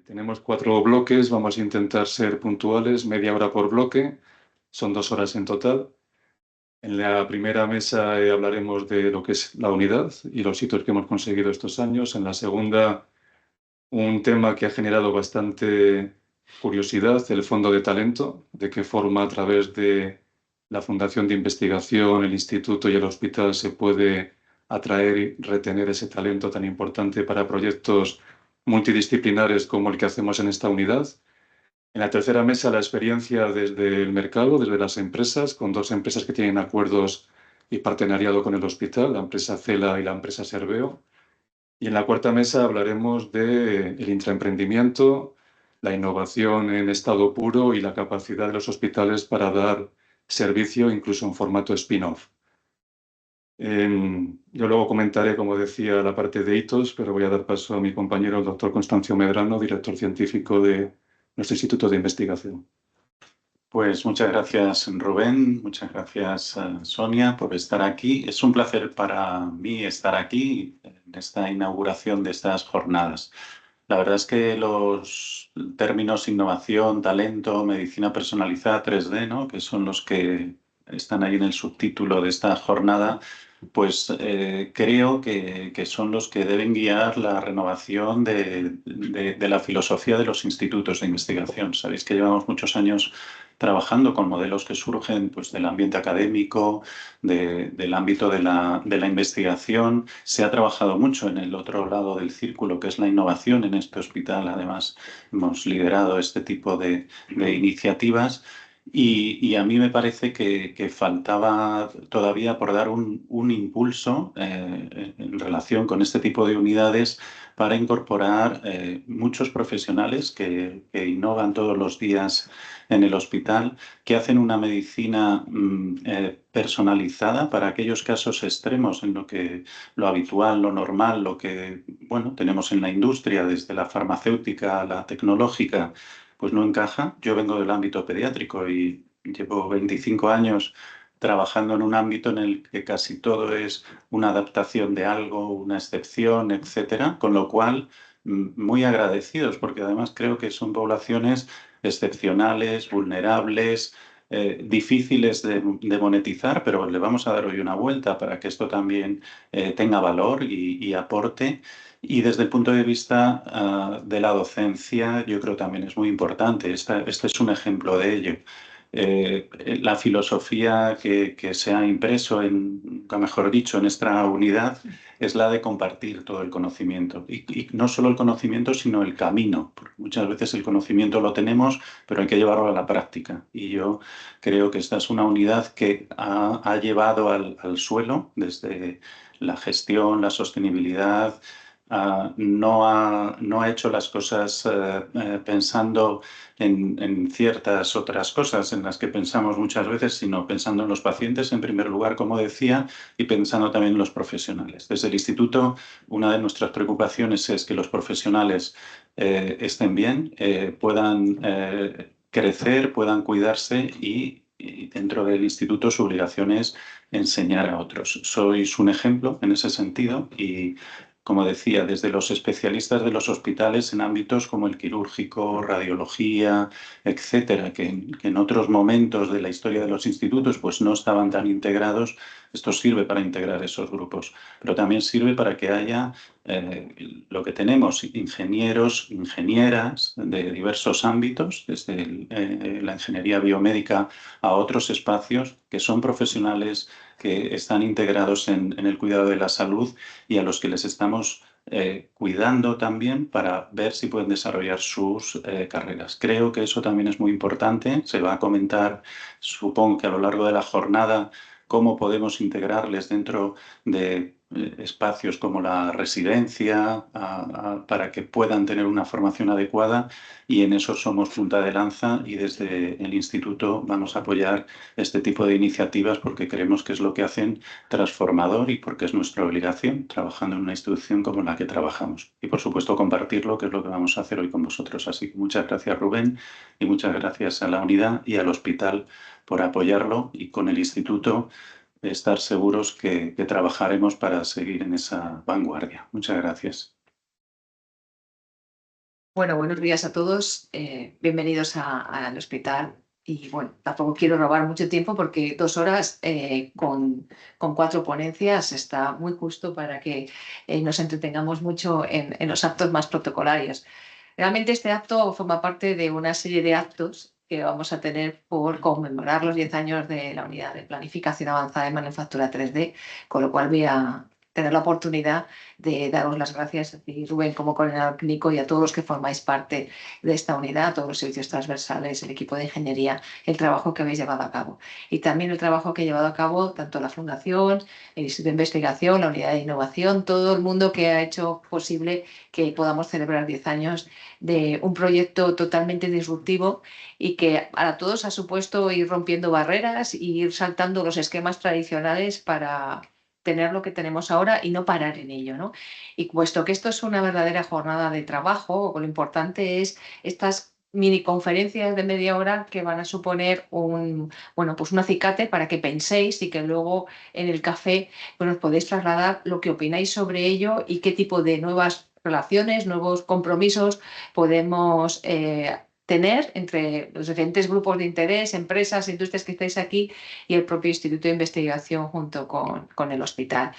Tenemos 4 bloques, vamos a intentar ser puntuales, media hora por bloque, son 2 horas en total. En la primera mesa hablaremos de lo que es la unidad y los hitos que hemos conseguido estos años. En la segunda, un tema que ha generado bastante curiosidad, el fondo de talento, de qué forma a través de la Fundación de Investigación, el Instituto y el hospital se puede atraer y retener ese talento tan importante para proyectos multidisciplinares como el que hacemos en esta unidad. En la tercera mesa, la experiencia desde el mercado, desde las empresas, con 2 empresas que tienen acuerdos y partenariado con el hospital, la empresa Cela y la empresa Serveo. Y en la cuarta mesa hablaremos del intraemprendimiento, la innovación en estado puro y la capacidad de los hospitales para dar servicio incluso en formato spin-off. Yo luego comentaré, como decía, la parte de hitos, pero voy a dar paso a mi compañero, el doctor Constancio Medrano, director científico de nuestro Instituto de Investigación. Pues muchas gracias, Rubén, muchas gracias, Sonia, por estar aquí. Es un placer para mí estar aquí en esta inauguración de estas jornadas. La verdad es que los términos innovación, talento, medicina personalizada 3D, ¿no?, que son los que están ahí en el subtítulo de esta jornada, pues creo que son los que deben guiar la renovación de la filosofía de los institutos de investigación. Sabéis que llevamos muchos años trabajando con modelos que surgen pues, del ambiente académico, del ámbito de la investigación. Se ha trabajado mucho en el otro lado del círculo, que es la innovación. En este hospital, además, hemos liderado este tipo de iniciativas. Y a mí me parece que faltaba todavía por dar un impulso en relación con este tipo de unidades para incorporar muchos profesionales que innovan todos los días en el hospital, que hacen una medicina personalizada para aquellos casos extremos en lo que lo habitual, lo normal, lo que bueno, tenemos en la industria, desde la farmacéutica a la tecnológica, pues no encaja. Yo vengo del ámbito pediátrico y llevo 25 años trabajando en un ámbito en el que casi todo es una adaptación de algo, una excepción, etcétera, con lo cual muy agradecidos, porque además creo que son poblaciones excepcionales, vulnerables, difíciles de monetizar, pero le vamos a dar hoy una vuelta para que esto también tenga valor y aporte. Y desde el punto de vista de la docencia, yo creo también es muy importante. Este es un ejemplo de ello. La filosofía que se ha impreso, nunca mejor dicho, en esta unidad es la de compartir todo el conocimiento. Y no solo el conocimiento, sino el camino. Porque muchas veces el conocimiento lo tenemos, pero hay que llevarlo a la práctica. Y yo creo que esta es una unidad que ha llevado al suelo desde la gestión, la sostenibilidad. No ha hecho las cosas pensando en ciertas otras cosas en las que pensamos muchas veces, sino pensando en los pacientes en primer lugar, como decía, y pensando también en los profesionales. Desde el instituto, una de nuestras preocupaciones es que los profesionales estén bien, puedan crecer, puedan cuidarse y dentro del instituto su obligación es enseñar a otros. Sois un ejemplo en ese sentido y, como decía, desde los especialistas de los hospitales en ámbitos como el quirúrgico, radiología, etcétera, que en otros momentos de la historia de los institutos pues no estaban tan integrados, esto sirve para integrar esos grupos, pero también sirve para que haya lo que tenemos, ingenieros, ingenieras de diversos ámbitos, desde la ingeniería biomédica a otros espacios, que son profesionales que están integrados en el cuidado de la salud y a los que les estamos cuidando también para ver si pueden desarrollar sus carreras. Creo que eso también es muy importante. Se va a comentar, supongo que a lo largo de la jornada, cómo podemos integrarles dentro de espacios como la residencia para que puedan tener una formación adecuada, y en eso somos punta de lanza y desde el instituto vamos a apoyar este tipo de iniciativas porque creemos que es lo que hacen transformador y porque es nuestra obligación trabajando en una institución como la que trabajamos. Y por supuesto compartirlo, que es lo que vamos a hacer hoy con vosotros. Así que muchas gracias, Rubén, y muchas gracias a la unidad y al hospital por apoyarlo, y con el instituto estar seguros que trabajaremos para seguir en esa vanguardia. Muchas gracias. Bueno, buenos días a todos. Bienvenidos al hospital. Y bueno, tampoco quiero robar mucho tiempo porque 2 horas con 4 ponencias está muy justo para que nos entretengamos mucho en los actos más protocolarios. Realmente este acto forma parte de una serie de actos que vamos a tener por conmemorar los 10 años de la unidad de planificación avanzada de manufactura 3D, con lo cual voy a tener la oportunidad de daros las gracias a ti, Rubén, como coordinador clínico, y a todos los que formáis parte de esta unidad, a todos los servicios transversales, el equipo de ingeniería, el trabajo que habéis llevado a cabo. Y también el trabajo que ha llevado a cabo tanto la Fundación, el Instituto de Investigación, la Unidad de Innovación, todo el mundo que ha hecho posible que podamos celebrar 10 años de un proyecto totalmente disruptivo y que para todos ha supuesto ir rompiendo barreras y ir saltando los esquemas tradicionales para tener lo que tenemos ahora y no parar en ello, ¿no? Y puesto que esto es una verdadera jornada de trabajo, lo importante es estas mini conferencias de media hora que van a suponer pues un acicate para que penséis y que luego en el café pues os podéis trasladar lo que opináis sobre ello y qué tipo de nuevas relaciones, nuevos compromisos podemos tener entre los diferentes grupos de interés, empresas, industrias que estáis aquí y el propio Instituto de Investigación junto con el hospital.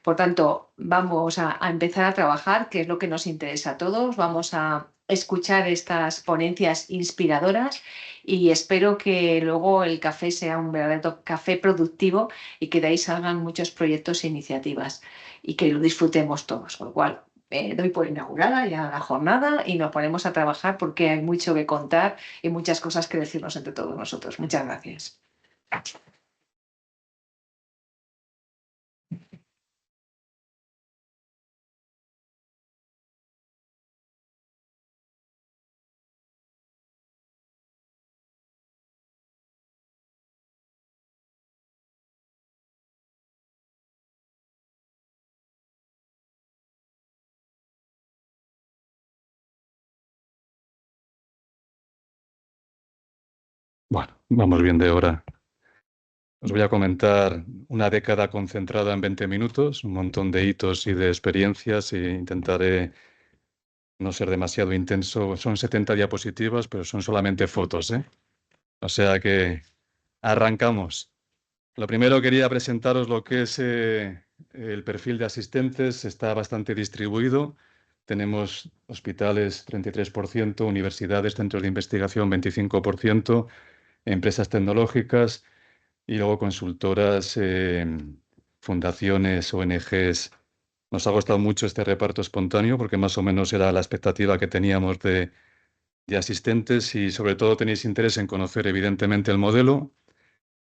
Por tanto, vamos a empezar a trabajar, que es lo que nos interesa a todos. Vamos a escuchar estas ponencias inspiradoras y espero que luego el café sea un verdadero café productivo y que de ahí salgan muchos proyectos e iniciativas y que lo disfrutemos todos. Con lo cual, doy por inaugurada ya la jornada y nos ponemos a trabajar porque hay mucho que contar y muchas cosas que decirnos entre todos nosotros. Muchas gracias. Bueno, vamos bien de hora. Os voy a comentar una década concentrada en 20 minutos, un montón de hitos y de experiencias, e intentaré no ser demasiado intenso. Son 70 diapositivas, pero son solamente fotos, ¿eh? O sea que arrancamos. Lo primero quería presentaros lo que es el perfil de asistentes. Está bastante distribuido. Tenemos hospitales 33%, universidades, centros de investigación 25%, empresas tecnológicas y luego consultoras, fundaciones, ONGs. Nos ha gustado mucho este reparto espontáneo porque más o menos era la expectativa que teníamos de asistentes y sobre todo tenéis interés en conocer evidentemente el modelo,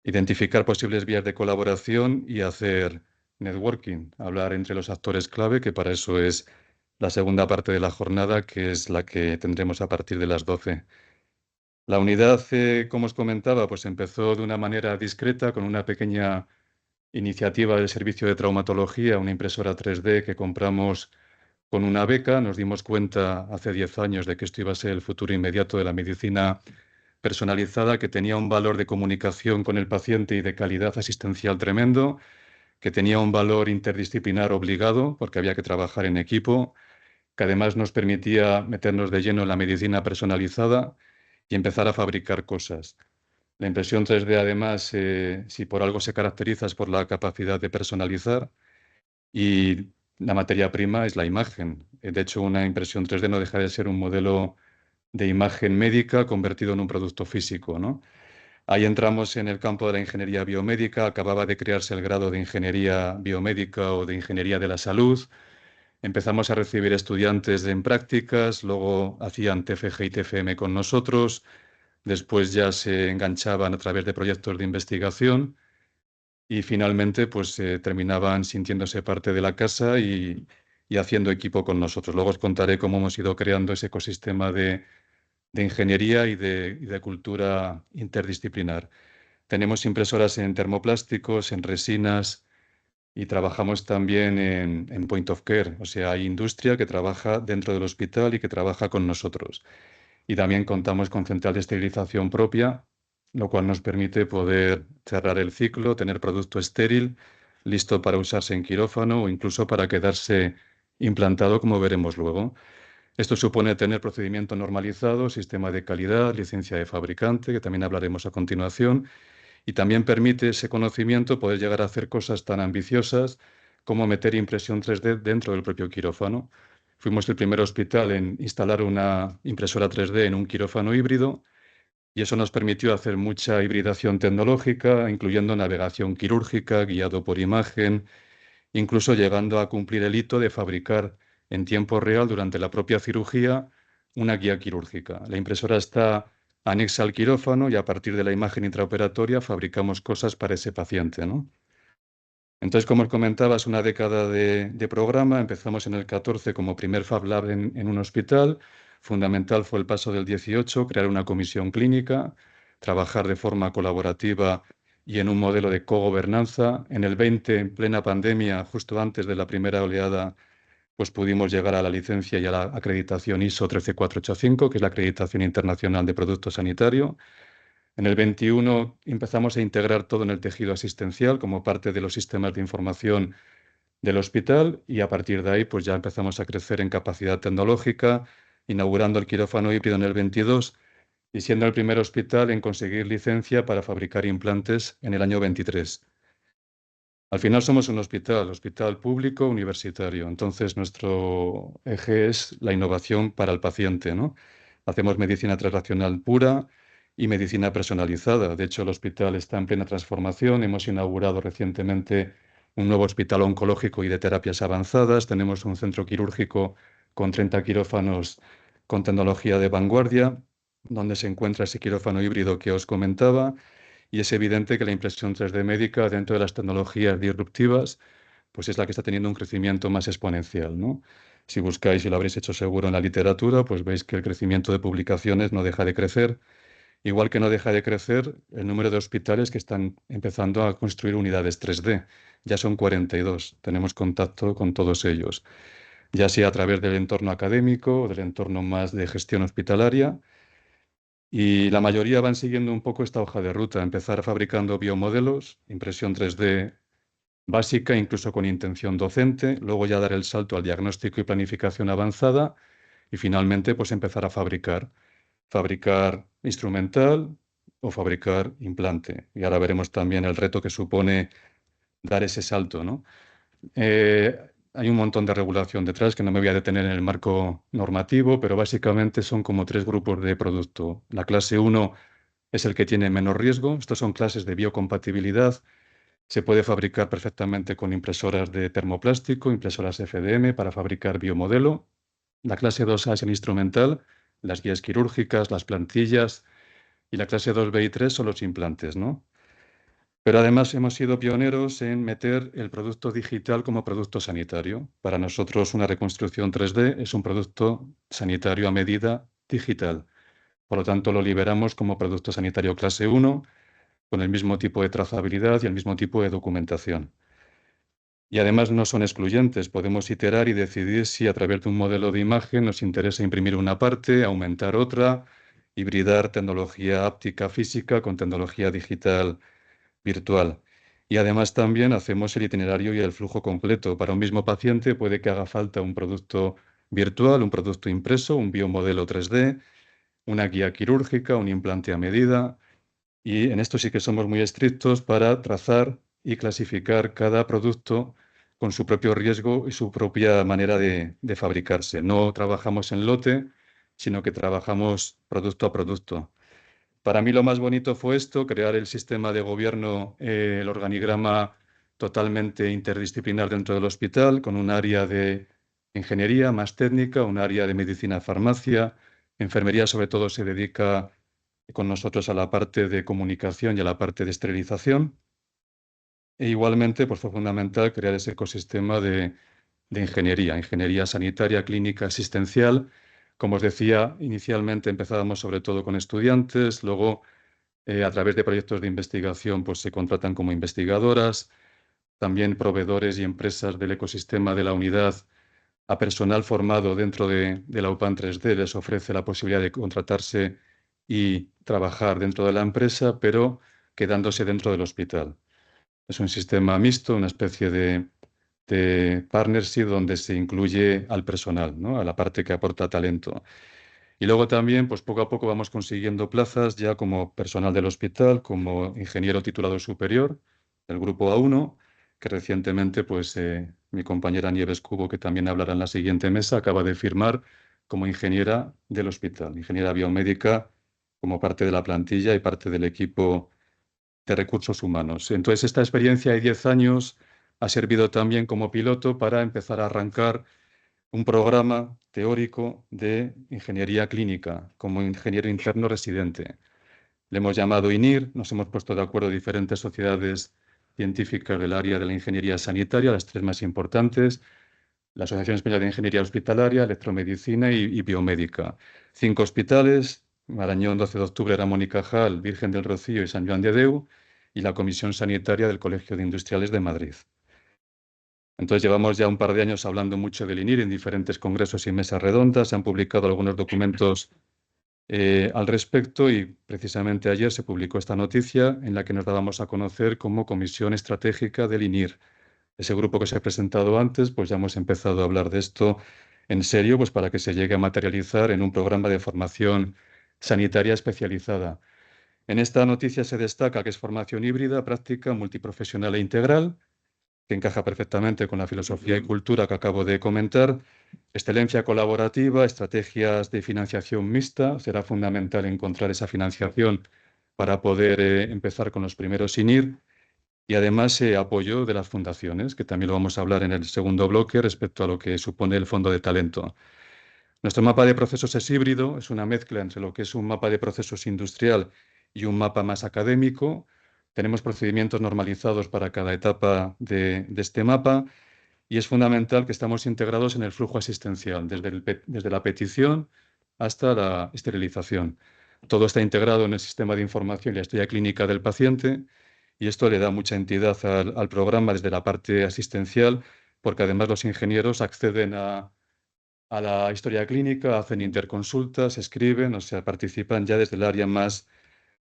identificar posibles vías de colaboración y hacer networking, hablar entre los actores clave, que para eso es la segunda parte de la jornada, que es la que tendremos a partir de las 12. La unidad, como os comentaba, pues empezó de una manera discreta con una pequeña iniciativa del servicio de traumatología, una impresora 3D que compramos con una beca. Nos dimos cuenta hace 10 años de que esto iba a ser el futuro inmediato de la medicina personalizada, que tenía un valor de comunicación con el paciente y de calidad asistencial tremendo, que tenía un valor interdisciplinar obligado porque había que trabajar en equipo, que además nos permitía meternos de lleno en la medicina personalizada y empezar a fabricar cosas. La impresión 3D, además, si por algo se caracteriza, es por la capacidad de personalizar y la materia prima es la imagen. De hecho, una impresión 3D no deja de ser un modelo de imagen médica convertido en un producto físico, ¿no? Ahí entramos en el campo de la ingeniería biomédica. Acababa de crearse el grado de ingeniería biomédica o de ingeniería de la salud. Empezamos a recibir estudiantes en prácticas, luego hacían TFG y TFM con nosotros, después ya se enganchaban a través de proyectos de investigación y finalmente pues terminaban sintiéndose parte de la casa y haciendo equipo con nosotros. Luego os contaré cómo hemos ido creando ese ecosistema de ingeniería y de cultura interdisciplinar. Tenemos impresoras en termoplásticos, en resinas y trabajamos también en point of care. O sea, hay industria que trabaja dentro del hospital y que trabaja con nosotros. Y también contamos con central de esterilización propia, lo cual nos permite poder cerrar el ciclo, tener producto estéril, listo para usarse en quirófano o incluso para quedarse implantado, como veremos luego. Esto supone tener procedimiento normalizado, sistema de calidad, licencia de fabricante, que también hablaremos a continuación, y también permite ese conocimiento poder llegar a hacer cosas tan ambiciosas como meter impresión 3D dentro del propio quirófano. Fuimos el primer hospital en instalar una impresora 3D en un quirófano híbrido y eso nos permitió hacer mucha hibridación tecnológica, incluyendo navegación quirúrgica, guiado por imagen, incluso llegando a cumplir el hito de fabricar en tiempo real durante la propia cirugía una guía quirúrgica. La impresora está anexa al quirófano y a partir de la imagen intraoperatoria fabricamos cosas para ese paciente, ¿no? Entonces, como os comentaba, es una década de programa. Empezamos en el 14 como primer Fab Lab en un hospital. Fundamental fue el paso del 18, crear una comisión clínica, trabajar de forma colaborativa y en un modelo de cogobernanza. En el 20, en plena pandemia, justo antes de la primera oleada, pues pudimos llegar a la licencia y a la acreditación ISO 13485, que es la acreditación internacional de producto sanitario. En el 21 empezamos a integrar todo en el tejido asistencial como parte de los sistemas de información del hospital y a partir de ahí pues ya empezamos a crecer en capacidad tecnológica, inaugurando el quirófano híbrido en el 22 y siendo el primer hospital en conseguir licencia para fabricar implantes en el año 23. Al final somos un hospital público universitario, entonces nuestro eje es la innovación para el paciente, ¿no? Hacemos medicina translacional pura y medicina personalizada. De hecho, el hospital está en plena transformación. Hemos inaugurado recientemente un nuevo hospital oncológico y de terapias avanzadas. Tenemos un centro quirúrgico con 30 quirófanos con tecnología de vanguardia, donde se encuentra ese quirófano híbrido que os comentaba. Y es evidente que la impresión 3D médica dentro de las tecnologías disruptivas, pues es la que está teniendo un crecimiento más exponencial, ¿no? Si buscáis, y lo habréis hecho seguro en la literatura, pues veis que el crecimiento de publicaciones no deja de crecer, igual que no deja de crecer el número de hospitales que están empezando a construir unidades 3D. Ya son 42, tenemos contacto con todos ellos, ya sea a través del entorno académico o del entorno más de gestión hospitalaria. Y la mayoría van siguiendo un poco esta hoja de ruta, empezar fabricando biomodelos, impresión 3D básica, incluso con intención docente, luego ya dar el salto al diagnóstico y planificación avanzada y finalmente pues empezar a fabricar instrumental o fabricar implante. Y ahora veremos también el reto que supone dar ese salto, ¿no? Hay un montón de regulación detrás que no me voy a detener en el marco normativo, pero básicamente son como 3 grupos de producto. La clase 1 es el que tiene menos riesgo. Estos son clases de biocompatibilidad. Se puede fabricar perfectamente con impresoras de termoplástico, impresoras FDM para fabricar biomodelo. La clase 2A es el instrumental, las guías quirúrgicas, las plantillas. Y la clase 2B y 3 son los implantes, ¿no? Pero además hemos sido pioneros en meter el producto digital como producto sanitario. Para nosotros una reconstrucción 3D es un producto sanitario a medida digital. Por lo tanto, lo liberamos como producto sanitario clase 1, con el mismo tipo de trazabilidad y el mismo tipo de documentación. Y además no son excluyentes. Podemos iterar y decidir si a través de un modelo de imagen nos interesa imprimir una parte, aumentar otra, hibridar tecnología áptica física con tecnología digital virtual. Y además también hacemos el itinerario y el flujo completo. Para un mismo paciente puede que haga falta un producto virtual, un producto impreso, un biomodelo 3D, una guía quirúrgica, un implante a medida. Y en esto sí que somos muy estrictos para trazar y clasificar cada producto con su propio riesgo y su propia manera de fabricarse. No trabajamos en lote, sino que trabajamos producto a producto. Para mí lo más bonito fue esto, crear el sistema de gobierno, el organigrama totalmente interdisciplinar dentro del hospital, con un área de ingeniería más técnica, un área de medicina farmacia. Enfermería sobre todo se dedica con nosotros a la parte de comunicación y a la parte de esterilización. E igualmente pues fue fundamental crear ese ecosistema de ingeniería sanitaria, clínica, asistencial. Como os decía, inicialmente empezábamos sobre todo con estudiantes, luego a través de proyectos de investigación, pues se contratan como investigadoras, también proveedores y empresas del ecosistema de la unidad a personal formado dentro de la UPAN 3D les ofrece la posibilidad de contratarse y trabajar dentro de la empresa, pero quedándose dentro del hospital. Es un sistema mixto, una especie de de partnership donde se incluye al personal, ¿no? A la parte que aporta talento. Y luego también, pues poco a poco vamos consiguiendo plazas ya como personal del hospital, como ingeniero titulado superior del grupo A1, que recientemente, pues mi compañera Nieves Cubo, que también hablará en la siguiente mesa, acaba de firmar como ingeniera del hospital, ingeniera biomédica como parte de la plantilla y parte del equipo de recursos humanos. Entonces, esta experiencia de 10 años ha servido también como piloto para empezar a arrancar un programa teórico de ingeniería clínica como ingeniero interno residente. Le hemos llamado INIR, nos hemos puesto de acuerdo diferentes sociedades científicas del área de la ingeniería sanitaria, las tres más importantes, la Asociación Española de Ingeniería Hospitalaria, Electromedicina y Biomédica. 5 hospitales, Marañón 12 de octubre, Ramón y Cajal, Virgen del Rocío y San Joan de Déu, y la Comisión Sanitaria del Colegio de Industriales de Madrid. Entonces llevamos ya un par de años hablando mucho del INIR en diferentes congresos y mesas redondas. Se han publicado algunos documentos al respecto y precisamente ayer se publicó esta noticia en la que nos dábamos a conocer como Comisión Estratégica del INIR. Ese grupo que se ha presentado antes, pues ya hemos empezado a hablar de esto en serio, pues para que se llegue a materializar en un programa de formación sanitaria especializada. En esta noticia se destaca que es formación híbrida, práctica, multiprofesional e integral, que encaja perfectamente con la filosofía y cultura que acabo de comentar. Excelencia colaborativa, estrategias de financiación mixta. Será fundamental encontrar esa financiación para poder empezar con los primeros INIR. Y además apoyo de las fundaciones, que también lo vamos a hablar en el segundo bloque respecto a lo que supone el Fondo de Talento. Nuestro mapa de procesos es híbrido, es una mezcla entre lo que es un mapa de procesos industrial y un mapa más académico. Tenemos procedimientos normalizados para cada etapa de este mapa y es fundamental que estamos integrados en el flujo asistencial, desde la petición hasta la esterilización. Todo está integrado en el sistema de información y la historia clínica del paciente y esto le da mucha entidad al programa desde la parte asistencial, porque además los ingenieros acceden a la historia clínica, hacen interconsultas, escriben, o sea, participan ya desde el área más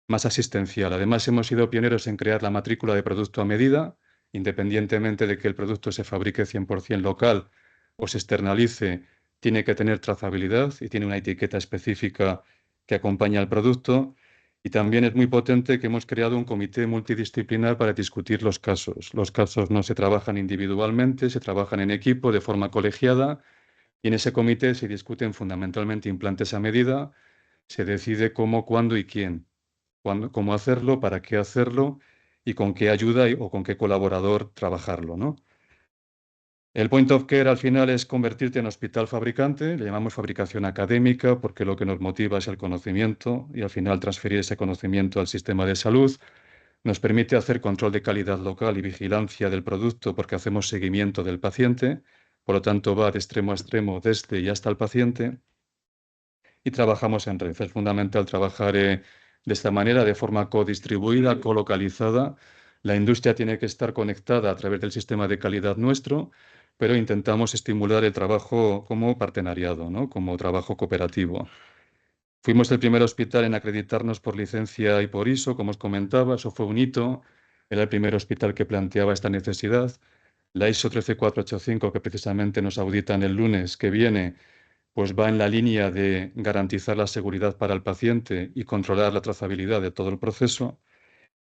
asistencial. Además, hemos sido pioneros en crear la matrícula de producto a medida, independientemente de que el producto se fabrique 100% local o se externalice, tiene que tener trazabilidad y tiene una etiqueta específica que acompaña al producto. Y también es muy potente que hemos creado un comité multidisciplinar para discutir los casos. Los casos no se trabajan individualmente, se trabajan en equipo de forma colegiada y en ese comité se discuten fundamentalmente implantes a medida, se decide cómo, cuándo y quién, cómo hacerlo, para qué hacerlo y con qué ayuda o con qué colaborador trabajarlo, ¿no? El point of care al final es convertirte en hospital fabricante, le llamamos fabricación académica porque lo que nos motiva es el conocimiento y al final transferir ese conocimiento al sistema de salud. Nos permite hacer control de calidad local y vigilancia del producto porque hacemos seguimiento del paciente, por lo tanto va de extremo a extremo desde y hasta el paciente y trabajamos en red. Es fundamental trabajar de esta manera, de forma codistribuida, colocalizada. La industria tiene que estar conectada a través del sistema de calidad nuestro, pero intentamos estimular el trabajo como partenariado, ¿no? Como trabajo cooperativo. Fuimos el primer hospital en acreditarnos por licencia y por ISO, como os comentaba, eso fue un hito. Era el primer hospital que planteaba esta necesidad. La ISO 13485, que precisamente nos auditan el lunes que viene, pues va en la línea de garantizar la seguridad para el paciente y controlar la trazabilidad de todo el proceso.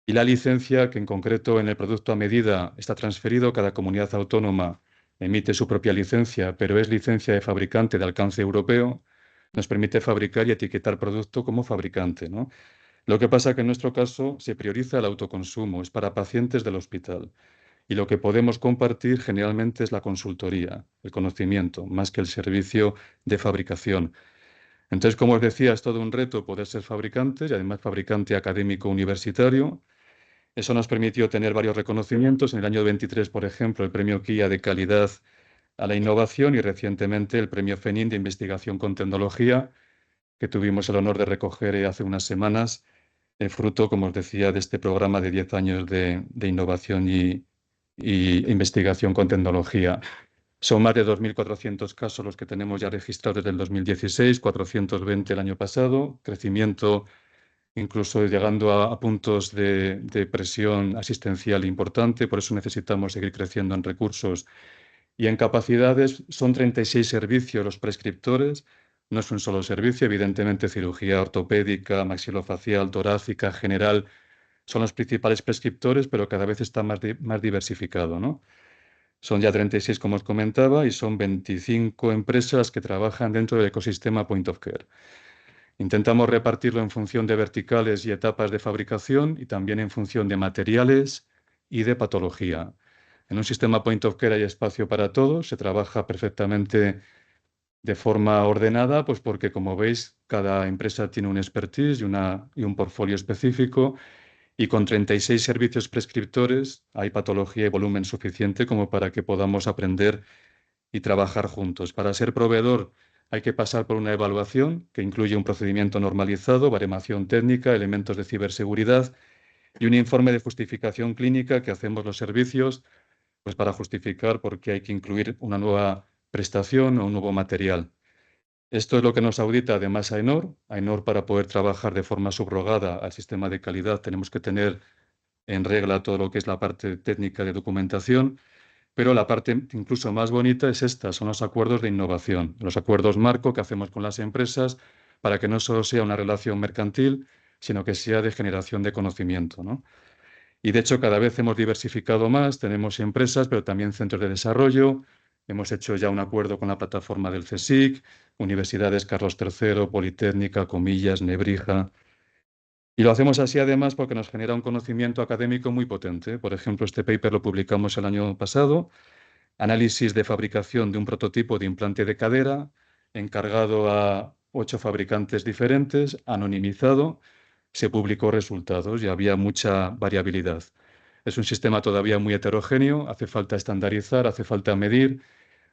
Y la licencia, que en concreto en el producto a medida está transferido, cada comunidad autónoma emite su propia licencia, pero es licencia de fabricante de alcance europeo, nos permite fabricar y etiquetar producto como fabricante, ¿no? Lo que pasa es que en nuestro caso se prioriza el autoconsumo, es para pacientes del hospital. Y lo que podemos compartir generalmente es la consultoría, el conocimiento, más que el servicio de fabricación. Entonces, como os decía, es todo un reto poder ser fabricante y además fabricante académico universitario. Eso nos permitió tener varios reconocimientos. En el año 23, por ejemplo, el premio KIA de calidad a la innovación y recientemente el premio FENIN de investigación con tecnología, que tuvimos el honor de recoger hace unas semanas, fruto, como os decía, de este programa de 10 años de innovación y investigación con tecnología. Son más de 2.400 casos los que tenemos ya registrados desde el 2016, 420 el año pasado, crecimiento incluso llegando a puntos de presión asistencial importante, por eso necesitamos seguir creciendo en recursos Y en capacidades son 36 servicios los prescriptores. No es un solo servicio, evidentemente cirugía ortopédica, maxilofacial, torácica, general, son los principales prescriptores, pero cada vez está más diversificado, ¿no? Son ya 36, como os comentaba, y son 25 empresas que trabajan dentro del ecosistema Point of Care. Intentamos repartirlo en función de verticales y etapas de fabricación y también en función de materiales y de patología. En un sistema Point of Care hay espacio para todos, se trabaja perfectamente de forma ordenada, pues porque, como veis, cada empresa tiene un expertise y un portfolio específico, y con 36 servicios prescriptores hay patología y volumen suficiente como para que podamos aprender y trabajar juntos. Para ser proveedor hay que pasar por una evaluación que incluye un procedimiento normalizado, baremación técnica, elementos de ciberseguridad y un informe de justificación clínica que hacemos los servicios, pues para justificar por qué hay que incluir una nueva prestación o un nuevo material. Esto es lo que nos audita además AENOR. AENOR, para poder trabajar de forma subrogada al sistema de calidad, tenemos que tener en regla todo lo que es la parte técnica de documentación, pero la parte incluso más bonita es esta, son los acuerdos de innovación, los acuerdos marco que hacemos con las empresas para que no solo sea una relación mercantil, sino que sea de generación de conocimiento, ¿no? Y de hecho cada vez hemos diversificado más, tenemos empresas, pero también centros de desarrollo. Hemos hecho ya un acuerdo con la plataforma del CSIC, Universidades Carlos III, Politécnica, Comillas, Nebrija. Y lo hacemos así además porque nos genera un conocimiento académico muy potente. Por ejemplo, este paper lo publicamos el año pasado, análisis de fabricación de un prototipo de implante de cadera, encargado a 8 fabricantes diferentes, anonimizado. Se publicó resultados y había mucha variabilidad. Es un sistema todavía muy heterogéneo, hace falta estandarizar, hace falta medir.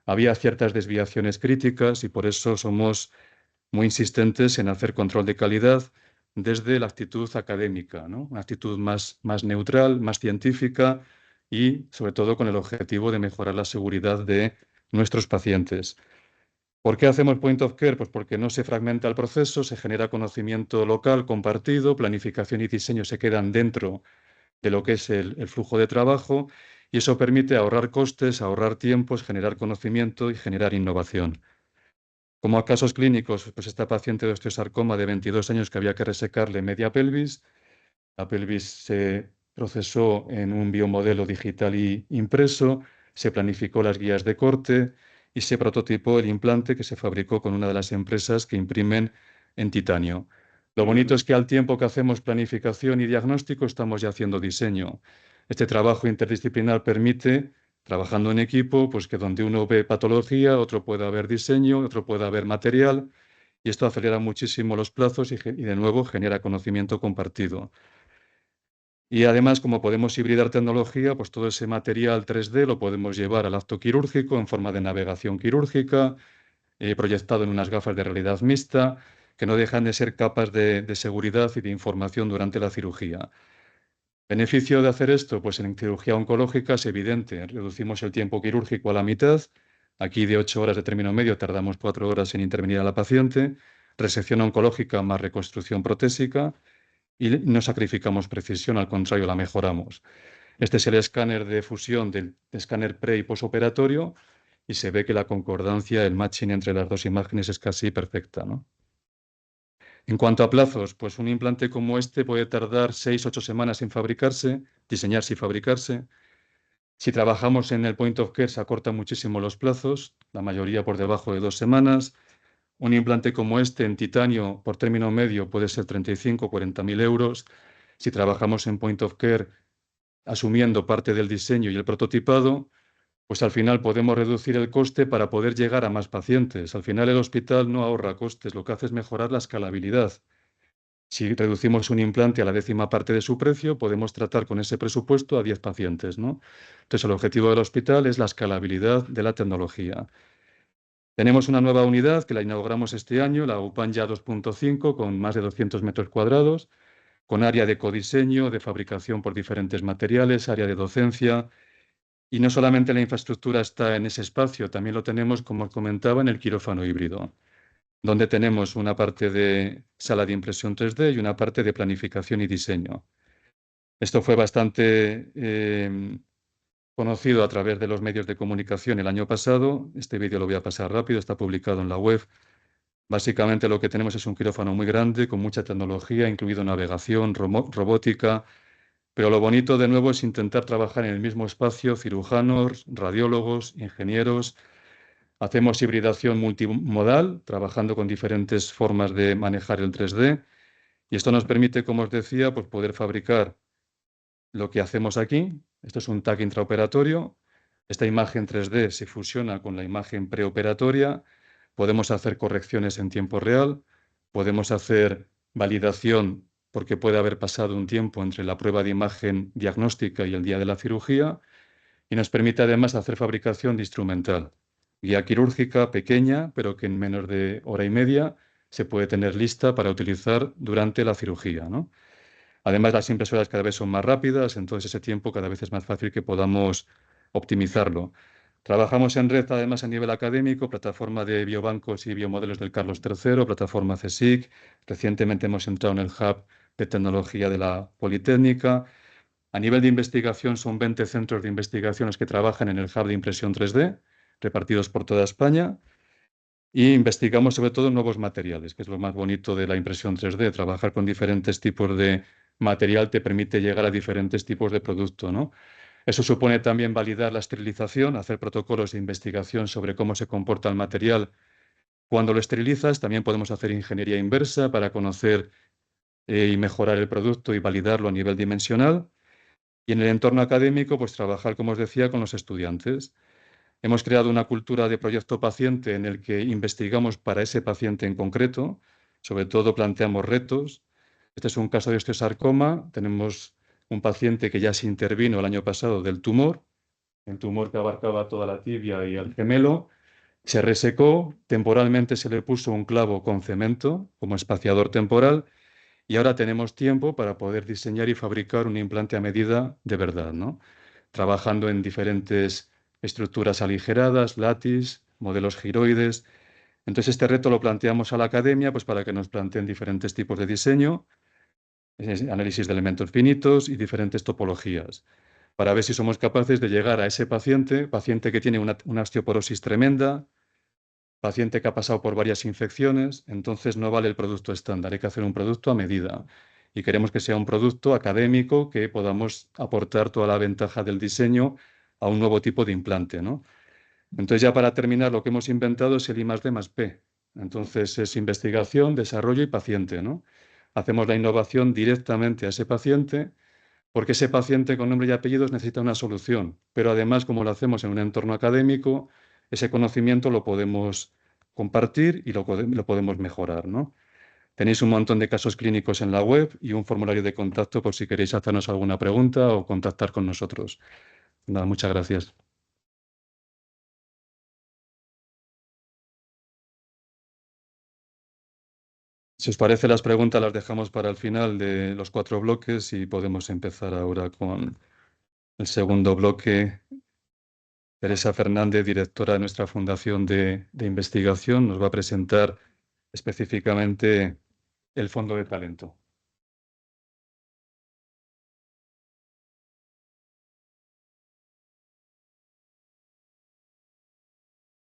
Había ciertas desviaciones críticas y por eso somos muy insistentes en hacer control de calidad desde la actitud académica, ¿no? Una actitud más neutral, más científica y sobre todo con el objetivo de mejorar la seguridad de nuestros pacientes. ¿Por qué hacemos Point of Care? Pues porque no se fragmenta el proceso, se genera conocimiento local compartido, planificación y diseño se quedan dentro de lo que es el flujo de trabajo, y eso permite ahorrar costes, ahorrar tiempos, generar conocimiento y generar innovación. Como a casos clínicos, pues esta paciente de osteosarcoma de 22 años que había que resecarle media pelvis. La pelvis se procesó en un biomodelo digital y impreso, se planificó las guías de corte y se prototipó el implante que se fabricó con una de las empresas que imprimen en titanio. Lo bonito es que al tiempo que hacemos planificación y diagnóstico, estamos ya haciendo diseño. Este trabajo interdisciplinar permite, trabajando en equipo, pues que donde uno ve patología, otro pueda ver diseño, otro pueda ver material, y esto acelera muchísimo los plazos y de nuevo genera conocimiento compartido. Y además, como podemos hibridar tecnología, pues todo ese material 3D lo podemos llevar al acto quirúrgico en forma de navegación quirúrgica, proyectado en unas gafas de realidad mixta, que no dejan de ser capas de seguridad y de información durante la cirugía. ¿Beneficio de hacer esto? Pues en cirugía oncológica es evidente. Reducimos el tiempo quirúrgico a la mitad. Aquí de 8 horas de término medio tardamos 4 horas en intervenir a la paciente. Resección oncológica más reconstrucción protésica. Y no sacrificamos precisión, al contrario, la mejoramos. Este es el escáner de fusión del escáner pre y posoperatorio y se ve que la concordancia, el matching entre las dos imágenes es casi perfecta, ¿no? En cuanto a plazos, pues un implante como este puede tardar 6-8 semanas en fabricarse, diseñarse y fabricarse. Si trabajamos en el Point of Care se acortan muchísimo los plazos, la mayoría por debajo de 2 semanas. Un implante como este en titanio por término medio puede ser 35 o 40.000 euros. Si trabajamos en Point of Care asumiendo parte del diseño y el prototipado, pues al final podemos reducir el coste para poder llegar a más pacientes. Al final el hospital no ahorra costes, lo que hace es mejorar la escalabilidad. Si reducimos un implante a la 10ª parte de su precio, podemos tratar con ese presupuesto a 10 pacientes, ¿no? Entonces el objetivo del hospital es la escalabilidad de la tecnología. Tenemos una nueva unidad que la inauguramos este año, la Upanya 2.5, con más de 200 metros cuadrados, con área de codiseño, de fabricación por diferentes materiales, área de docencia. Y no solamente la infraestructura está en ese espacio, también lo tenemos, como os comentaba, en el quirófano híbrido, donde tenemos una parte de sala de impresión 3D y una parte de planificación y diseño. Esto fue bastante conocido a través de los medios de comunicación el año pasado. Este vídeo lo voy a pasar rápido, está publicado en la web. Básicamente lo que tenemos es un quirófano muy grande, con mucha tecnología, incluido navegación, robótica, pero lo bonito de nuevo es intentar trabajar en el mismo espacio, cirujanos, radiólogos, ingenieros. Hacemos hibridación multimodal, trabajando con diferentes formas de manejar el 3D, y esto nos permite, como os decía, pues poder fabricar lo que hacemos aquí. Esto es un TAC intraoperatorio. Esta imagen 3D se fusiona con la imagen preoperatoria. Podemos hacer correcciones en tiempo real. Podemos hacer validación porque puede haber pasado un tiempo entre la prueba de imagen diagnóstica y el día de la cirugía. Y nos permite además hacer fabricación de instrumental. Guía quirúrgica pequeña, pero que en menos de hora y media se puede tener lista para utilizar durante la cirugía, ¿no? Además, las impresoras cada vez son más rápidas, entonces ese tiempo cada vez es más fácil que podamos optimizarlo. Trabajamos en red, además, a nivel académico, plataforma de biobancos y biomodelos del Carlos III, plataforma CSIC. Recientemente hemos entrado en el Hub de Tecnología de la Politécnica. A nivel de investigación, son 20 centros de investigación los que trabajan en el Hub de impresión 3D, repartidos por toda España. Y investigamos sobre todo nuevos materiales, que es lo más bonito de la impresión 3D. Trabajar con diferentes tipos de material te permite llegar a diferentes tipos de producto, ¿no? Eso supone también validar la esterilización, hacer protocolos de investigación sobre cómo se comporta el material cuando lo esterilizas. También podemos hacer ingeniería inversa para conocer y mejorar el producto y validarlo a nivel dimensional. Y en el entorno académico, pues trabajar, como os decía, con los estudiantes. Hemos creado una cultura de proyecto paciente en el que investigamos para ese paciente en concreto. Sobre todo planteamos retos. Este es un caso de osteosarcoma. Tenemos un paciente que ya se intervino el año pasado del tumor, el tumor que abarcaba toda la tibia y el gemelo. Se resecó, temporalmente se le puso un clavo con cemento como espaciador temporal, y ahora tenemos tiempo para poder diseñar y fabricar un implante a medida de verdad, ¿no? Trabajando en diferentes estructuras aligeradas, látiz, modelos giroides. Entonces este reto lo planteamos a la academia pues para que nos planteen diferentes tipos de diseño, análisis de elementos finitos y diferentes topologías, para ver si somos capaces de llegar a ese paciente que tiene una osteoporosis tremenda, paciente que ha pasado por varias infecciones. Entonces no vale el producto estándar, hay que hacer un producto a medida. Y queremos que sea un producto académico que podamos aportar toda la ventaja del diseño a un nuevo tipo de implante, ¿no? Entonces, ya para terminar, lo que hemos inventado es el I+D+P. Entonces, es investigación, desarrollo y paciente, ¿no? Hacemos la innovación directamente a ese paciente, porque ese paciente con nombre y apellidos necesita una solución. Pero además, como lo hacemos en un entorno académico, ese conocimiento lo podemos compartir y lo podemos mejorar, ¿no? Tenéis un montón de casos clínicos en la web y un formulario de contacto por si queréis hacernos alguna pregunta o contactar con nosotros. Nada, muchas gracias. Si os parece, las preguntas las dejamos para el final de los 4 bloques y podemos empezar ahora con el segundo bloque. Teresa Fernández, directora de nuestra Fundación de Investigación, nos va a presentar específicamente el Fondo de Talento.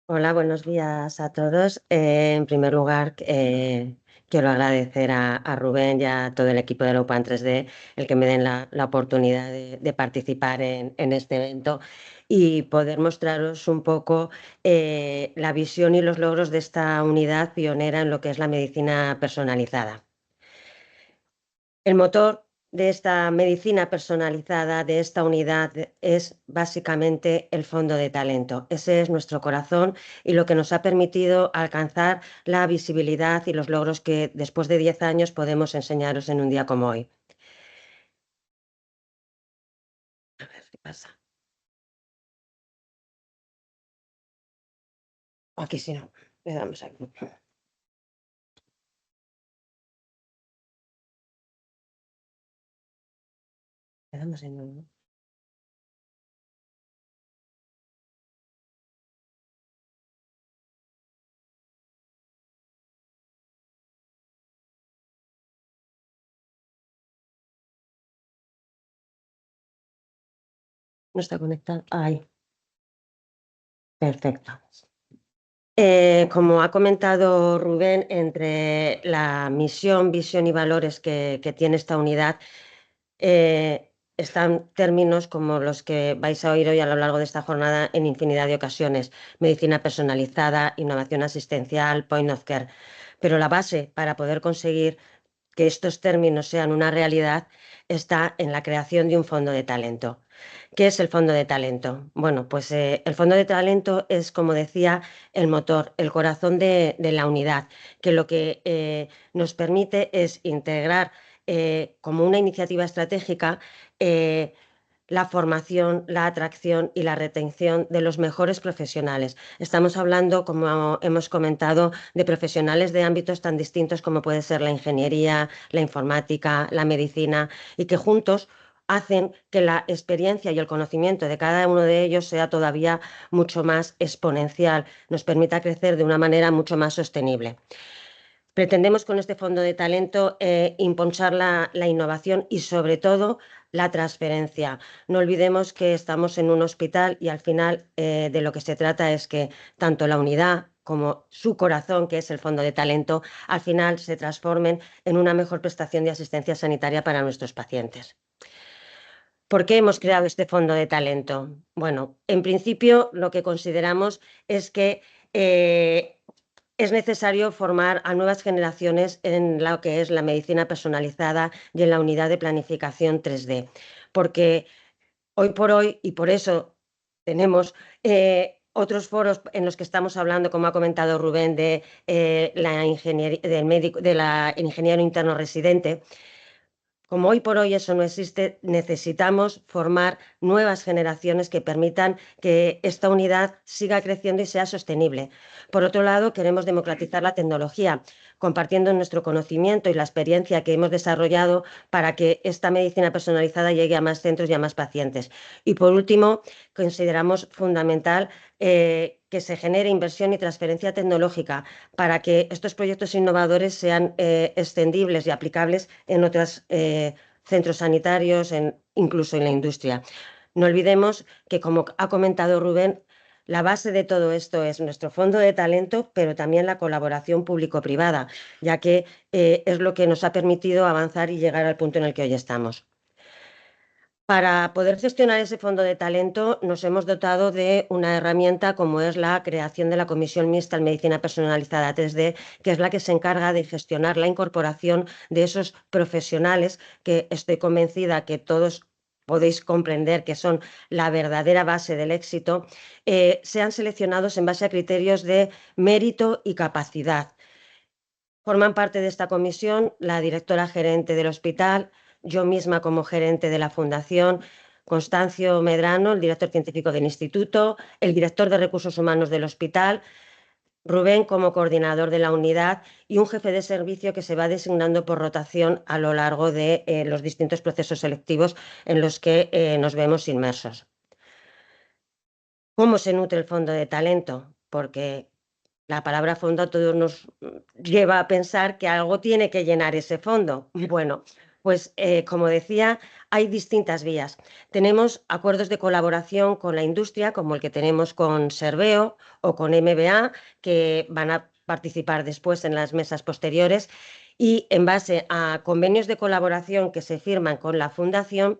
Hola, buenos días a todos. En primer lugar, quiero agradecer a Rubén y a todo el equipo de la UPAN 3D el que me den la oportunidad de participar en este evento y poder mostraros un poco la visión y los logros de esta unidad pionera en lo que es la medicina personalizada. El motor de esta medicina personalizada, de esta unidad, es básicamente el fondo de talento. Ese es nuestro corazón y lo que nos ha permitido alcanzar la visibilidad y los logros que después de 10 años podemos enseñaros en un día como hoy. A ver qué pasa. Aquí sí no, le damos aquí. Le damos en uno. ¿No está conectado? Ahí. Perfecto. Como ha comentado Rubén, entre la misión, visión y valores que tiene esta unidad, están términos como los que vais a oír hoy a lo largo de esta jornada en infinidad de ocasiones: medicina personalizada, innovación asistencial, point of care. Pero la base para poder conseguir que estos términos sean una realidad está en la creación de un fondo de talento. ¿Qué es el fondo de talento? Bueno, pues el fondo de talento es, como decía, el motor, el corazón de la unidad, que lo que nos permite es integrar como una iniciativa estratégica la formación, la atracción y la retención de los mejores profesionales. Estamos hablando, como hemos comentado, de profesionales de ámbitos tan distintos como puede ser la ingeniería, la informática, la medicina, y que juntos hacen que la experiencia y el conocimiento de cada uno de ellos sea todavía mucho más exponencial, nos permita crecer de una manera mucho más sostenible. Pretendemos con este fondo de talento impulsar la innovación y, sobre todo, la transferencia. No olvidemos que estamos en un hospital y al final de lo que se trata es que tanto la unidad como su corazón, que es el fondo de talento, al final se transformen en una mejor prestación de asistencia sanitaria para nuestros pacientes. ¿Por qué hemos creado este fondo de talento? Bueno, en principio lo que consideramos es que es necesario formar a nuevas generaciones en lo que es la medicina personalizada y en la unidad de planificación 3D, porque hoy por hoy, y por eso tenemos otros foros en los que estamos hablando, como ha comentado Rubén, de la ingeniería, del ingeniero interno residente. Como hoy por hoy eso no existe, necesitamos formar nuevas generaciones que permitan que esta unidad siga creciendo y sea sostenible. Por otro lado, queremos democratizar la tecnología, compartiendo nuestro conocimiento y la experiencia que hemos desarrollado para que esta medicina personalizada llegue a más centros y a más pacientes. Y por último, consideramos fundamental que se genere inversión y transferencia tecnológica para que estos proyectos innovadores sean extendibles y aplicables en otros centros sanitarios, incluso en la industria. No olvidemos que, como ha comentado Rubén, la base de todo esto es nuestro fondo de talento, pero también la colaboración público-privada, ya que es lo que nos ha permitido avanzar y llegar al punto en el que hoy estamos. Para poder gestionar ese fondo de talento nos hemos dotado de una herramienta como es la creación de la Comisión Mixta en Medicina Personalizada 3D, que es la que se encarga de gestionar la incorporación de esos profesionales que estoy convencida que todos podéis comprender que son la verdadera base del éxito, sean seleccionados en base a criterios de mérito y capacidad. Forman parte de esta comisión la directora gerente del hospital, yo misma como gerente de la fundación, Constancio Medrano, el director científico del instituto, el director de recursos humanos del hospital, Rubén como coordinador de la unidad y un jefe de servicio que se va designando por rotación a lo largo de los distintos procesos selectivos en los que nos vemos inmersos. ¿Cómo se nutre el fondo de talento? Porque la palabra fondo a todos nos lleva a pensar que algo tiene que llenar ese fondo. Bueno, pues como decía, hay distintas vías. Tenemos acuerdos de colaboración con la industria, como el que tenemos con Serveo o con MBA, que van a participar después en las mesas posteriores, y en base a convenios de colaboración que se firman con la fundación,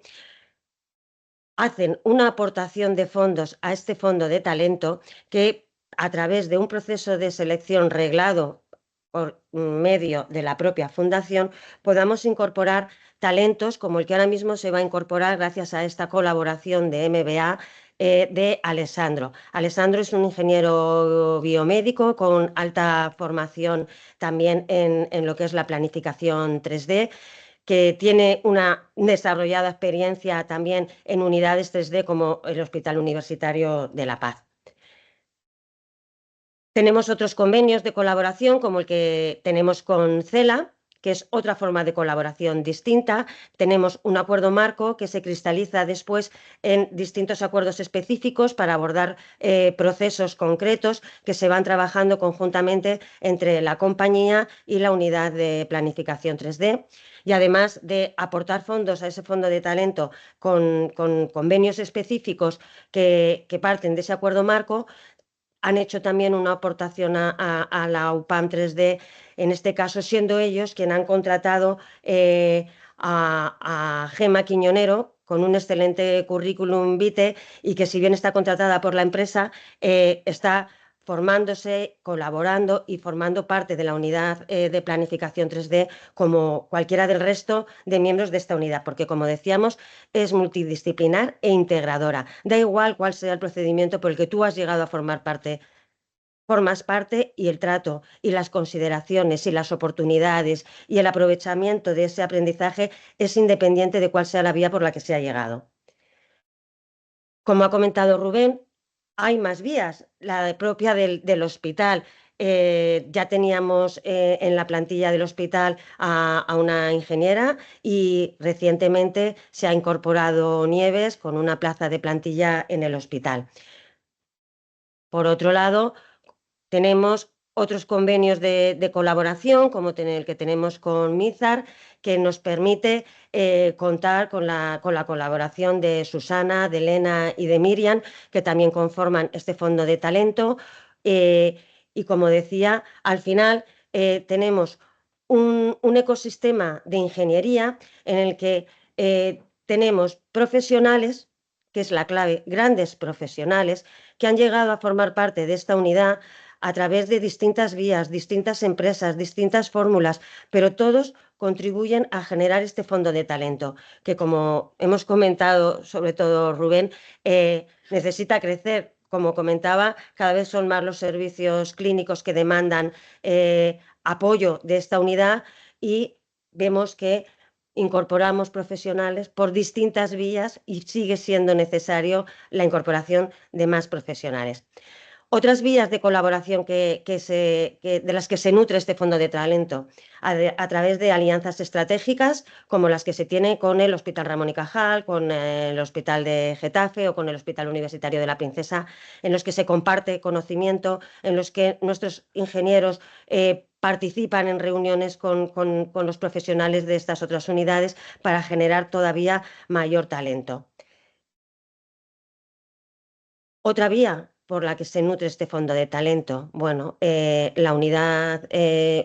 hacen una aportación de fondos a este fondo de talento que, a través de un proceso de selección reglado por medio de la propia fundación, podamos incorporar talentos como el que ahora mismo se va a incorporar gracias a esta colaboración de MBA de Alessandro. Alessandro es un ingeniero biomédico con alta formación también en lo que es la planificación 3D, que tiene una desarrollada experiencia también en unidades 3D como el Hospital Universitario de La Paz. Tenemos otros convenios de colaboración como el que tenemos con CELA, que es otra forma de colaboración distinta. Tenemos un acuerdo marco que se cristaliza después en distintos acuerdos específicos para abordar procesos concretos que se van trabajando conjuntamente entre la compañía y la unidad de planificación 3D. Y además de aportar fondos a ese fondo de talento con convenios específicos que parten de ese acuerdo marco, han hecho también una aportación a la UPAM 3D, en este caso siendo ellos quienes han contratado a Gemma Quiñonero con un excelente currículum vitae y que, si bien está contratada por la empresa, está formándose, colaborando y formando parte de la unidad de planificación 3D como cualquiera del resto de miembros de esta unidad, porque, como decíamos, es multidisciplinar e integradora. Da igual cuál sea el procedimiento por el que tú has llegado a formar parte, formas parte, y el trato y las consideraciones y las oportunidades y el aprovechamiento de ese aprendizaje es independiente de cuál sea la vía por la que se ha llegado. Como ha comentado Rubén, hay más vías, la propia del hospital. Ya teníamos en la plantilla del hospital a una ingeniera y recientemente se ha incorporado Nieves con una plaza de plantilla en el hospital. Por otro lado, tenemos otros convenios de colaboración, como el que tenemos con Mizar, que nos permite contar con la colaboración de Susana, de Elena y de Miriam, que también conforman este fondo de talento. Y como decía, al final tenemos un ecosistema de ingeniería en el que tenemos profesionales, que es la clave, grandes profesionales, que han llegado a formar parte de esta unidad a través de distintas vías, distintas empresas, distintas fórmulas, pero todos contribuyen a generar este fondo de talento, que, como hemos comentado, sobre todo Rubén, necesita crecer. Como comentaba, cada vez son más los servicios clínicos que demandan apoyo de esta unidad y vemos que incorporamos profesionales por distintas vías y sigue siendo necesario la incorporación de más profesionales. Otras vías de colaboración de las que se nutre este fondo de talento, a través de alianzas estratégicas, como las que se tiene con el Hospital Ramón y Cajal, con el Hospital de Getafe o con el Hospital Universitario de la Princesa, en los que se comparte conocimiento, en los que nuestros ingenieros participan en reuniones con los profesionales de estas otras unidades para generar todavía mayor talento. Otra vía por la que se nutre este fondo de talento, bueno, la unidad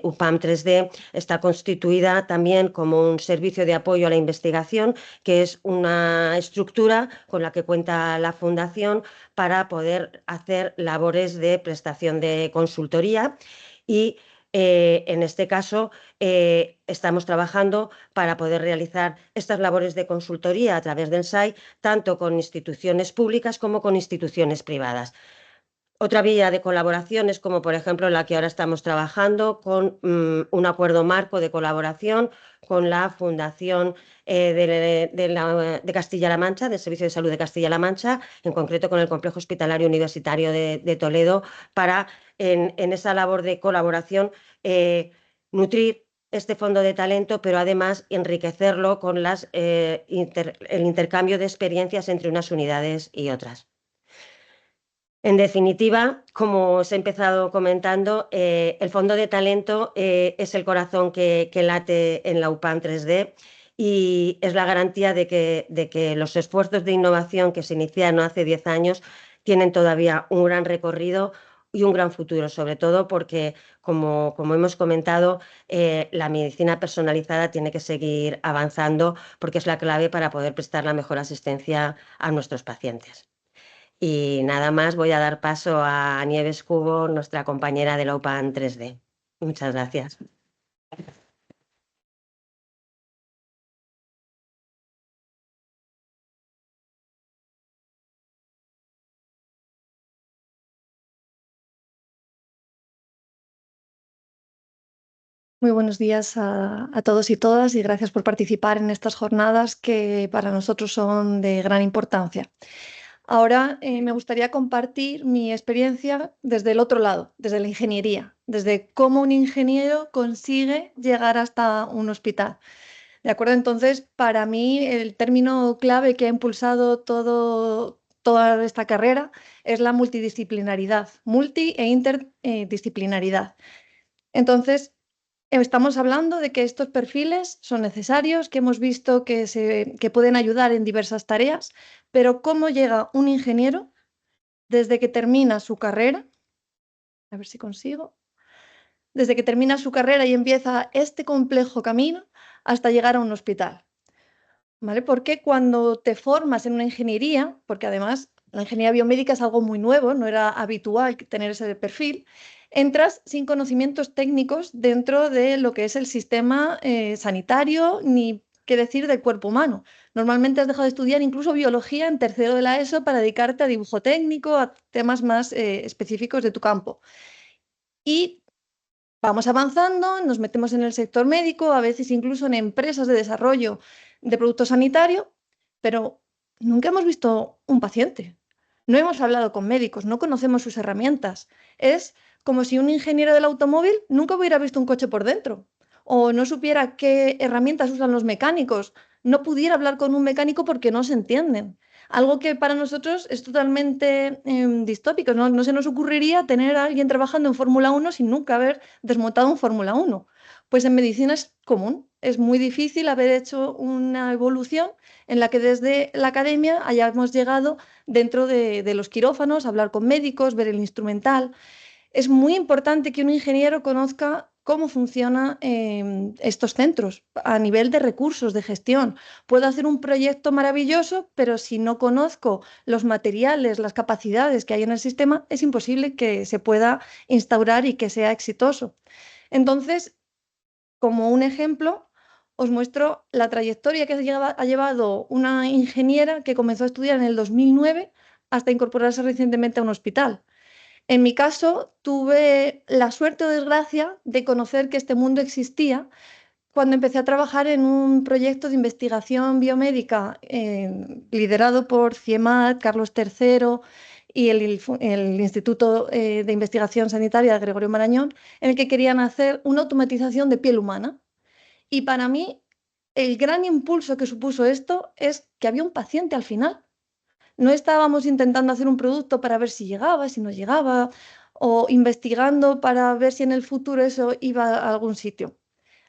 UPAM 3D está constituida también como un servicio de apoyo a la investigación, que es una estructura con la que cuenta la Fundación para poder hacer labores de prestación de consultoría y en este caso estamos trabajando para poder realizar estas labores de consultoría a través del SAI, tanto con instituciones públicas como con instituciones privadas. Otra vía de colaboración es, como por ejemplo la que ahora estamos trabajando, con un acuerdo marco de colaboración con la Fundación de Castilla-La Mancha, del Servicio de Salud de Castilla-La Mancha, en concreto con el Complejo Hospitalario Universitario de Toledo, para en esa labor de colaboración nutrir este fondo de talento, pero además enriquecerlo con el intercambio de experiencias entre unas unidades y otras. En definitiva, como os he empezado comentando, el fondo de talento es el corazón que late en la UPAM 3D y es la garantía de que los esfuerzos de innovación que se iniciaron hace 10 años tienen todavía un gran recorrido y un gran futuro, sobre todo porque, como hemos comentado, la medicina personalizada tiene que seguir avanzando porque es la clave para poder prestar la mejor asistencia a nuestros pacientes. Y nada más, voy a dar paso a Nieves Cubo, nuestra compañera de la UPAM 3D. Muchas gracias. Muy buenos días a todos y todas y gracias por participar en estas jornadas que para nosotros son de gran importancia. Ahora me gustaría compartir mi experiencia desde el otro lado, desde la ingeniería, desde cómo un ingeniero consigue llegar hasta un hospital. ¿De acuerdo? Entonces, para mí, el término clave que ha impulsado toda esta carrera es la multidisciplinaridad, multi e interdisciplinaridad. Entonces, estamos hablando de que estos perfiles son necesarios, que hemos visto que pueden ayudar en diversas tareas, pero ¿cómo llega un ingeniero desde que termina su carrera? A ver si consigo. Desde que termina su carrera y empieza este complejo camino hasta llegar a un hospital. ¿Vale? Porque cuando te formas en una ingeniería, porque además la ingeniería biomédica es algo muy nuevo, no era habitual tener ese perfil, entras sin conocimientos técnicos dentro de lo que es el sistema sanitario, ni qué decir del cuerpo humano. Normalmente has dejado de estudiar incluso biología en tercero de la ESO para dedicarte a dibujo técnico, a temas más específicos de tu campo. Y vamos avanzando, nos metemos en el sector médico, a veces incluso en empresas de desarrollo de productos sanitarios, pero nunca hemos visto un paciente. No hemos hablado con médicos, no conocemos sus herramientas. Es como si un ingeniero del automóvil nunca hubiera visto un coche por dentro o no supiera qué herramientas usan los mecánicos, no pudiera hablar con un mecánico porque no se entienden. Algo que para nosotros es totalmente distópico. No se nos ocurriría tener a alguien trabajando en Fórmula 1 sin nunca haber desmontado un Fórmula 1. Pues en medicina es común. Es muy difícil haber hecho una evolución en la que desde la academia hayamos llegado dentro de los quirófanos, a hablar con médicos, ver el instrumental. Es muy importante que un ingeniero conozca cómo funcionan estos centros a nivel de recursos, de gestión. Puedo hacer un proyecto maravilloso, pero si no conozco los materiales, las capacidades que hay en el sistema, es imposible que se pueda instaurar y que sea exitoso. Entonces, como un ejemplo, os muestro la trayectoria que ha llevado una ingeniera que comenzó a estudiar en el 2009 hasta incorporarse recientemente a un hospital. En mi caso, tuve la suerte o desgracia de conocer que este mundo existía cuando empecé a trabajar en un proyecto de investigación biomédica liderado por CIEMAT, Carlos III y el Instituto de Investigación Sanitaria de Gregorio Marañón, en el que querían hacer una automatización de piel humana. Y para mí, el gran impulso que supuso esto es que había un paciente al final. No estábamos intentando hacer un producto para ver si llegaba, si no llegaba, o investigando para ver si en el futuro eso iba a algún sitio.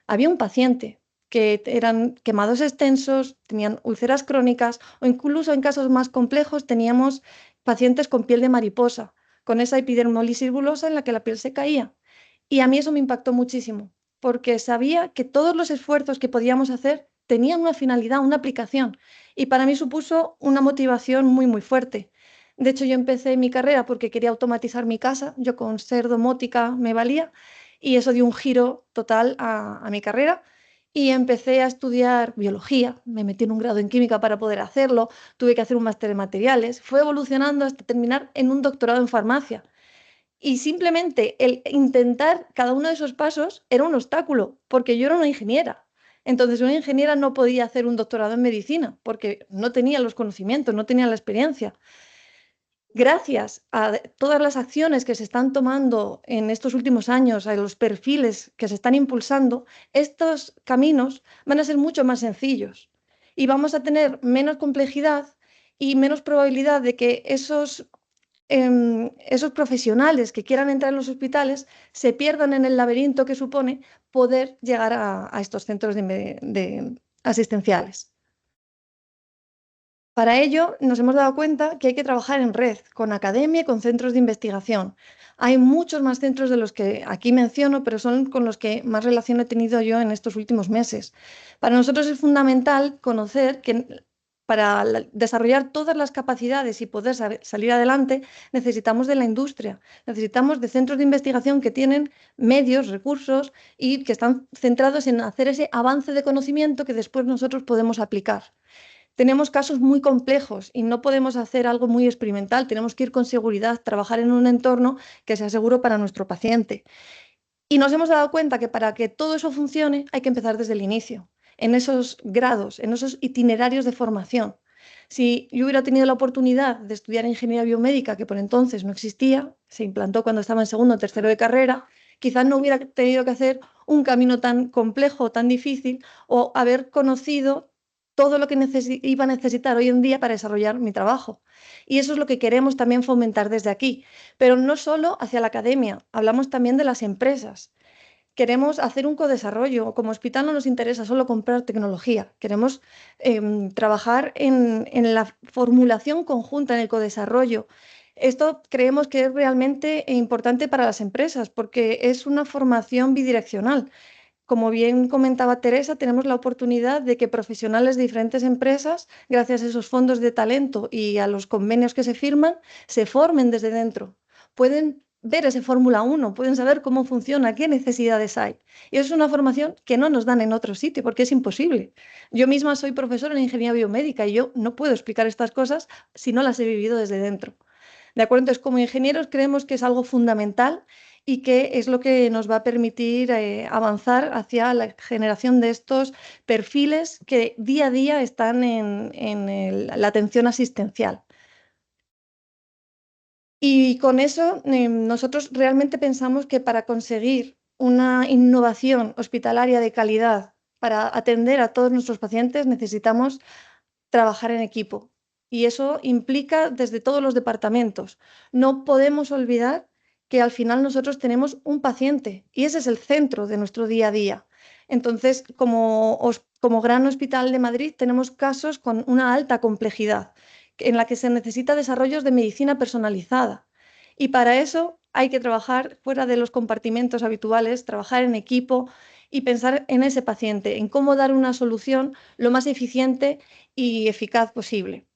Había un paciente que eran quemados extensos, tenían úlceras crónicas o incluso en casos más complejos teníamos pacientes con piel de mariposa, con esa epidermolisis bulosa en la que la piel se caía. Y a mí eso me impactó muchísimo, porque sabía que todos los esfuerzos que podíamos hacer tenían una finalidad, una aplicación. Y para mí supuso una motivación muy, muy fuerte. De hecho, yo empecé mi carrera porque quería automatizar mi casa. Yo con ser domótica me valía y eso dio un giro total a mi carrera. Y empecé a estudiar biología, me metí en un grado en química para poder hacerlo, tuve que hacer un máster en materiales, fue evolucionando hasta terminar en un doctorado en farmacia. Y simplemente el intentar cada uno de esos pasos era un obstáculo, porque yo era una ingeniera. Entonces, una ingeniera no podía hacer un doctorado en medicina, porque no tenía los conocimientos, no tenía la experiencia. Gracias a todas las acciones que se están tomando en estos últimos años, a los perfiles que se están impulsando, estos caminos van a ser mucho más sencillos y vamos a tener menos complejidad y menos probabilidad de que esos profesionales que quieran entrar en los hospitales se pierdan en el laberinto que supone poder llegar a estos centros asistenciales. Para ello, nos hemos dado cuenta que hay que trabajar en red, con academia y con centros de investigación. Hay muchos más centros de los que aquí menciono, pero son con los que más relación he tenido yo en estos últimos meses. Para nosotros es fundamental conocer que para desarrollar todas las capacidades y poder salir adelante, necesitamos de la industria, necesitamos de centros de investigación que tienen medios, recursos y que están centrados en hacer ese avance de conocimiento que después nosotros podemos aplicar. Tenemos casos muy complejos y no podemos hacer algo muy experimental. Tenemos que ir con seguridad, trabajar en un entorno que sea seguro para nuestro paciente. Y nos hemos dado cuenta que para que todo eso funcione hay que empezar desde el inicio, en esos grados, en esos itinerarios de formación. Si yo hubiera tenido la oportunidad de estudiar ingeniería biomédica, que por entonces no existía, se implantó cuando estaba en segundo o tercero de carrera, quizás no hubiera tenido que hacer un camino tan complejo, tan difícil, o haber conocido todo lo que iba a necesitar hoy en día para desarrollar mi trabajo. Y eso es lo que queremos también fomentar desde aquí. Pero no solo hacia la academia, hablamos también de las empresas. Queremos hacer un codesarrollo. Como hospital no nos interesa solo comprar tecnología. Queremos trabajar en la formulación conjunta, en el codesarrollo. Esto creemos que es realmente importante para las empresas porque es una formación bidireccional. Como bien comentaba Teresa, tenemos la oportunidad de que profesionales de diferentes empresas, gracias a esos fondos de talento y a los convenios que se firman, se formen desde dentro. Pueden ver ese Fórmula 1, pueden saber cómo funciona, qué necesidades hay. Y eso es una formación que no nos dan en otro sitio porque es imposible. Yo misma soy profesora en ingeniería biomédica y yo no puedo explicar estas cosas si no las he vivido desde dentro. ¿De acuerdo? Entonces, como ingenieros creemos que es algo fundamental y que es lo que nos va a permitir avanzar hacia la generación de estos perfiles que día a día están en la atención asistencial. Y con eso nosotros realmente pensamos que para conseguir una innovación hospitalaria de calidad para atender a todos nuestros pacientes necesitamos trabajar en equipo. Y eso implica desde todos los departamentos. No podemos olvidar que al final nosotros tenemos un paciente y ese es el centro de nuestro día a día. Entonces, como Gran Hospital de Madrid, tenemos casos con una alta complejidad en la que se necesita desarrollos de medicina personalizada. Y para eso hay que trabajar fuera de los compartimentos habituales, trabajar en equipo y pensar en ese paciente, en cómo dar una solución lo más eficiente y eficaz posible.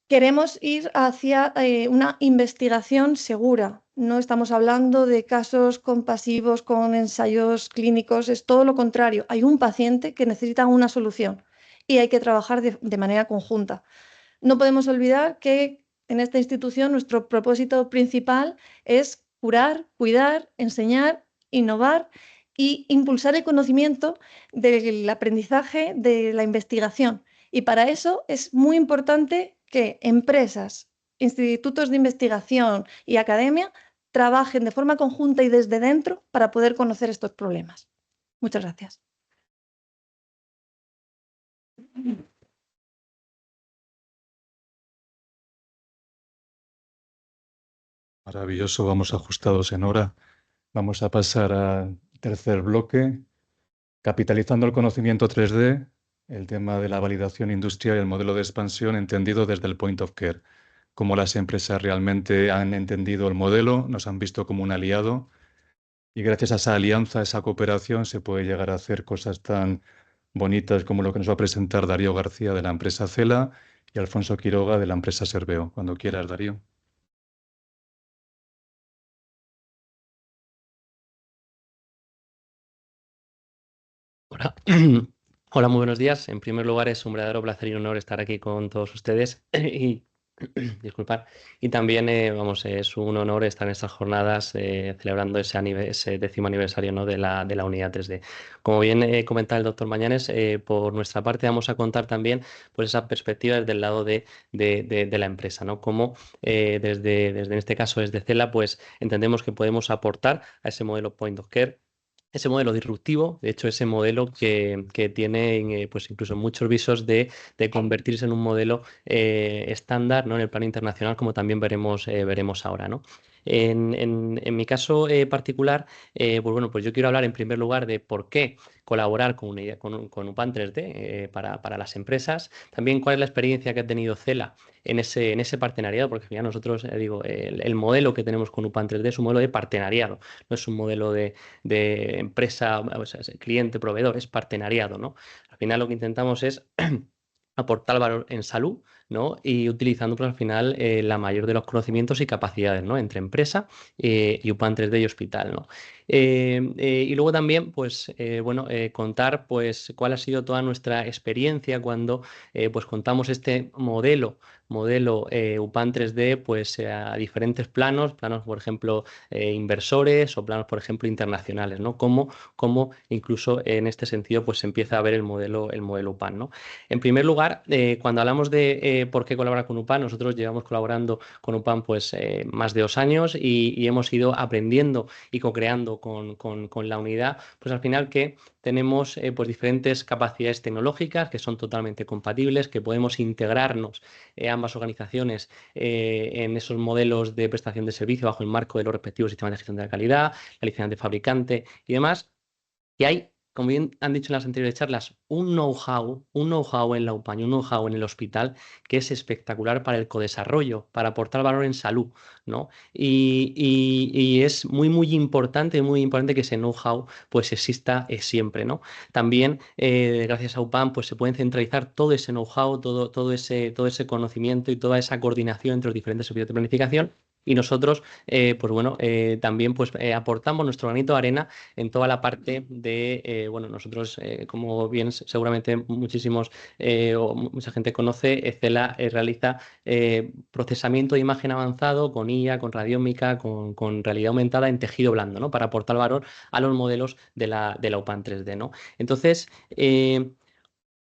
Queremos ir hacia una investigación segura. No estamos hablando de casos compasivos con ensayos clínicos, es todo lo contrario. Hay un paciente que necesita una solución y hay que trabajar de manera conjunta. No podemos olvidar que en esta institución nuestro propósito principal es curar, cuidar, enseñar, innovar y impulsar el conocimiento del aprendizaje, de la investigación. Y para eso es muy importante que empresas, institutos de investigación y academia trabajen de forma conjunta y desde dentro para poder conocer estos problemas. Muchas gracias. Maravilloso, vamos ajustados en hora. Vamos a pasar al tercer bloque, capitalizando el conocimiento 3D, el tema de la validación industrial y el modelo de expansión entendido desde el point of care. Cómo las empresas realmente han entendido el modelo, nos han visto como un aliado y gracias a esa alianza, a esa cooperación, se puede llegar a hacer cosas tan bonitas como lo que nos va a presentar Darío García de la empresa Cela y Alfonso Quiroga de la empresa Serveo. Cuando quieras, Darío. Hola. Hola, muy buenos días. En primer lugar, es un verdadero placer y honor estar aquí con todos ustedes y disculpar. Y también, es un honor estar en estas jornadas celebrando ese 10º aniversario, ¿no?, de la unidad 3D. Como bien comentaba el doctor Mañanes, por nuestra parte vamos a contar también pues, esa perspectiva desde el lado de la empresa, ¿no? Cómo desde en este caso desde Cela, pues entendemos que podemos aportar a ese modelo point of care, ese modelo disruptivo, de hecho, ese modelo que tiene pues incluso muchos visos de convertirse en un modelo estándar, ¿no?, en el plano internacional, como también veremos ahora, ¿no? En mi caso particular, pues bueno, pues yo quiero hablar en primer lugar de por qué colaborar con UPAN 3D para las empresas, también cuál es la experiencia que ha tenido Cela en ese partenariado, porque ya nosotros, el modelo que tenemos con UPAN 3D es un modelo de partenariado, no es un modelo de empresa, o sea, cliente, proveedor, es partenariado, ¿no? Al final lo que intentamos es aportar valor en salud, ¿no? Y utilizando pues, al final la mayor de los conocimientos y capacidades, ¿no? Entre empresa y UPAN 3D y hospital, ¿no? Y luego también, pues, bueno, contar pues cuál ha sido toda nuestra experiencia cuando pues contamos este modelo UPAN 3D pues a diferentes planos, por ejemplo inversores o planos por ejemplo internacionales, ¿no? Cómo incluso en este sentido pues se empieza a ver el modelo UPAN, ¿no? En primer lugar, cuando hablamos de por qué colaborar con UPAN, nosotros llevamos colaborando con UPAN pues más de 2 años y hemos ido aprendiendo y co-creando con la unidad, pues al final que tenemos pues diferentes capacidades tecnológicas que son totalmente compatibles, que podemos integrarnos ambas organizaciones en esos modelos de prestación de servicio bajo el marco de los respectivos sistemas de gestión de la calidad, la licencia de fabricante y demás. Y hay, como bien han dicho en las anteriores charlas, un know-how en la UPAN y un know-how en el hospital que es espectacular para el codesarrollo, para aportar valor en salud, ¿no? Y es muy importante que ese know-how pues exista siempre, ¿no? También, gracias a UPAN, pues se pueden centralizar todo ese know-how, todo ese conocimiento y toda esa coordinación entre los diferentes servicios de planificación. Y nosotros, pues bueno, también pues aportamos nuestro granito de arena en toda la parte de, bueno, nosotros, como bien seguramente muchísimos o mucha gente conoce, CELA realiza procesamiento de imagen avanzado con IA, con radiómica, con realidad aumentada en tejido blando, ¿no? Para aportar valor a los modelos de la UPAN 3D, ¿no? Entonces,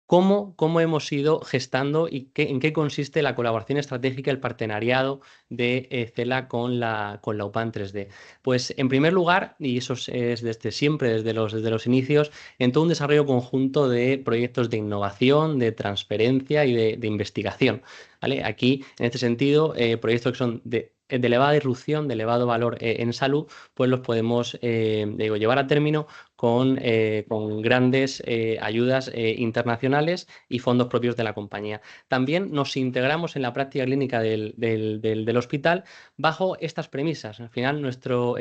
¿cómo hemos ido gestando y en qué consiste la colaboración estratégica, el partenariado de CELA con la UPAN 3D? Pues en primer lugar, y eso es desde siempre, desde los inicios, en todo un desarrollo conjunto de proyectos de innovación, de transferencia y de investigación, ¿vale? Aquí, en este sentido, proyectos que son de elevada irrupción, de elevado valor en salud, pues los podemos llevar a término con grandes ayudas internacionales y fondos propios de la compañía. También nos integramos en la práctica clínica del hospital bajo estas premisas. Al final,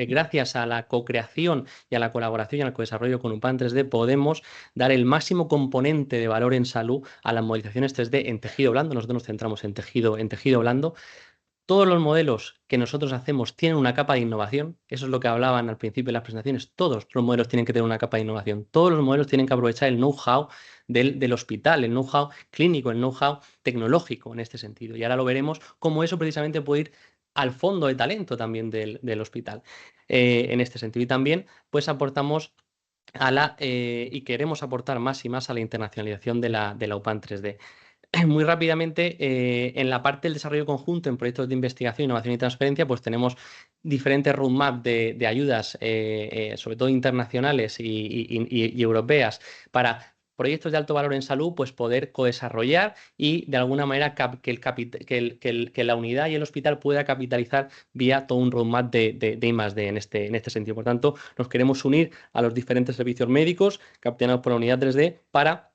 gracias a la co-creación y a la colaboración y al co-desarrollo con UPAN 3D, podemos dar el máximo componente de valor en salud a las modelizaciones 3D en tejido blando. Nosotros nos centramos en tejido blando. Todos los modelos que nosotros hacemos tienen una capa de innovación. Eso es lo que hablaban al principio de las presentaciones. Todos los modelos tienen que tener una capa de innovación. Todos los modelos tienen que aprovechar el know-how del hospital, el know-how clínico, el know-how tecnológico en este sentido. Y ahora lo veremos cómo eso precisamente puede ir al fondo de talento también del hospital en este sentido. Y también pues aportamos y queremos aportar más y más a la internacionalización de la UPAN 3D. Muy rápidamente, en la parte del desarrollo conjunto en proyectos de investigación, innovación y transferencia, pues tenemos diferentes roadmaps de ayudas, sobre todo internacionales y europeas, para proyectos de alto valor en salud, pues poder co-desarrollar y de alguna manera que la unidad y el hospital pueda capitalizar vía todo un roadmap de I+D en este sentido. Por tanto, nos queremos unir a los diferentes servicios médicos capitaneados por la unidad 3D para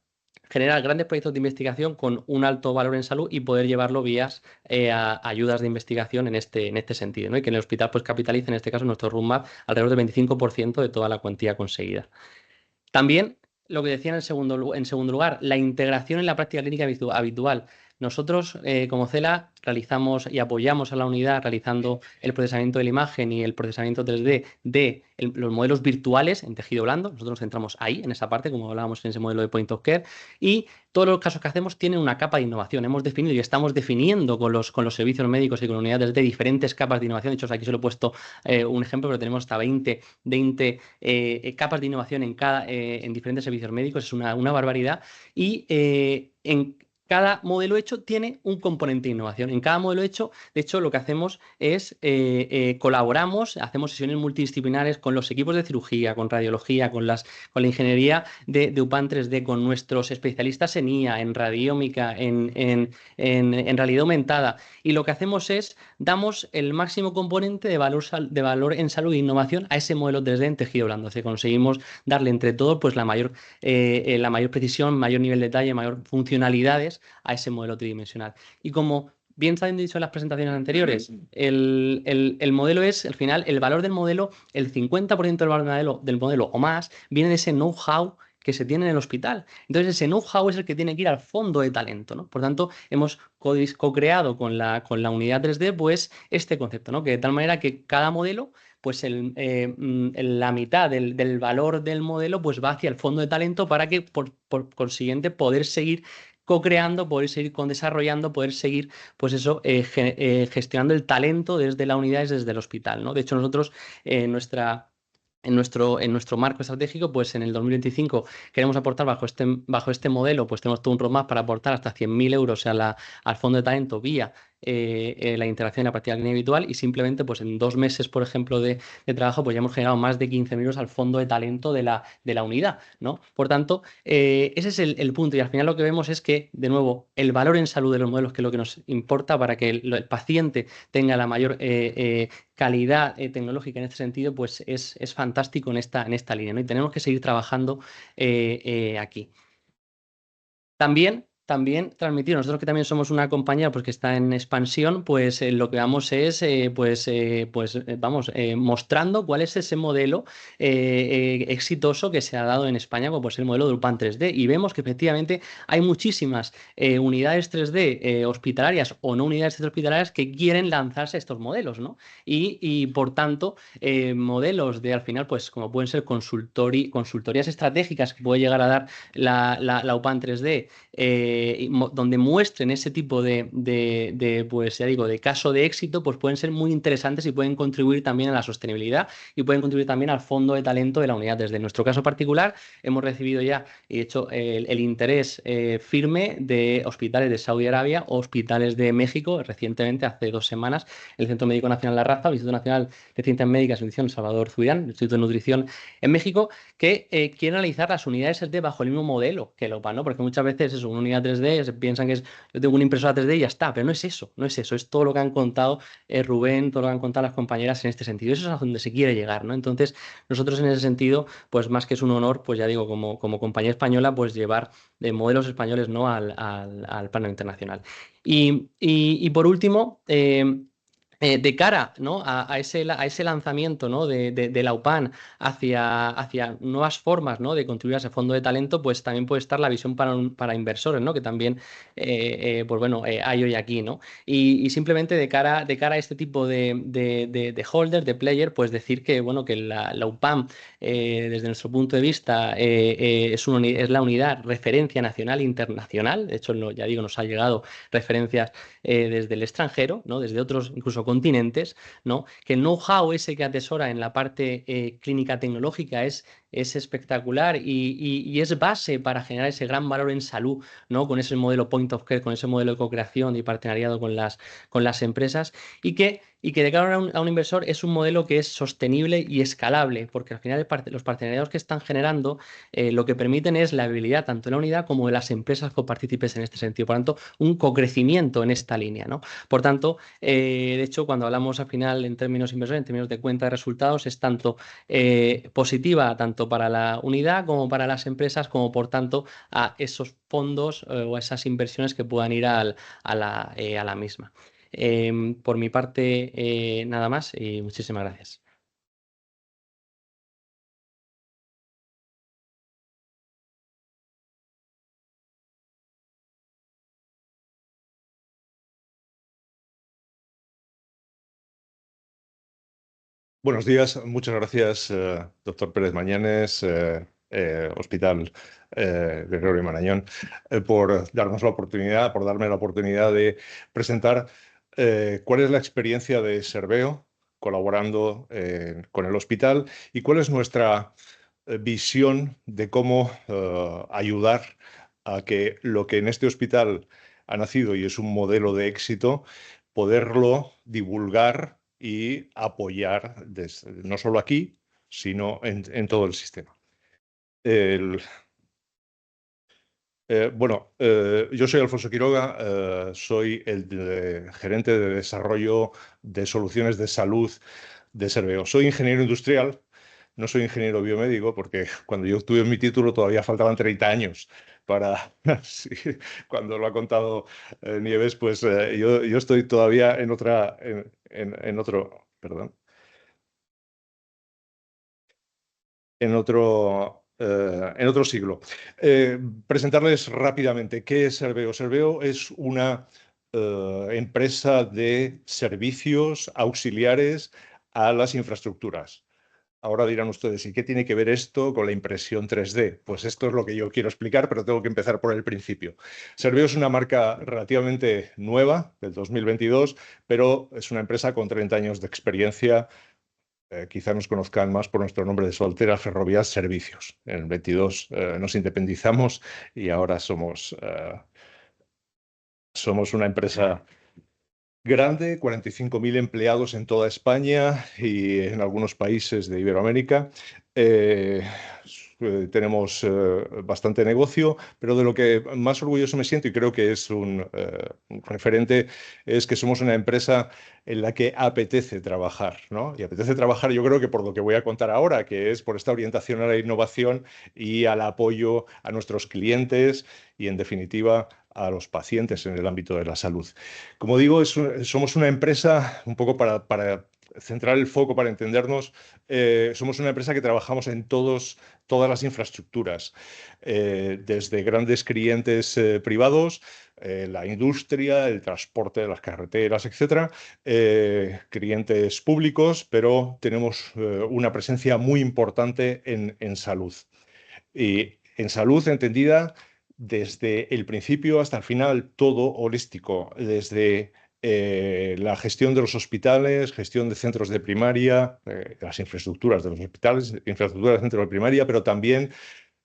generar grandes proyectos de investigación con un alto valor en salud y poder llevarlo vías a ayudas de investigación en este sentido, ¿no? Y que en el hospital pues capitalice, en este caso, nuestro roadmap alrededor del 25% de toda la cuantía conseguida. También, lo que decía en segundo lugar, la integración en la práctica clínica habitual. Nosotros, como CELA, realizamos y apoyamos a la unidad realizando el procesamiento de la imagen y el procesamiento 3D de los modelos virtuales en tejido blando. Nosotros nos centramos ahí, en esa parte, como hablábamos en ese modelo de Point of Care. Y todos los casos que hacemos tienen una capa de innovación. Hemos definido y estamos definiendo con los servicios médicos y con unidades de diferentes capas de innovación. De hecho, aquí solo he puesto un ejemplo, pero tenemos hasta 20 capas de innovación en diferentes servicios médicos. Es una barbaridad. Y en cada modelo hecho tiene un componente de innovación. En cada modelo hecho, de hecho, lo que hacemos es colaboramos, hacemos sesiones multidisciplinares con los equipos de cirugía, con radiología, con la ingeniería de UPAN 3D, con nuestros especialistas en IA, en radiómica, en realidad aumentada. Y lo que hacemos es, damos el máximo componente de valor en salud e innovación a ese modelo 3D en tejido blando. O sea, conseguimos darle entre todos pues, la mayor precisión, mayor nivel de detalle, mayor funcionalidades a ese modelo tridimensional. Y como bien se han dicho en las presentaciones anteriores, el modelo es, al final, el valor del modelo, el 50% del valor del modelo o más, viene de ese know-how que se tiene en el hospital. Entonces, ese know-how es el que tiene que ir al fondo de talento, ¿no? Por tanto, hemos co-creado con la unidad 3D, pues, este concepto, ¿no? Que de tal manera que cada modelo, pues la mitad del valor del modelo, pues va hacia el fondo de talento para que, por consiguiente, poder seguir co-creando, poder seguir desarrollando, poder seguir, pues eso, gestionando el talento desde la unidad, desde el hospital, ¿no? De hecho, nosotros, en nuestro marco estratégico, pues en el 2025 queremos aportar bajo este modelo, pues tenemos todo un roadmap para aportar hasta 100.000 euros al fondo de talento vía la interacción y la práctica clínica habitual, y simplemente pues en 2 meses, por ejemplo, de trabajo, pues ya hemos generado más de 15.000 euros al fondo de talento de la unidad, ¿no? Por tanto, ese es el punto, y al final lo que vemos es que, de nuevo, el valor en salud de los modelos, que es lo que nos importa para que el paciente tenga la mayor calidad tecnológica en este sentido, pues es fantástico en esta línea, ¿no? Y tenemos que seguir trabajando aquí. También transmitir, nosotros que también somos una compañía pues, que está en expansión, pues lo que vamos es mostrando cuál es ese modelo exitoso que se ha dado en España, como pues el modelo de UPAN 3D. Y vemos que efectivamente hay muchísimas unidades 3D hospitalarias o no unidades 3D hospitalarias que quieren lanzarse a estos modelos, ¿no? Y por tanto, modelos de al final, pues como pueden ser consultorías estratégicas que puede llegar a dar la UPAN 3D, donde muestren ese tipo pues ya digo, de caso de éxito, pues pueden ser muy interesantes y pueden contribuir también a la sostenibilidad y pueden contribuir también al fondo de talento de la unidad. Desde nuestro caso particular, hemos recibido ya, y hecho, el interés firme de hospitales de Saudi Arabia o hospitales de México. Recientemente, hace 2 semanas, el Centro Médico Nacional La Raza, el Instituto Nacional de Ciencias Médicas y Nutrición Salvador Zubirán, el Instituto de Nutrición en México, que quieren analizar las unidades 3D bajo el mismo modelo que el OPAN, ¿no? Porque muchas veces es una unidad 3D, se piensan que es, yo tengo una impresora 3D y ya está, pero no es eso, es todo lo que han contado Rubén, todo lo que han contado las compañeras en este sentido. Eso es a donde se quiere llegar, ¿no? Entonces, nosotros en ese sentido, pues más que es un honor, pues ya digo, como compañía española, pues llevar modelos españoles, ¿no? al plano internacional. Y por último, de cara, ¿no? a ese lanzamiento, ¿no? de la UPAN hacia nuevas formas, ¿no? de contribuir a ese fondo de talento, pues también puede estar la visión para inversores, ¿no? Que también pues bueno, hay hoy aquí, ¿no? Y simplemente de cara a este tipo de holder, de player, pues decir que, bueno, que la UPAN, desde nuestro punto de vista, es la unidad referencia nacional e internacional. De hecho, ya digo, nos ha llegado referencias desde el extranjero, ¿no? Desde otros incluso continentes, ¿no? Que el know-how ese que atesora en la parte clínica tecnológica es espectacular y es base para generar ese gran valor en salud, ¿no? Con ese modelo point of care, con ese modelo de co-creación y partenariado con las empresas, y que de cara a un inversor es un modelo que es sostenible y escalable, porque al final los partenariados que están generando lo que permiten es la viabilidad tanto de la unidad como de las empresas copartícipes en este sentido. Por tanto, un cocrecimiento en esta línea, ¿no? Por tanto, de hecho, cuando hablamos al final en términos inversores, en términos de cuenta de resultados, es tanto positiva tanto para la unidad como para las empresas, como por tanto a esos fondos o a esas inversiones que puedan ir a la misma. Por mi parte, nada más y muchísimas gracias. Buenos días, muchas gracias, doctor Pérez Mañanes, Hospital Gregorio Marañón, por darnos la oportunidad, por darme la oportunidad de presentar cuál es la experiencia de Serveo colaborando con el hospital y cuál es nuestra visión de cómo ayudar a que lo que en este hospital ha nacido y es un modelo de éxito, poderlo divulgar y apoyar no solo aquí, sino en todo el sistema. Yo soy Alfonso Quiroga, soy el gerente de desarrollo de soluciones de salud de Serveo. Soy ingeniero industrial, no soy ingeniero biomédico, porque cuando yo obtuve mi título todavía faltaban 30 años para... sí, cuando lo ha contado Nieves, pues yo estoy todavía en otro... Perdón. En otro en otro siglo. Presentarles rápidamente qué es Serveo. Serveo es una empresa de servicios auxiliares a las infraestructuras. Ahora dirán ustedes, ¿y qué tiene que ver esto con la impresión 3D? Pues esto es lo que yo quiero explicar, pero tengo que empezar por el principio. Serveo es una marca relativamente nueva, del 2022, pero es una empresa con 30 años de experiencia. Quizá nos conozcan más por nuestro nombre de soltera, Ferrovías Servicios. En el 22 nos independizamos y ahora somos una empresa grande, 45.000 empleados en toda España y en algunos países de Iberoamérica. Tenemos bastante negocio, pero de lo que más orgulloso me siento, y creo que es un referente, es que somos una empresa en la que apetece trabajar, ¿no? Y apetece trabajar, yo creo que por lo que voy a contar ahora, que es por esta orientación a la innovación y al apoyo a nuestros clientes y, en definitiva, a los pacientes en el ámbito de la salud. Como digo, somos una empresa, un poco para centrar el foco, para entendernos, somos una empresa que trabajamos en todas las infraestructuras, desde grandes clientes privados, la industria, el transporte de las carreteras, etcétera, clientes públicos, pero tenemos una presencia muy importante en salud. Y en salud entendida desde el principio hasta el final, todo holístico, desde la gestión de los hospitales, gestión de centros de primaria, las infraestructuras de los hospitales, infraestructuras de centros de primaria, pero también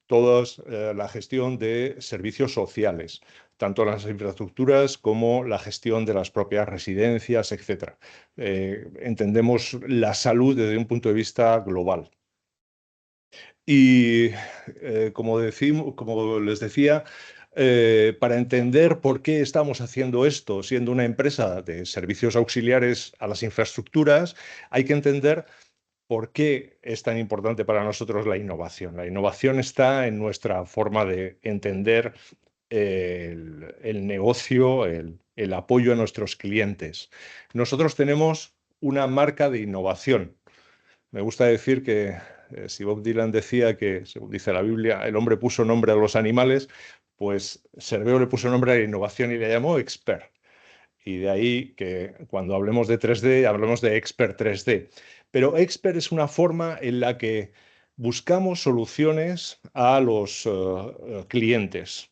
toda la gestión de servicios sociales, tanto las infraestructuras como la gestión de las propias residencias, etc. Entendemos la salud desde un punto de vista global. Y como les decía, para entender por qué estamos haciendo esto, siendo una empresa de servicios auxiliares a las infraestructuras, hay que entender por qué es tan importante para nosotros la innovación. La innovación está en nuestra forma de entender el negocio, el apoyo a nuestros clientes. Nosotros tenemos una marca de innovación. Me gusta decir que si Bob Dylan decía que, según dice la Biblia, el hombre puso nombre a los animales, pues Serveo le puso nombre a la innovación y le llamó Expert. Y de ahí que cuando hablemos de 3D, hablemos de Expert 3D. Pero Expert es una forma en la que buscamos soluciones a los clientes.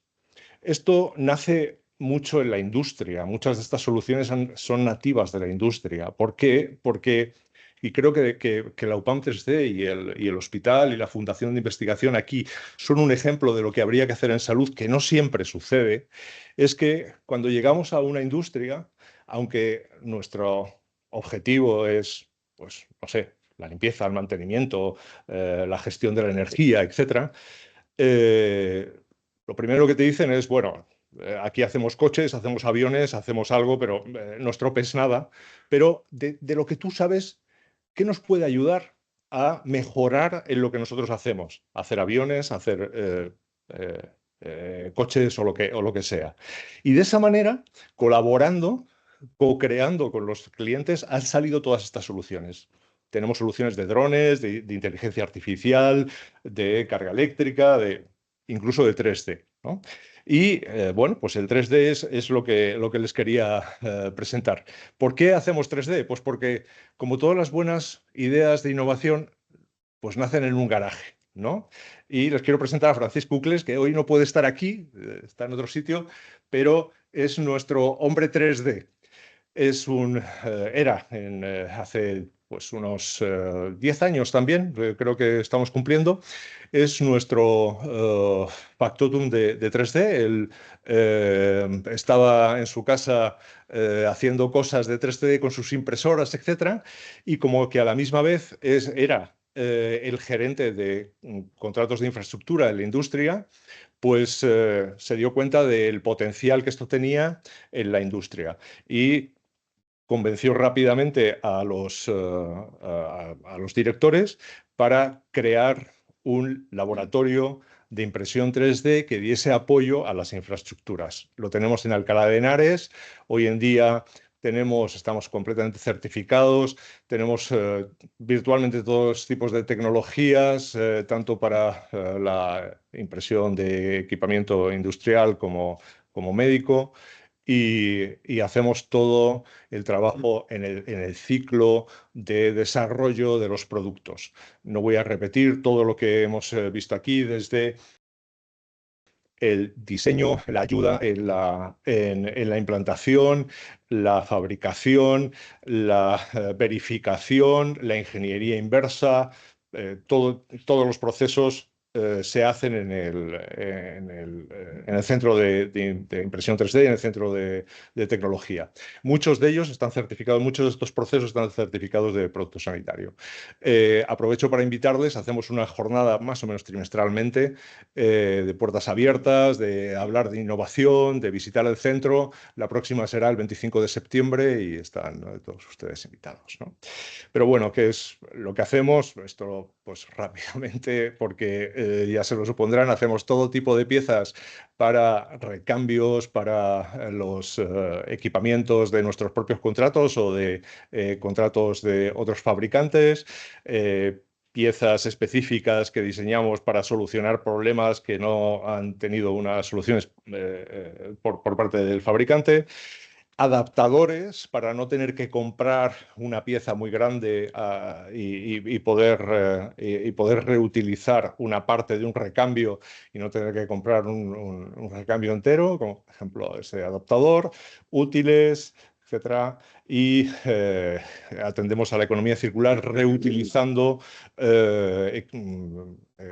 Esto nace mucho en la industria. Muchas de estas soluciones son nativas de la industria. ¿Por qué? Porque, y creo que la UPAM 3D y el hospital y la Fundación de Investigación aquí son un ejemplo de lo que habría que hacer en salud, que no siempre sucede, es que cuando llegamos a una industria, aunque nuestro objetivo es, pues, no sé, la limpieza, el mantenimiento, la gestión de la energía, etcétera, lo primero que te dicen es, bueno, aquí hacemos coches, hacemos aviones, hacemos algo, pero no estropees nada. Pero de lo que tú sabes, ¿qué nos puede ayudar a mejorar en lo que nosotros hacemos? Hacer aviones, hacer coches o lo que sea. Y de esa manera, colaborando, co-creando con los clientes, han salido todas estas soluciones. Tenemos soluciones de drones, de inteligencia artificial, de carga eléctrica, incluso de 3D, ¿no? Y bueno, pues el 3D es lo que les quería presentar. ¿Por qué hacemos 3D? Pues porque, como todas las buenas ideas de innovación, pues nacen en un garaje, ¿no? Y les quiero presentar a Francisco Ucles, que hoy no puede estar aquí, está en otro sitio, pero es nuestro hombre 3D. Era hace pues unos 10 años también, creo que estamos cumpliendo, es nuestro factotum de 3D. Él estaba en su casa haciendo cosas de 3D con sus impresoras, etcétera, y como que a la misma vez era el gerente de contratos de infraestructura en la industria, pues se dio cuenta del potencial que esto tenía en la industria y convenció rápidamente a los directores para crear un laboratorio de impresión 3D que diese apoyo a las infraestructuras. Lo tenemos en Alcalá de Henares. Hoy en día estamos completamente certificados, tenemos virtualmente todos tipos de tecnologías, tanto para la impresión de equipamiento industrial como médico. Y hacemos todo el trabajo en el ciclo de desarrollo de los productos. No voy a repetir todo lo que hemos visto aquí, desde el diseño, la ayuda en la implantación, la fabricación, la verificación, la ingeniería inversa, todos los procesos se hacen en el centro de impresión 3D, en el centro de tecnología. Muchos de ellos están certificados, muchos de estos procesos están certificados de producto sanitario. Aprovecho para invitarles, hacemos una jornada más o menos trimestralmente de puertas abiertas, de hablar de innovación, de visitar el centro. La próxima será el 25 de septiembre y están, ¿no?, todos ustedes invitados, ¿no? Pero bueno, ¿qué es lo que hacemos? Esto, pues rápidamente, porque ya se lo supondrán, hacemos todo tipo de piezas para recambios, para los equipamientos de nuestros propios contratos o de contratos de otros fabricantes, piezas específicas que diseñamos para solucionar problemas que no han tenido unas soluciones por parte del fabricante, adaptadores para no tener que comprar una pieza muy grande y poder reutilizar una parte de un recambio y no tener que comprar un recambio entero, como por ejemplo ese adaptador, útiles, etcétera. Y atendemos a la economía circular reutilizando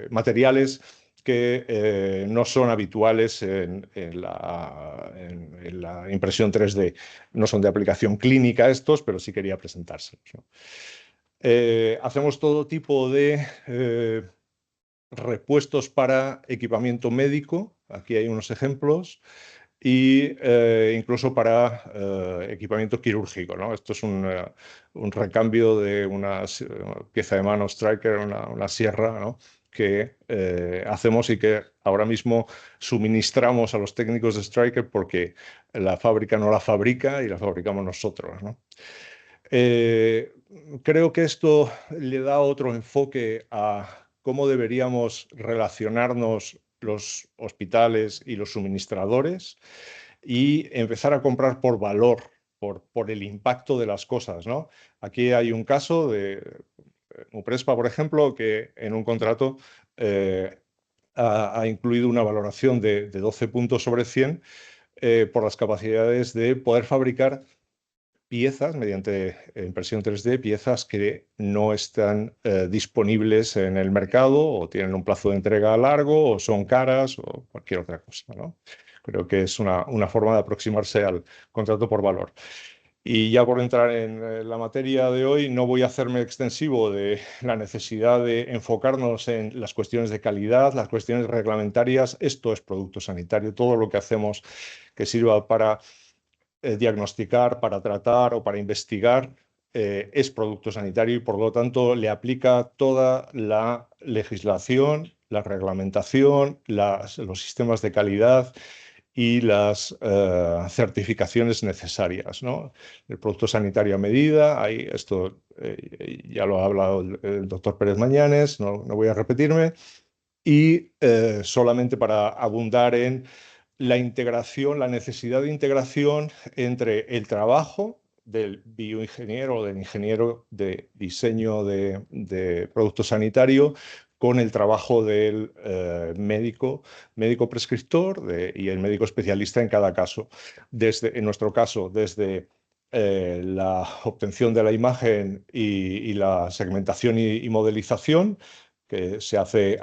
materiales que no son habituales en la impresión 3D. No son de aplicación clínica estos, pero sí quería presentárselos, ¿no? Hacemos todo tipo de repuestos para equipamiento médico. Aquí hay unos ejemplos. Y incluso para equipamiento quirúrgico, ¿no? Esto es un recambio de una pieza de mano Striker, una sierra, ¿no?, que hacemos y que ahora mismo suministramos a los técnicos de Striker porque la fábrica no la fabrica y la fabricamos nosotros, ¿no? Creo que esto le da otro enfoque a cómo deberíamos relacionarnos los hospitales y los suministradores y empezar a comprar por valor, por el impacto de las cosas, ¿no? Aquí hay un caso de Uprespa, por ejemplo, que en un contrato ha incluido una valoración de 12 puntos sobre 100 por las capacidades de poder fabricar piezas mediante impresión 3D, piezas que no están disponibles en el mercado o tienen un plazo de entrega largo o son caras o cualquier otra cosa, ¿no? Creo que es una forma de aproximarse al contrato por valor. Y ya por entrar en la materia de hoy, no voy a hacerme extensivo de la necesidad de enfocarnos en las cuestiones de calidad, las cuestiones reglamentarias. Esto es producto sanitario. Todo lo que hacemos que sirva para diagnosticar, para tratar o para investigar es producto sanitario y por lo tanto le aplica toda la legislación, la reglamentación, los sistemas de calidad y las certificaciones necesarias, ¿no? El producto sanitario a medida, esto ya lo ha hablado el doctor Pérez Mañanes, no voy a repetirme, y solamente para abundar en la integración, la necesidad de integración entre el trabajo del bioingeniero o del ingeniero de diseño de producto sanitario con el trabajo del médico prescriptor y el médico especialista en cada caso. En nuestro caso, desde la obtención de la imagen y la segmentación y modelización, que se hace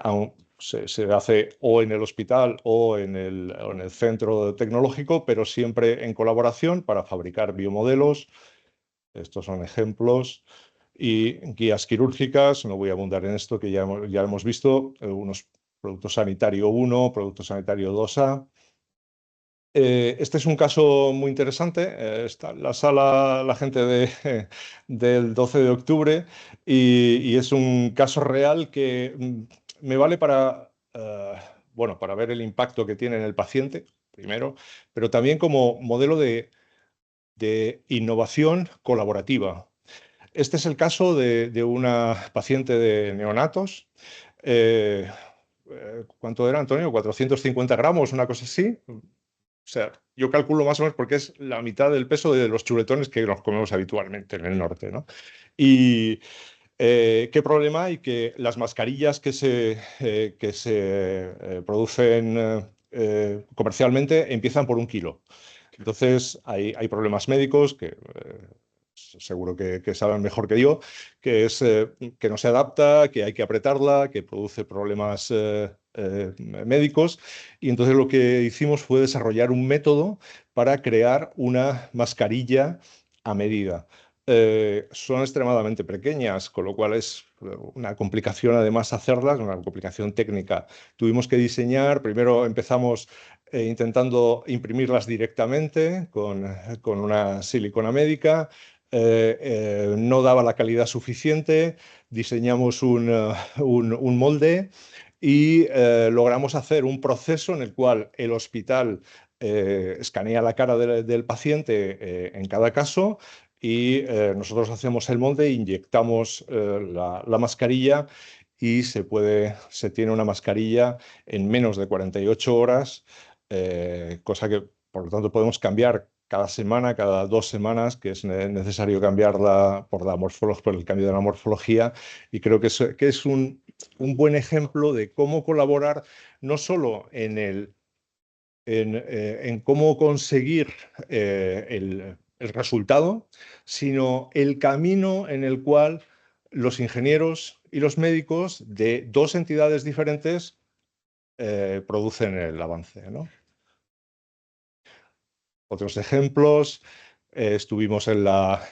o en el hospital o en el centro tecnológico, pero siempre en colaboración para fabricar biomodelos. Estos son ejemplos. Y guías quirúrgicas, no voy a abundar en esto, que ya hemos visto, unos producto sanitario 1, producto sanitario 2A. Este es un caso muy interesante. Está en la sala la gente del 12 de octubre y es un caso real que me vale para, bueno, para ver el impacto que tiene en el paciente, primero, pero también como modelo de de innovación colaborativa. Este es el caso de una paciente de neonatos. ¿Cuánto era, Antonio? 450 gramos, una cosa así. O sea, yo calculo más o menos porque es la mitad del peso de los chuletones que nos comemos habitualmente en el norte, ¿no? Y ¿qué problema hay? Que las mascarillas que se producen comercialmente empiezan por 1 kilo. Entonces, hay problemas médicos que seguro que saben mejor que yo, que es que no se adapta, que hay que apretarla, que produce problemas médicos. Y entonces lo que hicimos fue desarrollar un método para crear una mascarilla a medida. Son extremadamente pequeñas, con lo cual es una complicación además hacerlas, una complicación técnica. Tuvimos que diseñar, primero empezamos intentando imprimirlas directamente con una silicona médica. No daba la calidad suficiente, diseñamos un molde y logramos hacer un proceso en el cual el hospital escanea la cara del paciente en cada caso y nosotros hacemos el molde, inyectamos la mascarilla y se tiene una mascarilla en menos de 48 horas, cosa que por lo tanto podemos cambiar cada semana, cada 2 semanas, que es necesario cambiarla por el cambio de la morfología, y creo que es un buen ejemplo de cómo colaborar no solo en cómo conseguir el resultado, sino el camino en el cual los ingenieros y los médicos de 2 entidades diferentes producen el avance, ¿no? Otros ejemplos, estuvimos en la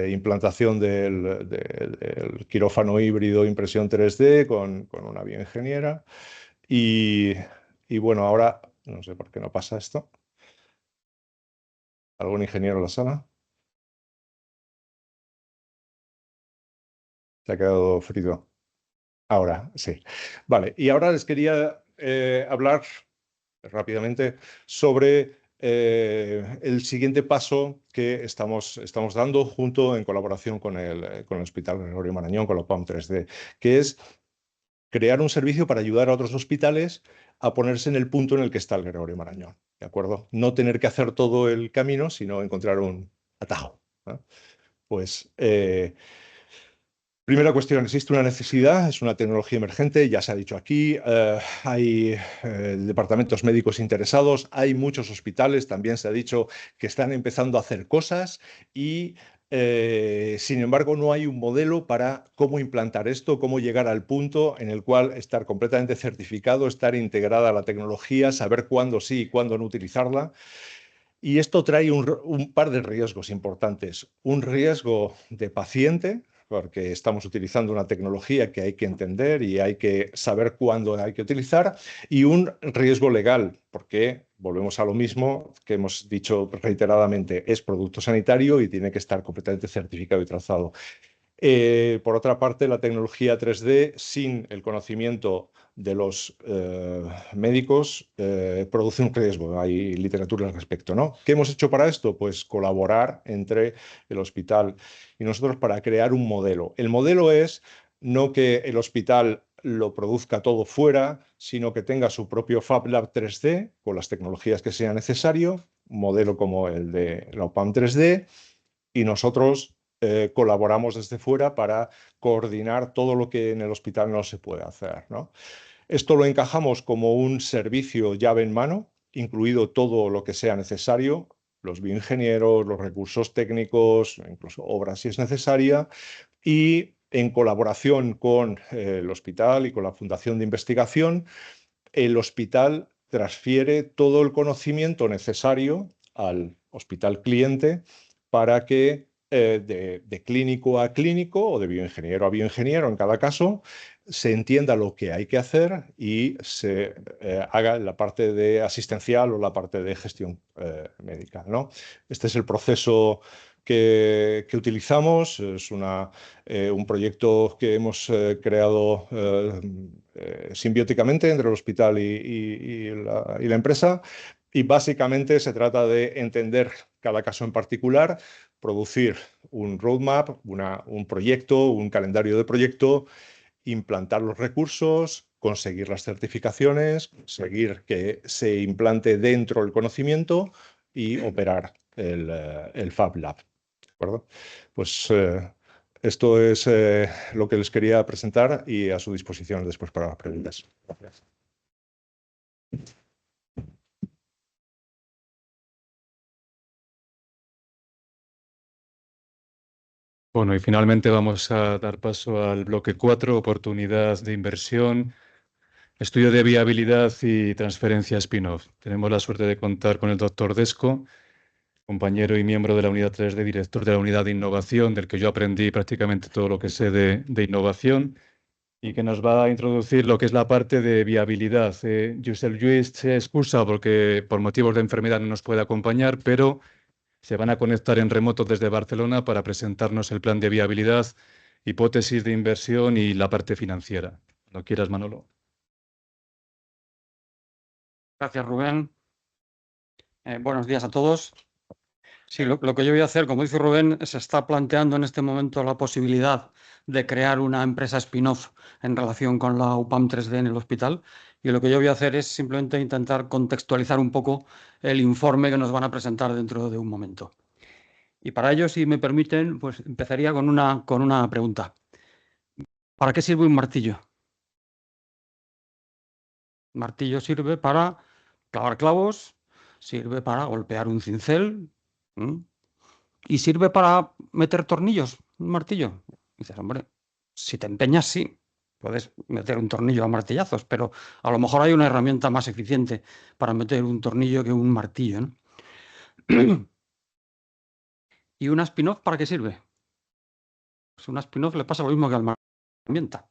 implantación del quirófano híbrido impresión 3D con una bioingeniera y bueno, ahora no sé por qué no pasa esto. ¿Algún ingeniero en la sala? Se ha quedado frito. Ahora, sí. Vale, y ahora les quería hablar rápidamente sobre el siguiente paso que estamos dando en colaboración con el Hospital Gregorio Marañón, con la UPAM 3D, que es crear un servicio para ayudar a otros hospitales a ponerse en el punto en el que está el Gregorio Marañón, ¿de acuerdo? No tener que hacer todo el camino, sino encontrar un atajo, ¿no? Pues primera cuestión, existe una necesidad, es una tecnología emergente, ya se ha dicho aquí, hay departamentos médicos interesados, hay muchos hospitales, también se ha dicho que están empezando a hacer cosas y, sin embargo, no hay un modelo para cómo implantar esto, cómo llegar al punto en el cual estar completamente certificado, estar integrada la tecnología, saber cuándo sí y cuándo no utilizarla. Y esto trae un par de riesgos importantes. Un riesgo de paciente, porque estamos utilizando una tecnología que hay que entender y hay que saber cuándo hay que utilizar, y un riesgo legal, porque volvemos a lo mismo que hemos dicho reiteradamente, es producto sanitario y tiene que estar completamente certificado y trazado. Por otra parte, la tecnología 3D, sin el conocimiento de los médicos, produce un riesgo. Hay literatura al respecto, ¿no? ¿Qué hemos hecho para esto? Pues colaborar entre el hospital y nosotros para crear un modelo. El modelo es no que el hospital lo produzca todo fuera, sino que tenga su propio Fab Lab 3D con las tecnologías que sea necesario, un modelo como el de la UPAM 3D, y nosotros colaboramos desde fuera para coordinar todo lo que en el hospital no se puede hacer, ¿no? Esto lo encajamos como un servicio llave en mano, incluido todo lo que sea necesario, los bioingenieros, los recursos técnicos, incluso obras si es necesaria, y en colaboración con el hospital y con la Fundación de Investigación, el hospital transfiere todo el conocimiento necesario al hospital cliente para que de clínico a clínico o de bioingeniero a bioingeniero en cada caso se entienda lo que hay que hacer y se haga la parte de asistencial o la parte de gestión médica, ¿no? Este es el proceso que utilizamos, es un proyecto que hemos creado simbióticamente entre el hospital y la empresa, Y básicamente se trata de entender cada caso en particular, producir un roadmap, un proyecto, un calendario de proyecto, implantar los recursos, conseguir las certificaciones, conseguir que se implante dentro el conocimiento y operar el Fab Lab. ¿De acuerdo? Pues esto es lo que les quería presentar y a su disposición después para las preguntas. Gracias. Bueno, y finalmente vamos a dar paso al bloque 4, oportunidad de inversión, estudio de viabilidad y transferencia spin-off. Tenemos la suerte de contar con el doctor Desco, compañero y miembro de la unidad 3D, director de la unidad de innovación, del que yo aprendí prácticamente todo lo que sé de innovación, y que nos va a introducir lo que es la parte de viabilidad. Josep Lluís se excusa porque por motivos de enfermedad no nos puede acompañar, pero se van a conectar en remoto desde Barcelona para presentarnos el plan de viabilidad, hipótesis de inversión y la parte financiera. Cuando quieras, Manolo. Gracias, Rubén. Buenos días a todos. Sí, lo que yo voy a hacer, como dice Rubén, se está planteando en este momento la posibilidad de crear una empresa spin-off en relación con la UPAM 3D en el hospital. Y lo que yo voy a hacer es simplemente intentar contextualizar un poco el informe que nos van a presentar dentro de un momento. Y para ello, si me permiten, pues empezaría con una pregunta. ¿Para qué sirve un martillo? Un martillo sirve para clavar clavos, sirve para golpear un cincel, y sirve para meter tornillos, un martillo. Y dices, hombre, si te empeñas, sí, puedes meter un tornillo a martillazos, pero a lo mejor hay una herramienta más eficiente para meter un tornillo que un martillo, ¿no? ¿Y una spin-off para qué sirve? Pues una spin-off le pasa lo mismo que a la herramienta.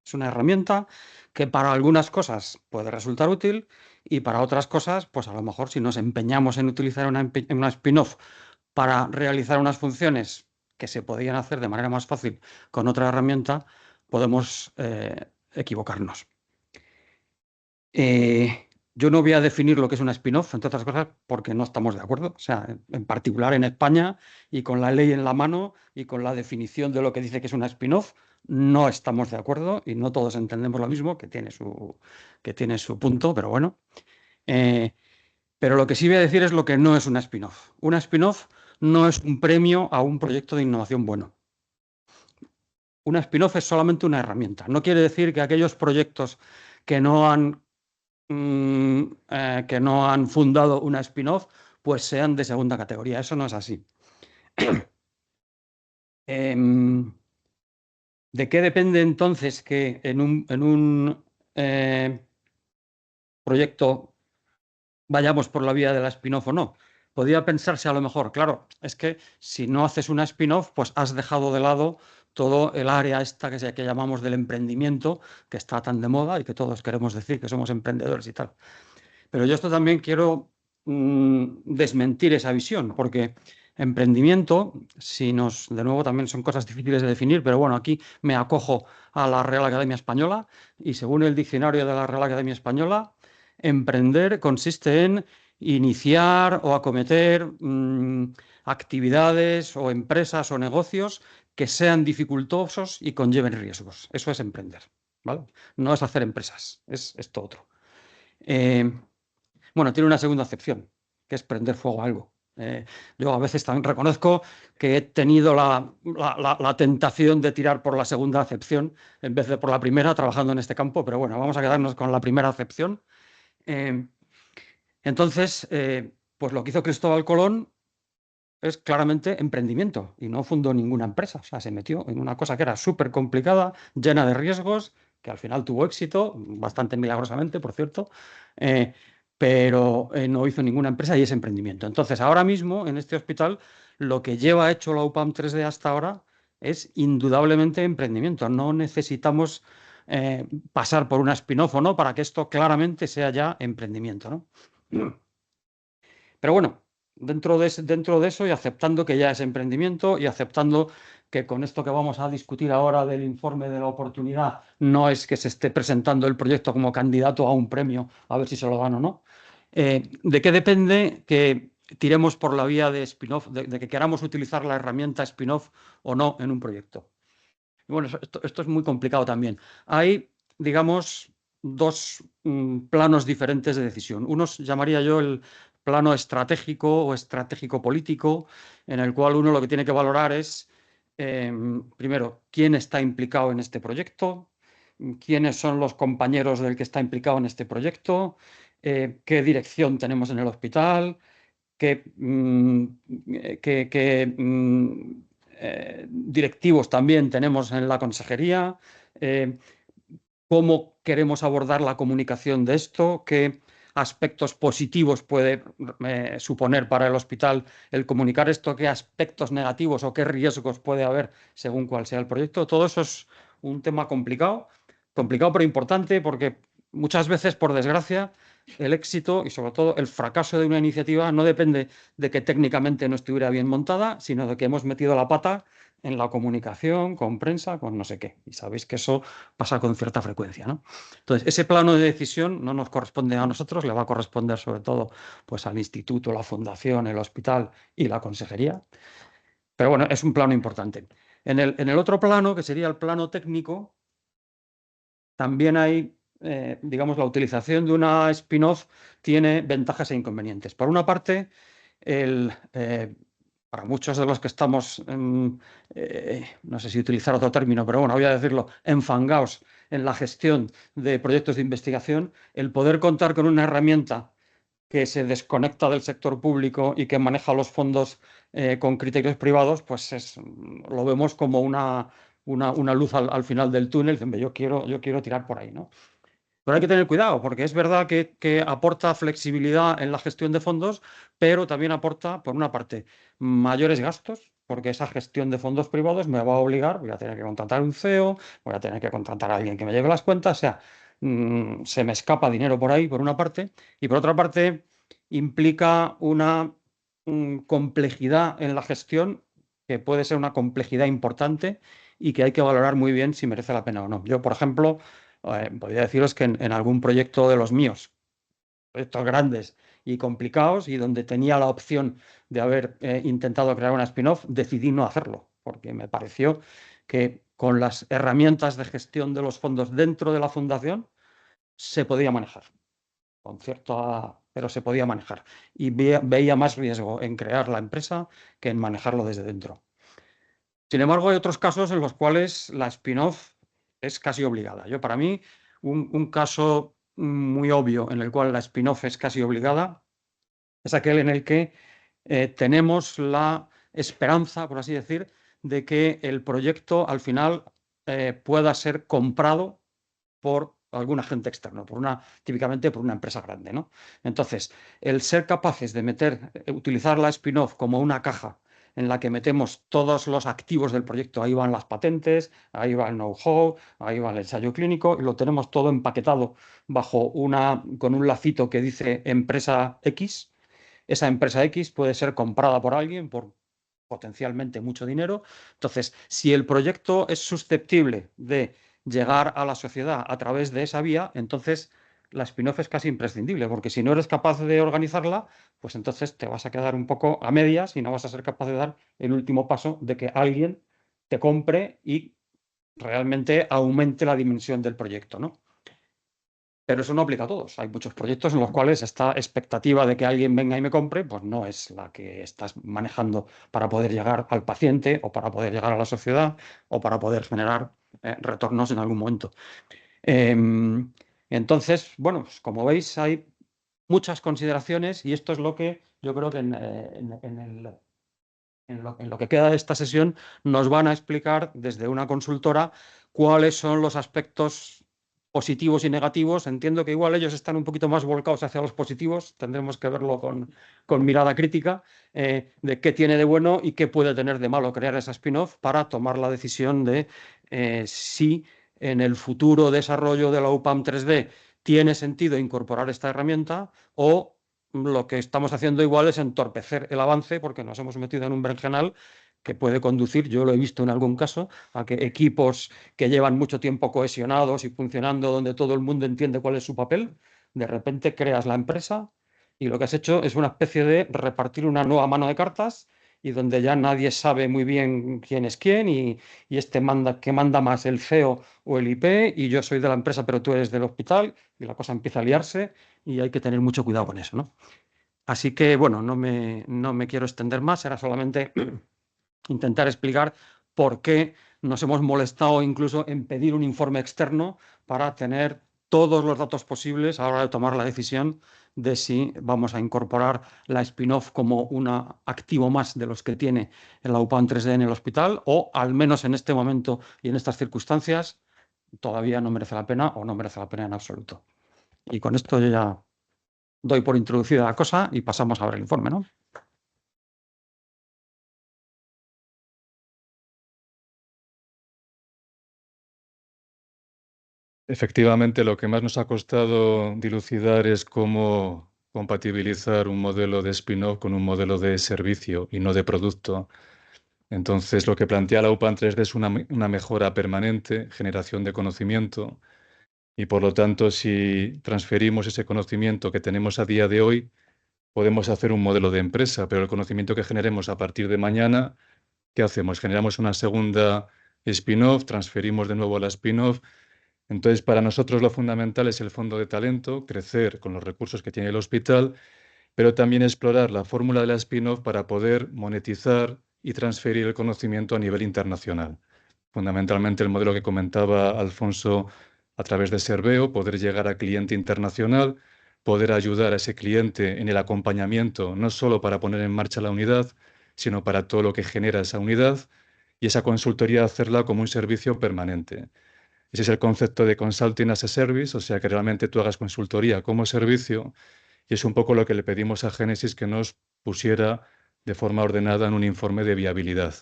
Es una herramienta que para algunas cosas puede resultar útil y para otras cosas, pues a lo mejor si nos empeñamos en utilizar una spin-off para realizar unas funciones que se podían hacer de manera más fácil con otra herramienta, podemos equivocarnos. Yo no voy a definir lo que es una spin-off, entre otras cosas, porque no estamos de acuerdo. O sea, en particular en España y con la ley en la mano y con la definición de lo que dice que es una spin-off, no estamos de acuerdo y no todos entendemos lo mismo, que tiene su punto, pero bueno. Pero lo que sí voy a decir es lo que no es una spin-off. Una spin-off no es un premio a un proyecto de innovación bueno. Una spin-off es solamente una herramienta. No quiere decir que aquellos proyectos que no han fundado una spin-off pues sean de segunda categoría. Eso no es así. ¿De qué depende entonces que en un proyecto vayamos por la vía de la spin-off o no? Podría pensarse a lo mejor, claro, es que si no haces una spin-off, pues has dejado de lado todo el área esta que llamamos del emprendimiento, que está tan de moda y que todos queremos decir que somos emprendedores y tal. Pero yo esto también quiero desmentir esa visión, porque emprendimiento, de nuevo también son cosas difíciles de definir, pero bueno, aquí me acojo a la Real Academia Española y según el diccionario de la Real Academia Española, emprender consiste en iniciar o acometer actividades o empresas o negocios que sean dificultosos y conlleven riesgos. Eso es emprender, ¿vale? No es hacer empresas, es esto otro. Bueno, tiene una segunda acepción, que es prender fuego a algo. Yo a veces también reconozco que he tenido la tentación de tirar por la segunda acepción en vez de por la primera, trabajando en este campo, pero bueno, vamos a quedarnos con la primera acepción. Entonces, pues lo que hizo Cristóbal Colón es claramente emprendimiento y no fundó ninguna empresa. O sea, se metió en una cosa que era súper complicada, llena de riesgos, que al final tuvo éxito, bastante milagrosamente, por cierto, pero no hizo ninguna empresa y es emprendimiento. Entonces, ahora mismo, en este hospital, lo que lleva hecho la UPAM 3D hasta ahora es indudablemente emprendimiento. No necesitamos pasar por una spin-off o no para que esto claramente sea ya emprendimiento, ¿no? Pero bueno, dentro de eso y aceptando que ya es emprendimiento y aceptando que con esto que vamos a discutir ahora del informe de la oportunidad no es que se esté presentando el proyecto como candidato a un premio a ver si se lo dan o no, ¿De qué depende que tiremos por la vía de spin-off, de que queramos utilizar la herramienta spin-off o no en un proyecto? Y bueno, esto es muy complicado también. Hay, digamos, dos planos diferentes de decisión. Uno llamaría yo el plano estratégico o estratégico-político, en el cual uno lo que tiene que valorar es, primero, quién está implicado en este proyecto, quiénes son los compañeros del que está implicado en este proyecto, qué dirección tenemos en el hospital, qué directivos también tenemos en la consejería, cómo queremos abordar la comunicación de esto, qué aspectos positivos puede suponer para el hospital el comunicar esto, qué aspectos negativos o qué riesgos puede haber según cuál sea el proyecto. Todo eso es un tema complicado pero importante, porque muchas veces, por desgracia, el éxito y sobre todo el fracaso de una iniciativa no depende de que técnicamente no estuviera bien montada, sino de que hemos metido la pata en la comunicación, con prensa, con no sé qué. Y sabéis que eso pasa con cierta frecuencia, ¿no? Entonces, ese plano de decisión no nos corresponde a nosotros, le va a corresponder sobre todo pues, al instituto, la fundación, el hospital y la consejería. Pero bueno, es un plano importante. En el otro plano, que sería el plano técnico, también hay, digamos, la utilización de una spin-off tiene ventajas e inconvenientes. Por una parte, para muchos de los que estamos, no sé si utilizar otro término, pero bueno, voy a decirlo, enfangados en la gestión de proyectos de investigación, el poder contar con una herramienta que se desconecta del sector público y que maneja los fondos con criterios privados, pues lo vemos como una luz al final del túnel. Yo quiero tirar por ahí, ¿no? Pero hay que tener cuidado, porque es verdad que aporta flexibilidad en la gestión de fondos, pero también aporta, por una parte, mayores gastos, porque esa gestión de fondos privados me va a obligar, voy a tener que contratar un CEO, voy a tener que contratar a alguien que me lleve las cuentas, o sea, se me escapa dinero por ahí, por una parte, y por otra parte, implica una complejidad en la gestión que puede ser una complejidad importante y que hay que valorar muy bien si merece la pena o no. Yo, por ejemplo, podría deciros que en algún proyecto de los míos, proyectos grandes y complicados, y donde tenía la opción de haber intentado crear una spin-off, decidí no hacerlo, porque me pareció que con las herramientas de gestión de los fondos dentro de la fundación se podía manejar, pero se podía manejar. Y veía más riesgo en crear la empresa que en manejarlo desde dentro. Sin embargo, hay otros casos en los cuales la spin-off es casi obligada. Para mí, un caso muy obvio en el cual la spin-off es casi obligada es aquel en el que tenemos la esperanza, por así decir, de que el proyecto al final pueda ser comprado por algún agente externo, típicamente por una empresa grande, ¿no? Entonces, el ser capaces de utilizar la spin-off como una caja en la que metemos todos los activos del proyecto, ahí van las patentes, ahí va el know-how, ahí va el ensayo clínico, y lo tenemos todo empaquetado con un lacito que dice empresa X. Esa empresa X puede ser comprada por alguien por potencialmente mucho dinero. Entonces, si el proyecto es susceptible de llegar a la sociedad a través de esa vía, entonces la spin-off es casi imprescindible, porque si no eres capaz de organizarla, pues entonces te vas a quedar un poco a medias y no vas a ser capaz de dar el último paso de que alguien te compre y realmente aumente la dimensión del proyecto, ¿no? Pero eso no aplica a todos. Hay muchos proyectos en los cuales esta expectativa de que alguien venga y me compre, pues no es la que estás manejando para poder llegar al paciente o para poder llegar a la sociedad o para poder generar retornos en algún momento. Entonces, bueno, pues como veis, hay muchas consideraciones y esto es lo que yo creo que en lo que queda de esta sesión nos van a explicar desde una consultora cuáles son los aspectos positivos y negativos. Entiendo que igual ellos están un poquito más volcados hacia los positivos, tendremos que verlo con mirada crítica, de qué tiene de bueno y qué puede tener de malo crear esa spin-off para tomar la decisión de si en el futuro desarrollo de la UPAM 3D tiene sentido incorporar esta herramienta o lo que estamos haciendo igual es entorpecer el avance porque nos hemos metido en un berenjenal que puede conducir, yo lo he visto en algún caso, a que equipos que llevan mucho tiempo cohesionados y funcionando, donde todo el mundo entiende cuál es su papel, de repente creas la empresa y lo que has hecho es una especie de repartir una nueva mano de cartas y donde ya nadie sabe muy bien quién es quién y que manda más, el CEO o el IP, y yo soy de la empresa pero tú eres del hospital, y la cosa empieza a liarse y hay que tener mucho cuidado con eso, ¿no? Así que, bueno, no me quiero extender más, era solamente intentar explicar por qué nos hemos molestado incluso en pedir un informe externo para tener todos los datos posibles a la hora de tomar la decisión de si vamos a incorporar la spin-off como un activo más de los que tiene la UPAM 3D en el hospital, o al menos en este momento y en estas circunstancias todavía no merece la pena o no merece la pena en absoluto. Y con esto yo ya doy por introducida la cosa y pasamos a ver el informe, ¿no? Efectivamente, lo que más nos ha costado dilucidar es cómo compatibilizar un modelo de spin-off con un modelo de servicio y no de producto. Entonces, lo que plantea la UPAM 3D es una mejora permanente, generación de conocimiento, y por lo tanto, si transferimos ese conocimiento que tenemos a día de hoy, podemos hacer un modelo de empresa, pero el conocimiento que generemos a partir de mañana, ¿qué hacemos? Generamos una segunda spin-off, transferimos de nuevo a la spin-off. Entonces, para nosotros lo fundamental es el fondo de talento, crecer con los recursos que tiene el hospital, pero también explorar la fórmula de la spin-off para poder monetizar y transferir el conocimiento a nivel internacional. Fundamentalmente el modelo que comentaba Alfonso a través de Serveo, poder llegar a cliente internacional, poder ayudar a ese cliente en el acompañamiento, no solo para poner en marcha la unidad, sino para todo lo que genera esa unidad, y esa consultoría hacerla como un servicio permanente. Ese es el concepto de Consulting as a Service, o sea, que realmente tú hagas consultoría como servicio, y es un poco lo que le pedimos a Génesis que nos pusiera de forma ordenada en un informe de viabilidad,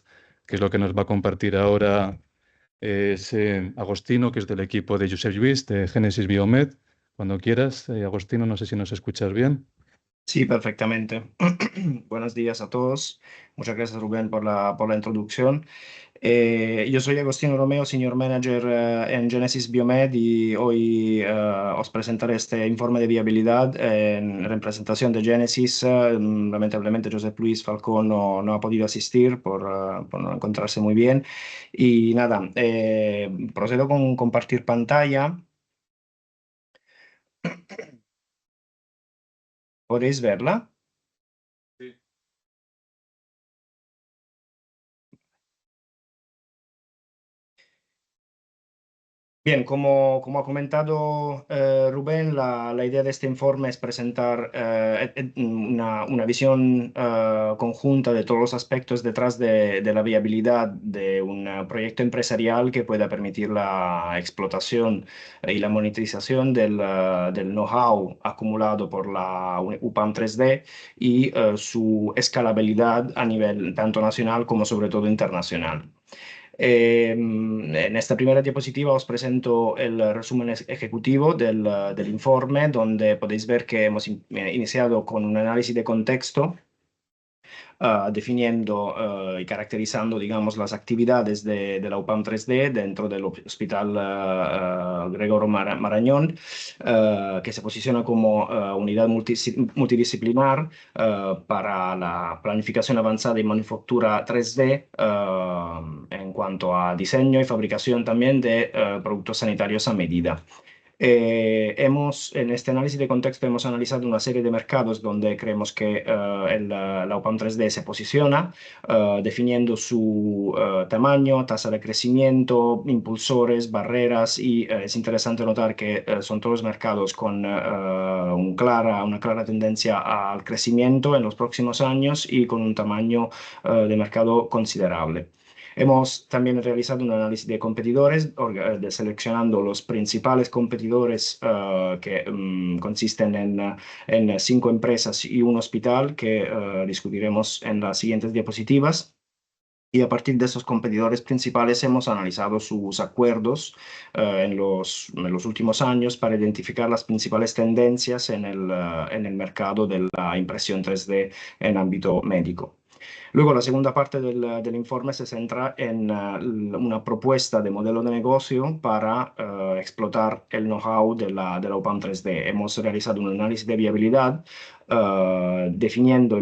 que es lo que nos va a compartir ahora Agostino, que es del equipo de Josep Lluís, de Génesis Biomed. Cuando quieras, Agostino, no sé si nos escuchas bien. Sí, perfectamente. Buenos días a todos. Muchas gracias, Rubén, por la introducción. Yo soy Agostino Romeo, Senior Manager en Genesis Biomed, y hoy os presentaré este informe de viabilidad en representación de Genesis. Lamentablemente, Josep Luis Falcón no ha podido asistir por no encontrarse muy bien. Y nada, procedo con compartir pantalla. ¿Podéis verla? Bien, como ha comentado Rubén, la idea de este informe es presentar una visión conjunta de todos los aspectos detrás de la viabilidad de un proyecto empresarial que pueda permitir la explotación y la monetización del know-how acumulado por la UPAM 3D y su escalabilidad a nivel tanto nacional como sobre todo internacional. En esta primera diapositiva os presento el resumen ejecutivo del informe, donde podéis ver que hemos iniciado con un análisis de contexto, definiendo y caracterizando, digamos, las actividades de la UPAM 3D dentro del Hospital Gregorio Marañón, que se posiciona como unidad multidisciplinar para la planificación avanzada y manufactura 3D en cuanto a diseño y fabricación también de productos sanitarios a medida. En este análisis de contexto hemos analizado una serie de mercados donde creemos que la UPAM 3D se posiciona, definiendo su tamaño, tasa de crecimiento, impulsores, barreras, y es interesante notar que son todos mercados con una clara tendencia al crecimiento en los próximos años y con un tamaño de mercado considerable. Hemos también realizado un análisis de competidores, seleccionando los principales competidores que consisten en 5 empresas y un hospital que discutiremos en las siguientes diapositivas. Y a partir de esos competidores principales hemos analizado sus acuerdos en los últimos años para identificar las principales tendencias en el mercado de la impresión 3D en ámbito médico. Luego, la segunda parte del informe se centra en una propuesta de modelo de negocio para explotar el know-how de la UPAM 3D. Hemos realizado un análisis de viabilidad definiendo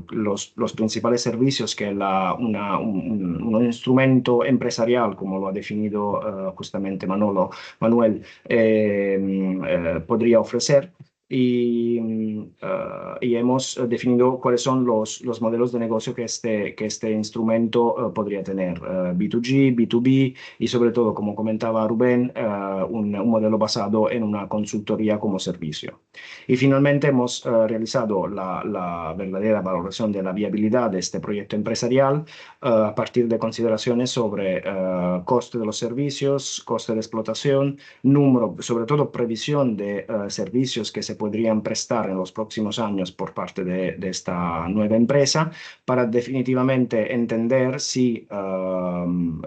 los principales servicios que un instrumento empresarial, como lo ha definido justamente Manuel, podría ofrecer. Y hemos definido cuáles son los modelos de negocio que este instrumento podría tener, B2G, B2B y sobre todo, como comentaba Rubén, un modelo basado en una consultoría como servicio. Y finalmente hemos realizado la verdadera valoración de la viabilidad de este proyecto empresarial a partir de consideraciones sobre coste de los servicios, coste de explotación, número, sobre todo previsión de servicios que se podrían prestar en los próximos años por parte de esta nueva empresa, para definitivamente entender si en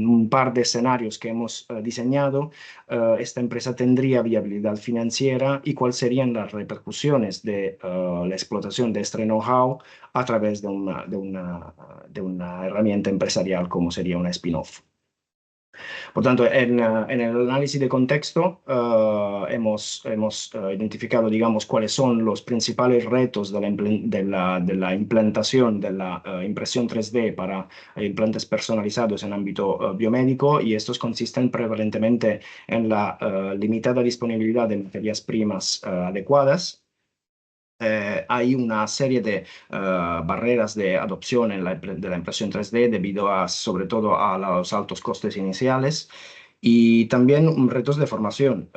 un par de escenarios que hemos diseñado, esta empresa tendría viabilidad financiera y cuáles serían las repercusiones de la explotación de este know-how a través de una herramienta empresarial como sería una spin-off. Por tanto, en el análisis de contexto hemos identificado, digamos, cuáles son los principales retos de la implantación de la impresión 3D para implantes personalizados en ámbito biomédico, y estos consisten prevalentemente en la limitada disponibilidad de materias primas adecuadas. Hay una serie de barreras de adopción de la impresión 3D debido sobre todo a los altos costes iniciales, y también retos de formación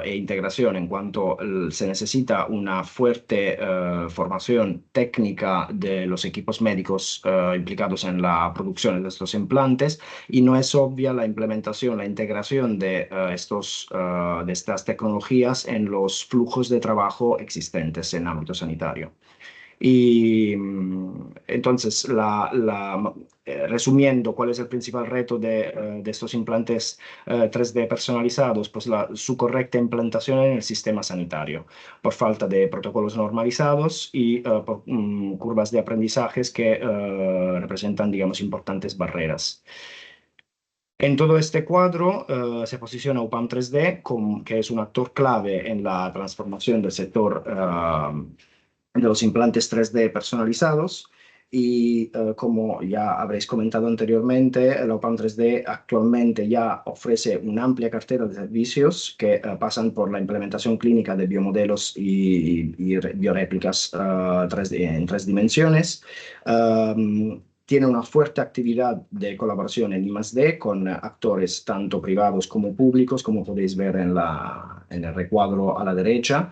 e integración en cuanto se necesita una fuerte formación técnica de los equipos médicos implicados en la producción de estos implantes, y no es obvia la implementación, la integración de estas tecnologías en los flujos de trabajo existentes en ámbito sanitario. Y entonces, resumiendo, ¿cuál es el principal reto de estos implantes 3D personalizados? Pues su correcta implantación en el sistema sanitario, por falta de protocolos normalizados y por curvas de aprendizajes que representan, digamos, importantes barreras. En todo este cuadro se posiciona UPAM 3D, que es un actor clave en la transformación del sector de los implantes 3D personalizados, y como ya habréis comentado anteriormente, la UPAM 3D actualmente ya ofrece una amplia cartera de servicios que pasan por la implementación clínica de biomodelos y bioréplicas 3D, en 3 dimensiones. Tiene una fuerte actividad de colaboración en I+D con actores tanto privados como públicos, como podéis ver en el recuadro a la derecha,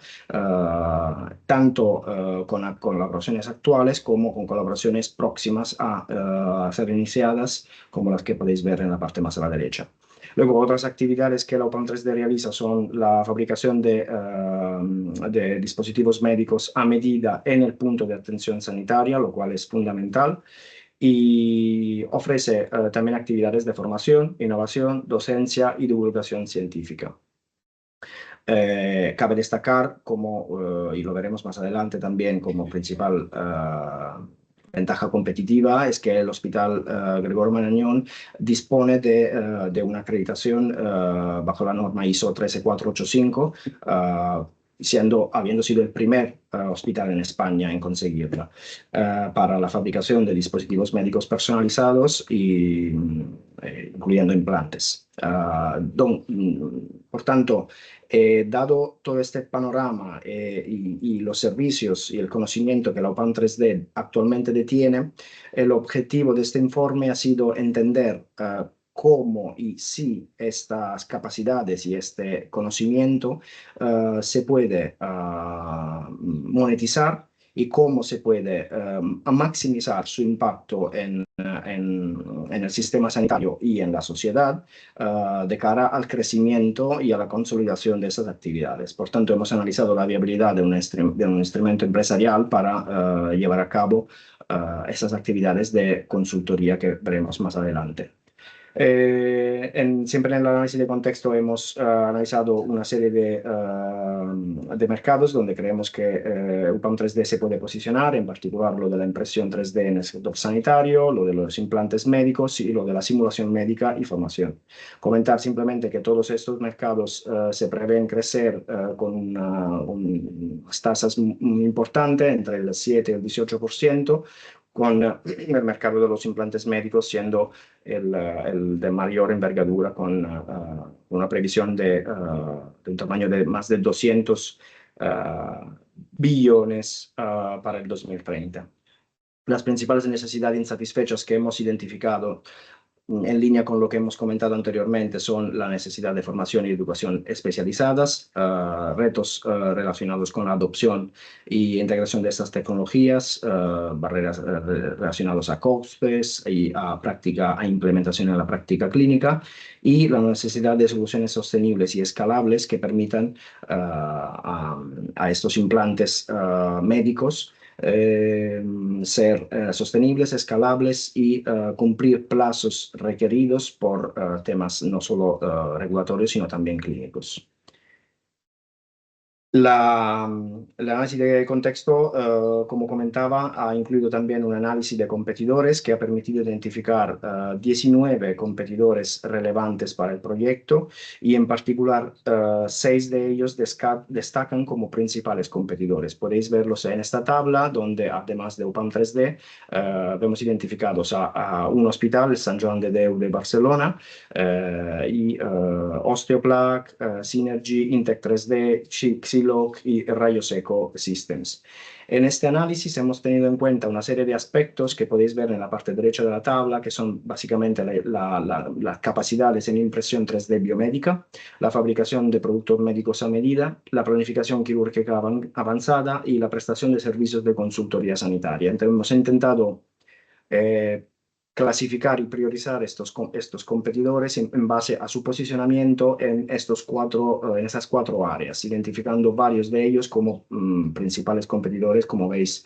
tanto con colaboraciones actuales como con colaboraciones próximas a ser iniciadas, como las que podéis ver en la parte más a la derecha. Luego, otras actividades que la UPAM 3D realiza son la fabricación de dispositivos médicos a medida en el punto de atención sanitaria, lo cual es fundamental. Y ofrece también actividades de formación, innovación, docencia y divulgación científica. Cabe destacar, y lo veremos más adelante también como principal ventaja competitiva, es que el Hospital Gregorio Marañón dispone de una acreditación bajo la norma ISO 13485, habiendo sido el primer hospital en España en conseguirla, para la fabricación de dispositivos médicos personalizados, incluyendo implantes. Por tanto, dado todo este panorama y los servicios y el conocimiento que la UPAM 3D actualmente detiene, el objetivo de este informe ha sido entender cómo y si estas capacidades y este conocimiento se puede monetizar, y cómo se puede maximizar su impacto en el sistema sanitario y en la sociedad de cara al crecimiento y a la consolidación de esas actividades. Por tanto, hemos analizado la viabilidad de un instrumento empresarial para llevar a cabo esas actividades de consultoría que veremos más adelante. Siempre en el análisis de contexto hemos analizado una serie de mercados donde creemos que UPAM 3D se puede posicionar, en particular lo de la impresión 3D en el sector sanitario, lo de los implantes médicos y lo de la simulación médica y formación. Comentar simplemente que todos estos mercados se prevén crecer con unas tasas muy importantes, entre el 7 y el 18%, con el mercado de los implantes médicos siendo el de mayor envergadura, con una previsión de un tamaño de más de 200 billones para el 2030. Las principales necesidades insatisfechas que hemos identificado en línea con lo que hemos comentado anteriormente son la necesidad de formación y educación especializadas, retos relacionados con la adopción y integración de estas tecnologías, barreras relacionadas a costes y a implementación en la práctica clínica, y la necesidad de soluciones sostenibles y escalables que permitan a estos implantes médicos ser sostenibles, escalables y cumplir plazos requeridos por temas no solo regulatorios, sino también clínicos. El análisis de contexto, como comentaba, ha incluido también un análisis de competidores que ha permitido identificar 19 competidores relevantes para el proyecto, y en particular 6 de ellos destacan como principales competidores. Podéis verlos en esta tabla, donde además de UPAM 3D vemos identificados a un hospital, el Sant Joan de Déu de Barcelona, y Osteoplac, Synergy, Intec 3D, Xilog y Rayos Eco Systems. En este análisis hemos tenido en cuenta una serie de aspectos que podéis ver en la parte derecha de la tabla, que son básicamente las capacidades en impresión 3D biomédica, la fabricación de productos médicos a medida, la planificación quirúrgica avanzada y la prestación de servicios de consultoría sanitaria. Entonces hemos intentado clasificar y priorizar estos competidores en base a su posicionamiento en esas cuatro áreas, identificando varios de ellos como principales competidores. Como veis,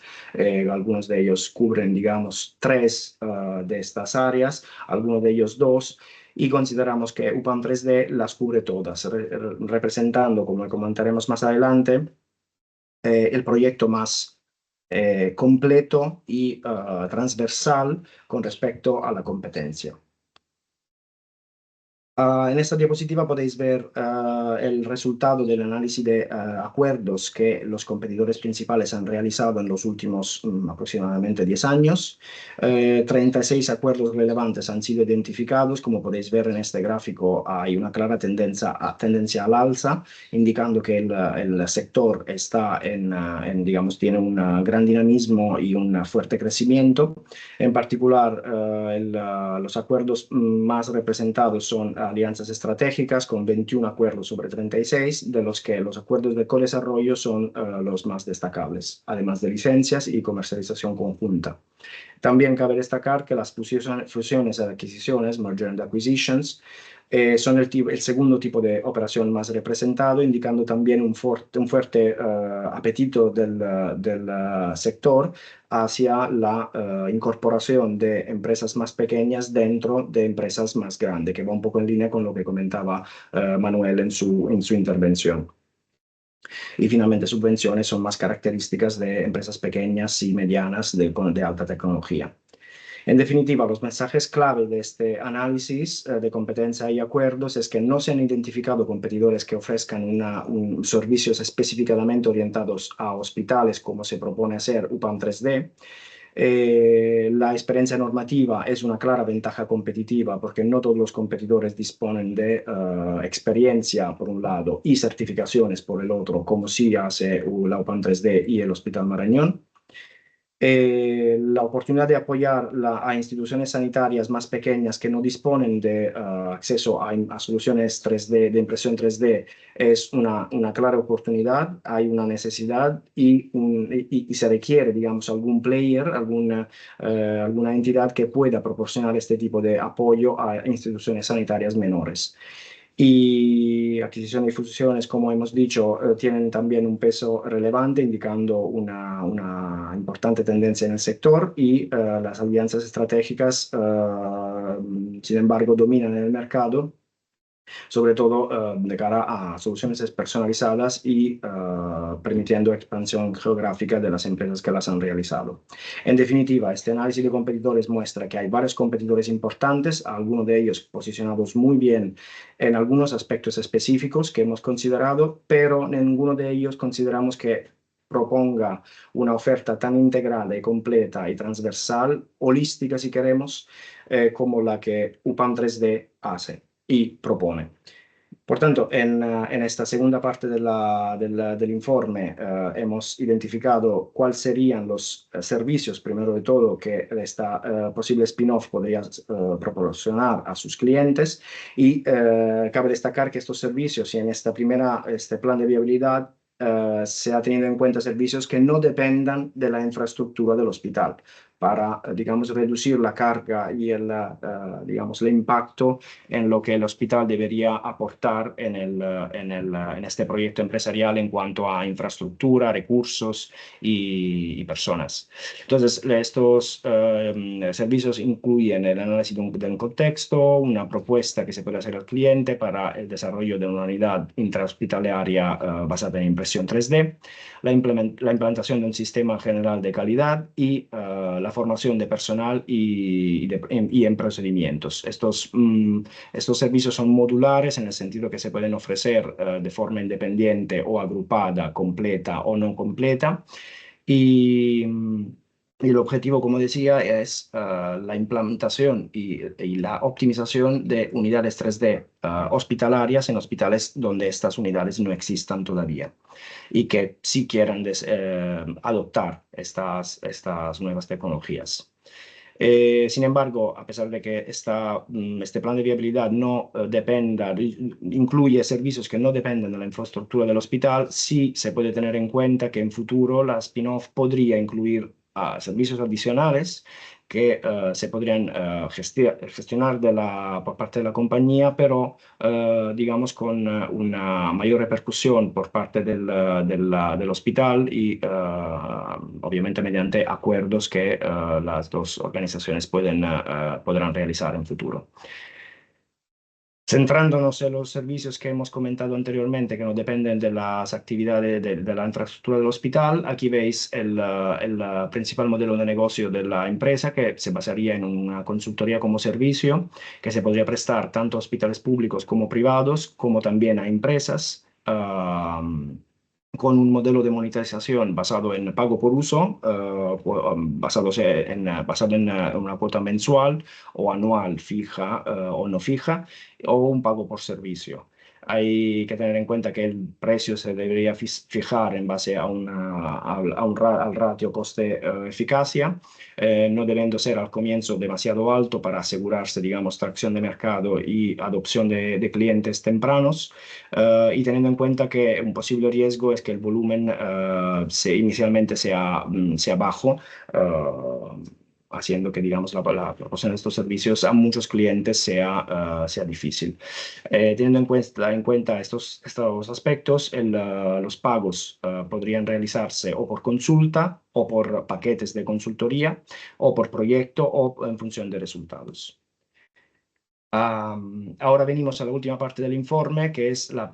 algunos de ellos cubren, digamos, 3 de estas áreas, algunos de ellos 2, y consideramos que UPAM 3D las cubre todas, representando, como comentaremos más adelante, el proyecto más completo y transversal con respecto a la competencia. En esta diapositiva podéis ver el resultado del análisis de acuerdos que los competidores principales han realizado en los últimos aproximadamente 10 años. 36 acuerdos relevantes han sido identificados. Como podéis ver en este gráfico, hay una clara tendencia al alza, indicando que el sector está digamos, tiene un gran dinamismo y un fuerte crecimiento. En particular, los acuerdos más representados son alianzas estratégicas, con 21 acuerdos sobre 36, de los que los acuerdos de co-desarrollo son los más destacables, además de licencias y comercialización conjunta. También cabe destacar que las fusiones y adquisiciones, merger and acquisitions, son el segundo tipo de operación más representado, indicando también un fuerte apetito del sector hacia la incorporación de empresas más pequeñas dentro de empresas más grandes, que va un poco en línea con lo que comentaba Manuel en su intervención. Y finalmente, subvenciones son más características de empresas pequeñas y medianas de alta tecnología. En definitiva, los mensajes clave de este análisis de competencia y acuerdos es que no se han identificado competidores que ofrezcan servicios específicamente orientados a hospitales, como se propone hacer UPAM 3D. La experiencia normativa es una clara ventaja competitiva, porque no todos los competidores disponen de experiencia por un lado y certificaciones por el otro, como sí hace la UPAM 3D y el Hospital Marañón. La oportunidad de apoyar a instituciones sanitarias más pequeñas que no disponen de acceso a soluciones 3D, de impresión 3D, es una clara oportunidad. Hay una necesidad y se requiere, digamos, algún player, alguna entidad que pueda proporcionar este tipo de apoyo a instituciones sanitarias menores. Y adquisiciones y fusiones, como hemos dicho, tienen también un peso relevante, indicando una importante tendencia en el sector, y las alianzas estratégicas sin embargo, dominan en el mercado, sobre todo de cara a soluciones personalizadas y permitiendo expansión geográfica de las empresas que las han realizado. En definitiva, este análisis de competidores muestra que hay varios competidores importantes, algunos de ellos posicionados muy bien en algunos aspectos específicos que hemos considerado, pero ninguno de ellos consideramos que proponga una oferta tan integrada y completa y transversal, holística si queremos, como la que UPAM 3D hace y propone. Por tanto, en esta segunda parte del informe hemos identificado cuáles serían los servicios, primero de todo, que esta posible spin-off podría proporcionar a sus clientes y cabe destacar que estos servicios y en este plan de viabilidad se ha tenido en cuenta servicios que no dependan de la infraestructura del hospital para, digamos, reducir la carga y el impacto en lo que el hospital debería aportar en este proyecto empresarial en cuanto a infraestructura, recursos y personas. Entonces, estos servicios incluyen el análisis del contexto, una propuesta que se puede hacer al cliente para el desarrollo de una unidad intrahospitalaria basada en impresión 3D, la implantación de un sistema general de calidad y la formación de personal y en procedimientos. Estos servicios son modulares en el sentido que se pueden ofrecer de forma independiente o agrupada, completa o no completa. Y el objetivo, como decía, es la implementación y la optimización de unidades 3D hospitalarias en hospitales donde estas unidades no existan todavía y que sí quieran adoptar estas nuevas tecnologías. Sin embargo, a pesar de que este plan de viabilidad no incluye servicios que no dependen de la infraestructura del hospital, sí se puede tener en cuenta que en futuro la spin-off podría incluir servicios adicionales que se podrían gestionar por parte de la compañía, pero digamos con una mayor repercusión por parte del hospital y obviamente mediante acuerdos que las dos organizaciones podrán realizar en futuro. Centrándonos en los servicios que hemos comentado anteriormente, que no dependen de las actividades de la infraestructura del hospital, aquí veis el principal modelo de negocio de la empresa, que se basaría en una consultoría como servicio, que se podría prestar tanto a hospitales públicos como privados, como también a empresas, con un modelo de monetización basado en pago por uso, basado en una cuota mensual o anual fija o no fija, o un pago por servicio. Hay que tener en cuenta que el precio se debería fijar en base al ratio coste-eficacia, no debiendo ser al comienzo demasiado alto para asegurarse, digamos, tracción de mercado y adopción de clientes tempranos, y teniendo en cuenta que un posible riesgo es que el volumen inicialmente sea bajo, haciendo que, digamos, la proporción de estos servicios a muchos clientes sea difícil. Teniendo en cuenta estos aspectos, los pagos podrían realizarse o por consulta, o por paquetes de consultoría, o por proyecto, o en función de resultados. Ahora venimos a la última parte del informe, que es la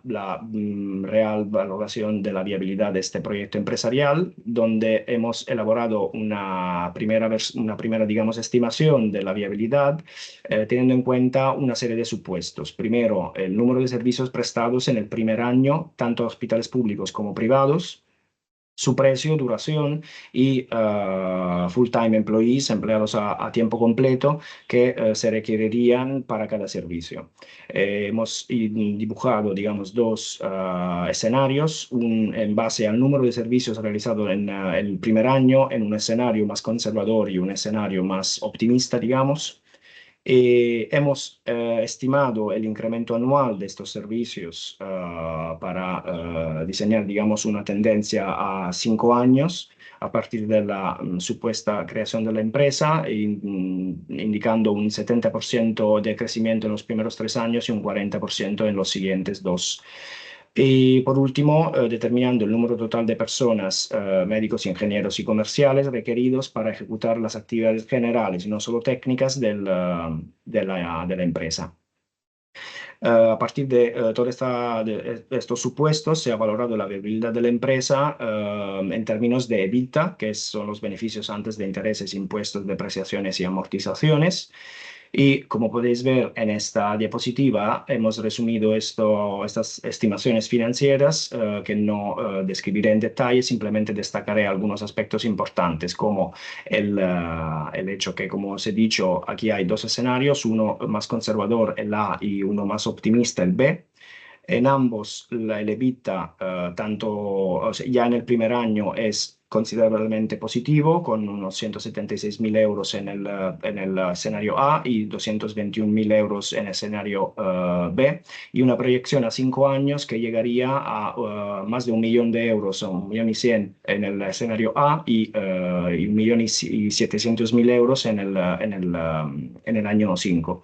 real valoración de la viabilidad de este proyecto empresarial, donde hemos elaborado una primera, digamos, estimación de la viabilidad, teniendo en cuenta una serie de supuestos. Primero, el número de servicios prestados en el primer año, tanto a hospitales públicos como privados, su precio, duración y full-time employees, empleados a tiempo completo, que se requerirían para cada servicio. Hemos dibujado, digamos, dos escenarios, en base al número de servicios realizados en el primer año, en un escenario más conservador y un escenario más optimista, digamos. Hemos estimado el incremento anual de estos servicios para diseñar, digamos, una tendencia a 5 años a partir de la supuesta creación de la empresa, indicando un 70% de crecimiento en los primeros 3 años y un 40% en los siguientes 2. Y por último, determinando el número total de personas, médicos, ingenieros y comerciales requeridos para ejecutar las actividades generales y no solo técnicas de la empresa. A partir de todos estos supuestos, se ha valorado la viabilidad de la empresa en términos de EBITDA, que son los beneficios antes de intereses, impuestos, depreciaciones y amortizaciones. Y como podéis ver en esta diapositiva, hemos resumido estas estimaciones financieras que no describiré en detalle, simplemente destacaré algunos aspectos importantes, como el hecho que, como os he dicho, aquí hay dos escenarios, uno más conservador, el A, y uno más optimista, el B. En ambos, el EBITDA, ya en el primer año, es considerablemente positivo, con unos 176.000 euros en el escenario A y 221.000 euros en el escenario B, y una proyección a 5 años que llegaría a más de 1 millón de euros, o 1.100.000 en el escenario A y 1.700.000 euros en el año 5,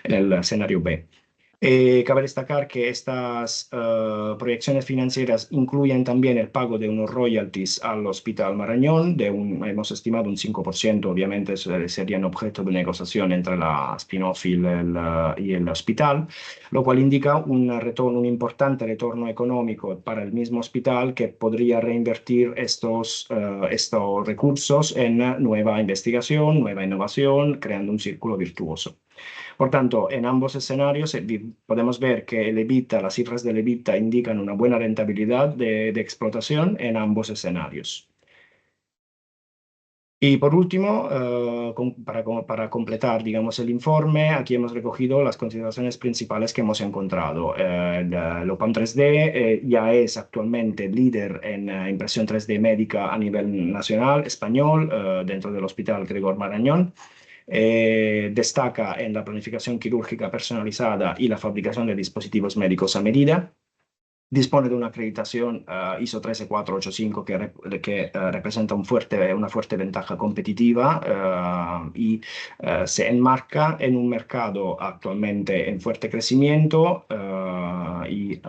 en el escenario B. Cabe destacar que estas proyecciones financieras incluyen también el pago de unos royalties al Hospital Marañón, hemos estimado un 5%, obviamente serían objeto de negociación entre la spin-off y el hospital, lo cual indica un importante retorno económico para el mismo hospital, que podría reinvertir estos recursos en nueva investigación, nueva innovación, creando un círculo virtuoso. Por tanto, en ambos escenarios podemos ver que el EBITDA, las cifras del EBITDA indican una buena rentabilidad de explotación en ambos escenarios. Y por último, para completar, digamos, el informe, aquí hemos recogido las consideraciones principales que hemos encontrado. El OPAM 3D ya es actualmente líder en impresión 3D médica a nivel nacional, español, dentro del Hospital Gregor Marañón. Destaca en la planificación quirúrgica personalizada y la fabricación de dispositivos médicos a medida. Dispone de una acreditación ISO 13485 que representa una fuerte ventaja competitiva y se enmarca en un mercado actualmente en fuerte crecimiento y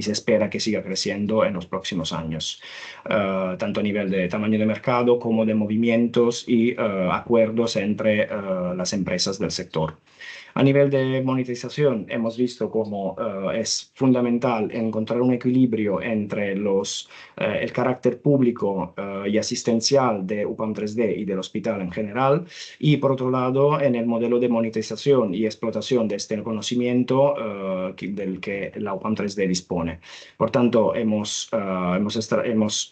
se espera que siga creciendo en los próximos años, tanto a nivel de tamaño de mercado como de movimientos y acuerdos entre las empresas del sector. A nivel de monetización, hemos visto cómo es fundamental encontrar un equilibrio entre el carácter público y asistencial de UPAM 3D y del hospital en general, y por otro lado, en el modelo de monetización y explotación de este conocimiento del que la UPAM 3D dispone. Por tanto, hemos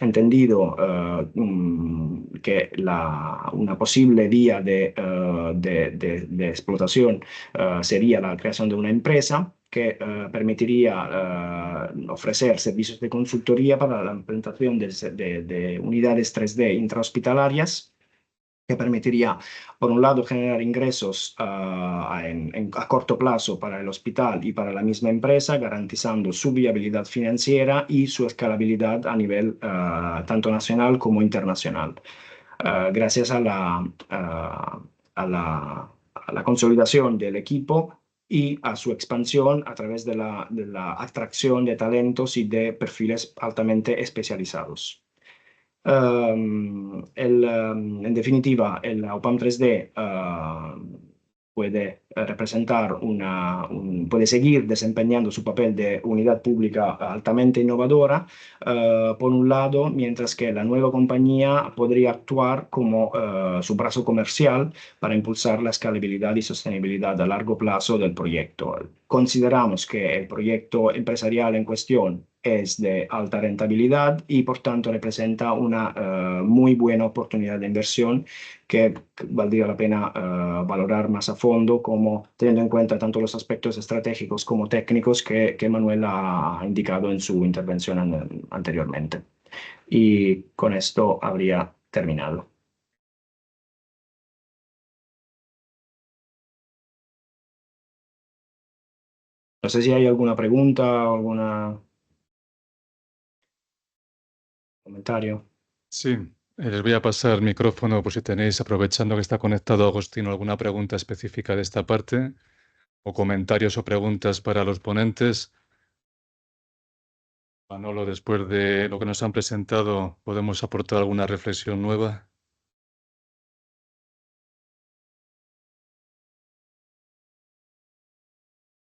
entendido que una posible vía de explotación sería la creación de una empresa que permitiría ofrecer servicios de consultoría para la implementación de unidades 3D intrahospitalarias, que permitiría, por un lado, generar ingresos a corto plazo para el hospital y para la misma empresa, garantizando su viabilidad financiera y su escalabilidad a nivel tanto nacional como internacional. Gracias a la consolidación del equipo y a su expansión a través de la atracción de talentos y de perfiles altamente especializados. En definitiva, el OPAM 3D puede representar puede seguir desempeñando su papel de unidad pública altamente innovadora, por un lado, mientras que la nueva compañía podría actuar como su brazo comercial para impulsar la escalabilidad y sostenibilidad a largo plazo del proyecto. Consideramos que el proyecto empresarial en cuestión es de alta rentabilidad y por tanto representa una muy buena oportunidad de inversión que valdría la pena valorar más a fondo, como teniendo en cuenta tanto los aspectos estratégicos como técnicos que Manuel ha indicado en su intervención anteriormente. Y con esto habría terminado. No sé si hay alguna pregunta o algún comentario. Sí, les voy a pasar el micrófono por si tenéis, aprovechando que está conectado Agostino, alguna pregunta específica de esta parte o comentarios o preguntas para los ponentes. Manolo, después de lo que nos han presentado, ¿podemos aportar alguna reflexión nueva?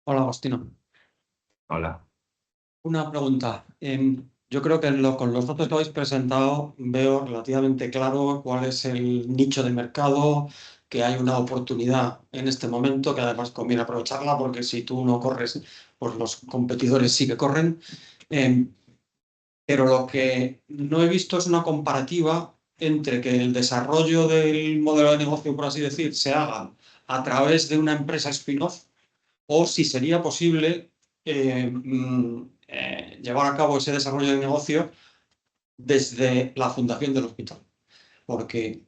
Hola, Agostino. Hola. Una pregunta. Yo creo que con los datos que habéis presentado veo relativamente claro cuál es el nicho de mercado, que hay una oportunidad en este momento, que además conviene aprovecharla porque si tú no corres, pues los competidores sí que corren. Em, pero lo que no he visto es una comparativa entre que el desarrollo del modelo de negocio, por así decir, se haga a través de una empresa spin-off o si sería posible llevar a cabo ese desarrollo de negocio desde la fundación del hospital. Porque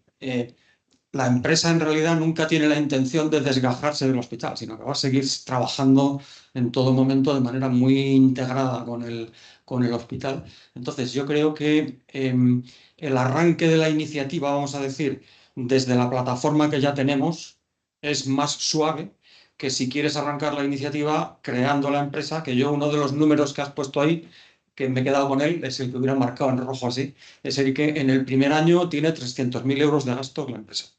la empresa en realidad nunca tiene la intención de desgajarse del hospital, sino que va a seguir trabajando en todo momento de manera muy integrada con el hospital. Entonces, yo creo que el arranque de la iniciativa, vamos a decir, desde la plataforma que ya tenemos, es más suave que si quieres arrancar la iniciativa creando la empresa, que yo uno de los números que has puesto ahí, que me he quedado con él, es el que hubiera marcado en rojo así, es el que en el primer año tiene 300.000 euros de gastos la empresa.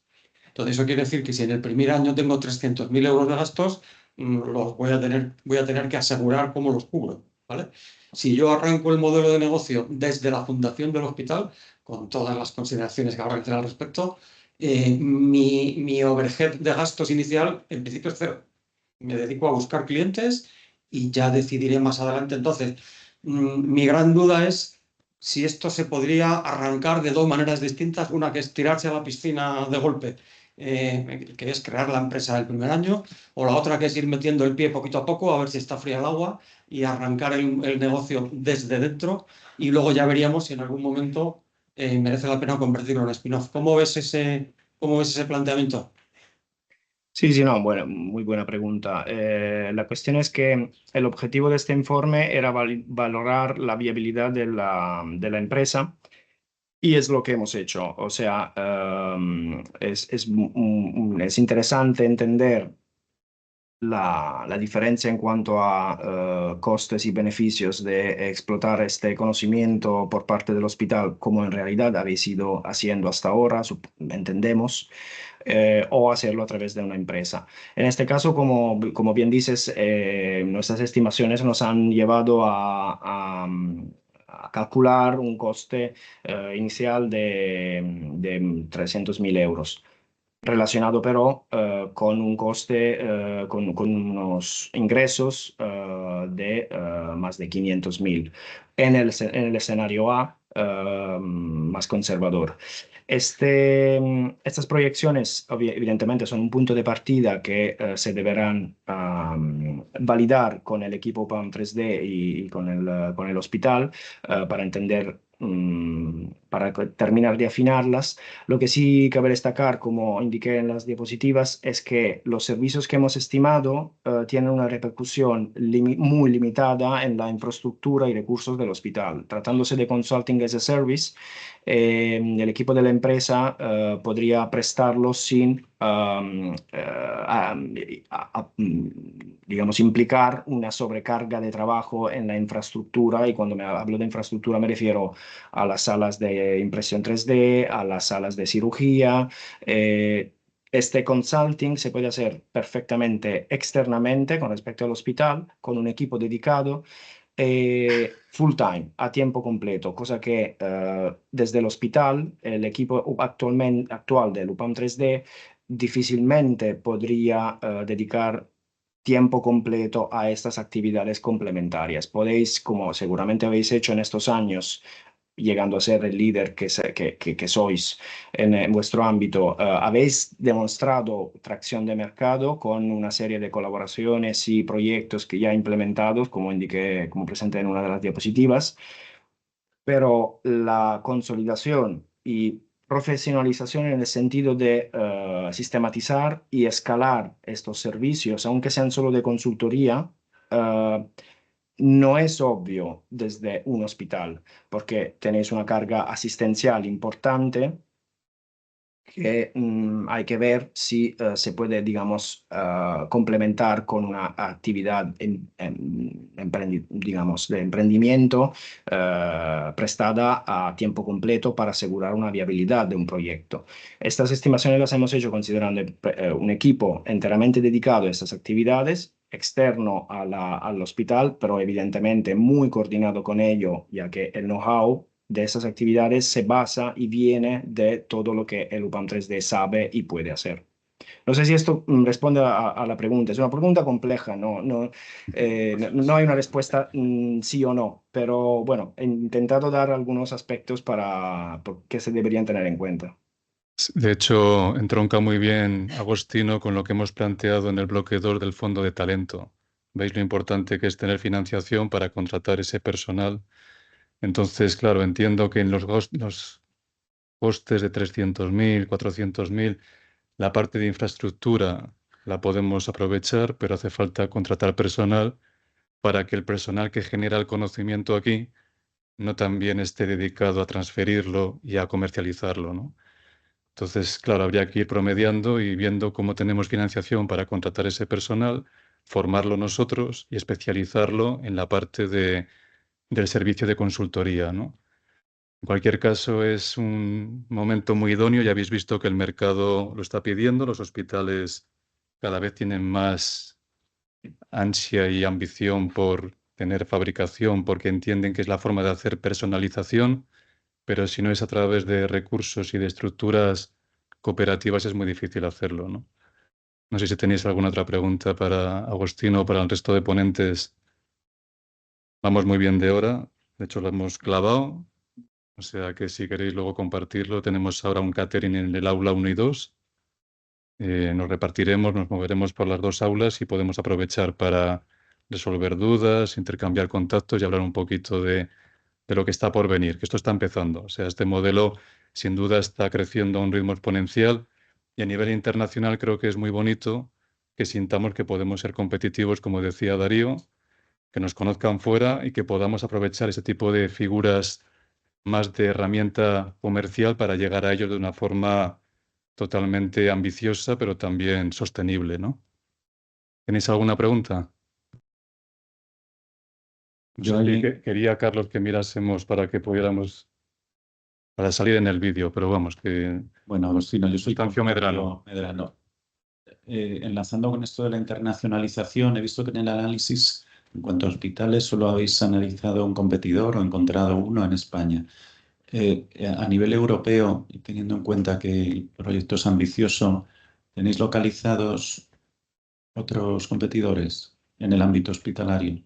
Entonces, eso quiere decir que si en el primer año tengo 300.000 euros de gastos, los voy a tener que asegurar cómo los cubro, ¿vale? Si yo arranco el modelo de negocio desde la fundación del hospital, con todas las consideraciones que habrá que hacer al respecto, mi overhead de gastos inicial en principio es cero. Me dedico a buscar clientes y ya decidiré más adelante. Entonces, mi gran duda es si esto se podría arrancar de dos maneras distintas. Una que es tirarse a la piscina de golpe, que es crear la empresa el primer año, o la otra que es ir metiendo el pie poquito a poco a ver si está fría el agua y arrancar el negocio desde dentro y luego ya veríamos si en algún momento merece la pena convertirlo en spin-off. Cómo ves ese planteamiento? Sí, sí, no, bueno, muy buena pregunta. La cuestión es que el objetivo de este informe era valorar la viabilidad de la empresa y es lo que hemos hecho. O sea, es interesante entender la diferencia en cuanto a costes y beneficios de explotar este conocimiento por parte del hospital, como en realidad habéis ido haciendo hasta ahora, entendemos, o hacerlo a través de una empresa. En este caso, como bien dices, nuestras estimaciones nos han llevado a calcular un coste inicial de 300.000 euros relacionado pero con un coste, con unos ingresos de más de 500.000 en el escenario A más conservador. Estas proyecciones evidentemente son un punto de partida que se deberán validar con el equipo PAM 3D y con el hospital para entender, para terminar de afinarlas. Lo que sí cabe destacar, como indiqué en las diapositivas, es que los servicios que hemos estimado tienen una repercusión muy limitada en la infraestructura y recursos del hospital. Tratándose de consulting as a service, el equipo de la empresa podría prestarlos sin, digamos, implicar una sobrecarga de trabajo en la infraestructura. Y cuando me hablo de infraestructura me refiero a las salas de impresión 3D, a las salas de cirugía. Este consulting se puede hacer perfectamente externamente con respecto al hospital, con un equipo dedicado, full time, a tiempo completo, cosa que desde el hospital, el equipo actual del UPAM 3D difícilmente podría dedicar tiempo completo a estas actividades complementarias. Podéis, como seguramente habéis hecho en estos años, llegando a ser el líder que sois en vuestro ámbito, habéis demostrado tracción de mercado con una serie de colaboraciones y proyectos que ya implementados, como indiqué, como presenté en una de las diapositivas, pero la consolidación y profesionalización en el sentido de sistematizar y escalar estos servicios, aunque sean solo de consultoría, no es obvio desde un hospital, porque tenéis una carga asistencial importante que hay que ver si se puede, digamos, complementar con una actividad digamos, de emprendimiento prestada a tiempo completo para asegurar una viabilidad de un proyecto. Estas estimaciones las hemos hecho considerando un equipo enteramente dedicado a estas actividades, externo al hospital, pero evidentemente muy coordinado con ello, ya que el know-how de esas actividades se basa y viene de todo lo que el UPAM 3D sabe y puede hacer. No sé si esto responde a la pregunta. Es una pregunta compleja, no hay una respuesta sí o no, pero bueno, he intentado dar algunos aspectos que se deberían tener en cuenta. De hecho, entronca muy bien Agostino con lo que hemos planteado en el bloque 2 del fondo de talento. ¿Veis lo importante que es tener financiación para contratar ese personal? Entonces, claro, entiendo que en los costes de 300.000, 400.000, la parte de infraestructura la podemos aprovechar, pero hace falta contratar personal para que el personal que genera el conocimiento aquí no también esté dedicado a transferirlo y a comercializarlo, ¿no? Entonces, claro, habría que ir promediando y viendo cómo tenemos financiación para contratar ese personal, formarlo nosotros y especializarlo en la parte del servicio de consultoría, ¿no? En cualquier caso, es un momento muy idóneo. Ya habéis visto que el mercado lo está pidiendo. Los hospitales cada vez tienen más ansia y ambición por tener fabricación, porque entienden que es la forma de hacer personalización, pero si no es a través de recursos y de estructuras cooperativas es muy difícil hacerlo, ¿no? No sé si tenéis alguna otra pregunta para Agostino o para el resto de ponentes. Vamos muy bien de hora. De hecho, lo hemos clavado. O sea que si queréis luego compartirlo, tenemos ahora un catering en el aula 1 y 2. Nos repartiremos, nos moveremos por las dos aulas y podemos aprovechar para resolver dudas, intercambiar contactos y hablar un poquito de lo que está por venir, que esto está empezando. O sea, este modelo sin duda está creciendo a un ritmo exponencial y a nivel internacional creo que es muy bonito que sintamos que podemos ser competitivos, como decía Darío, que nos conozcan fuera y que podamos aprovechar ese tipo de figuras más de herramienta comercial para llegar a ellos de una forma totalmente ambiciosa, pero también sostenible, ¿no? ¿Tenéis alguna pregunta? Yo Sí, ahí, quería, Carlos, que mirásemos para que pudiéramos, para salir en el vídeo, pero vamos, que bueno, Agostino, yo soy Constancio Medrano. Medrano. Enlazando con esto de la internacionalización, he visto que en el análisis, en cuanto a hospitales, solo habéis analizado un competidor o encontrado uno en España. A nivel europeo, y teniendo en cuenta que el proyecto es ambicioso, ¿tenéis localizados otros competidores en el ámbito hospitalario?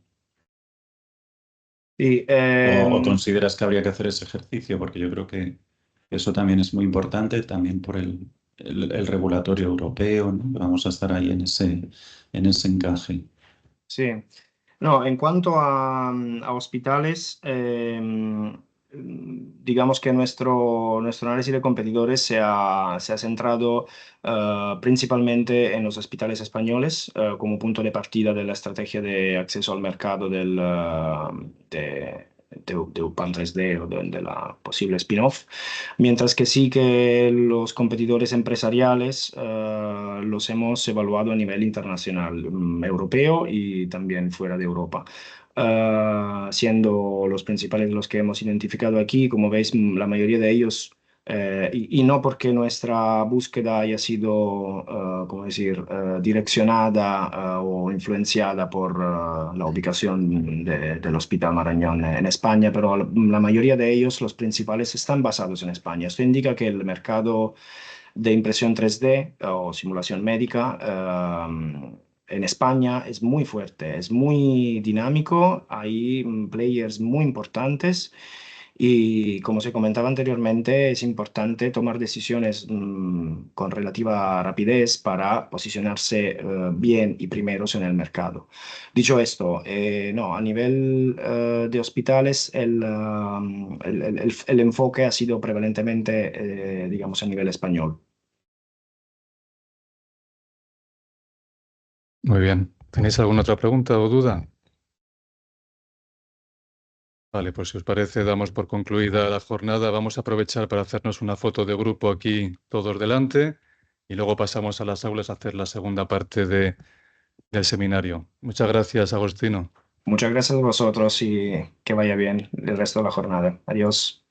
Sí, ¿O consideras que habría que hacer ese ejercicio? Porque yo creo que eso también es muy importante, también por el regulatorio europeo, ¿no? Vamos a estar ahí en ese encaje. sí. No, en cuanto a hospitales, digamos que nuestro análisis de competidores se ha centrado principalmente en los hospitales españoles como punto de partida de la estrategia de acceso al mercado de UPAM 3D o de la posible spin-off, mientras que sí que los competidores empresariales los hemos evaluado a nivel internacional, europeo y también fuera de Europa. Siendo los principales los que hemos identificado aquí, como veis, la mayoría de ellos, y no porque nuestra búsqueda haya sido, ¿cómo decir?, direccionada o influenciada por la ubicación del Hospital Marañón en España, pero la mayoría de ellos, los principales, están basados en España. Esto indica que el mercado de impresión 3D o simulación médica en España es muy fuerte, es muy dinámico, hay players muy importantes y como se comentaba anteriormente, es importante tomar decisiones con relativa rapidez para posicionarse bien y primeros en el mercado. Dicho esto, no, a nivel de hospitales el enfoque ha sido prevalentemente, digamos, a nivel español. Muy bien. ¿Tenéis alguna otra pregunta o duda? Vale, pues si os parece, damos por concluida la jornada. Vamos a aprovechar para hacernos una foto de grupo aquí, todos delante, y luego pasamos a las aulas a hacer la segunda parte del seminario. Muchas gracias, Agostino. Muchas gracias a vosotros y que vaya bien el resto de la jornada. Adiós.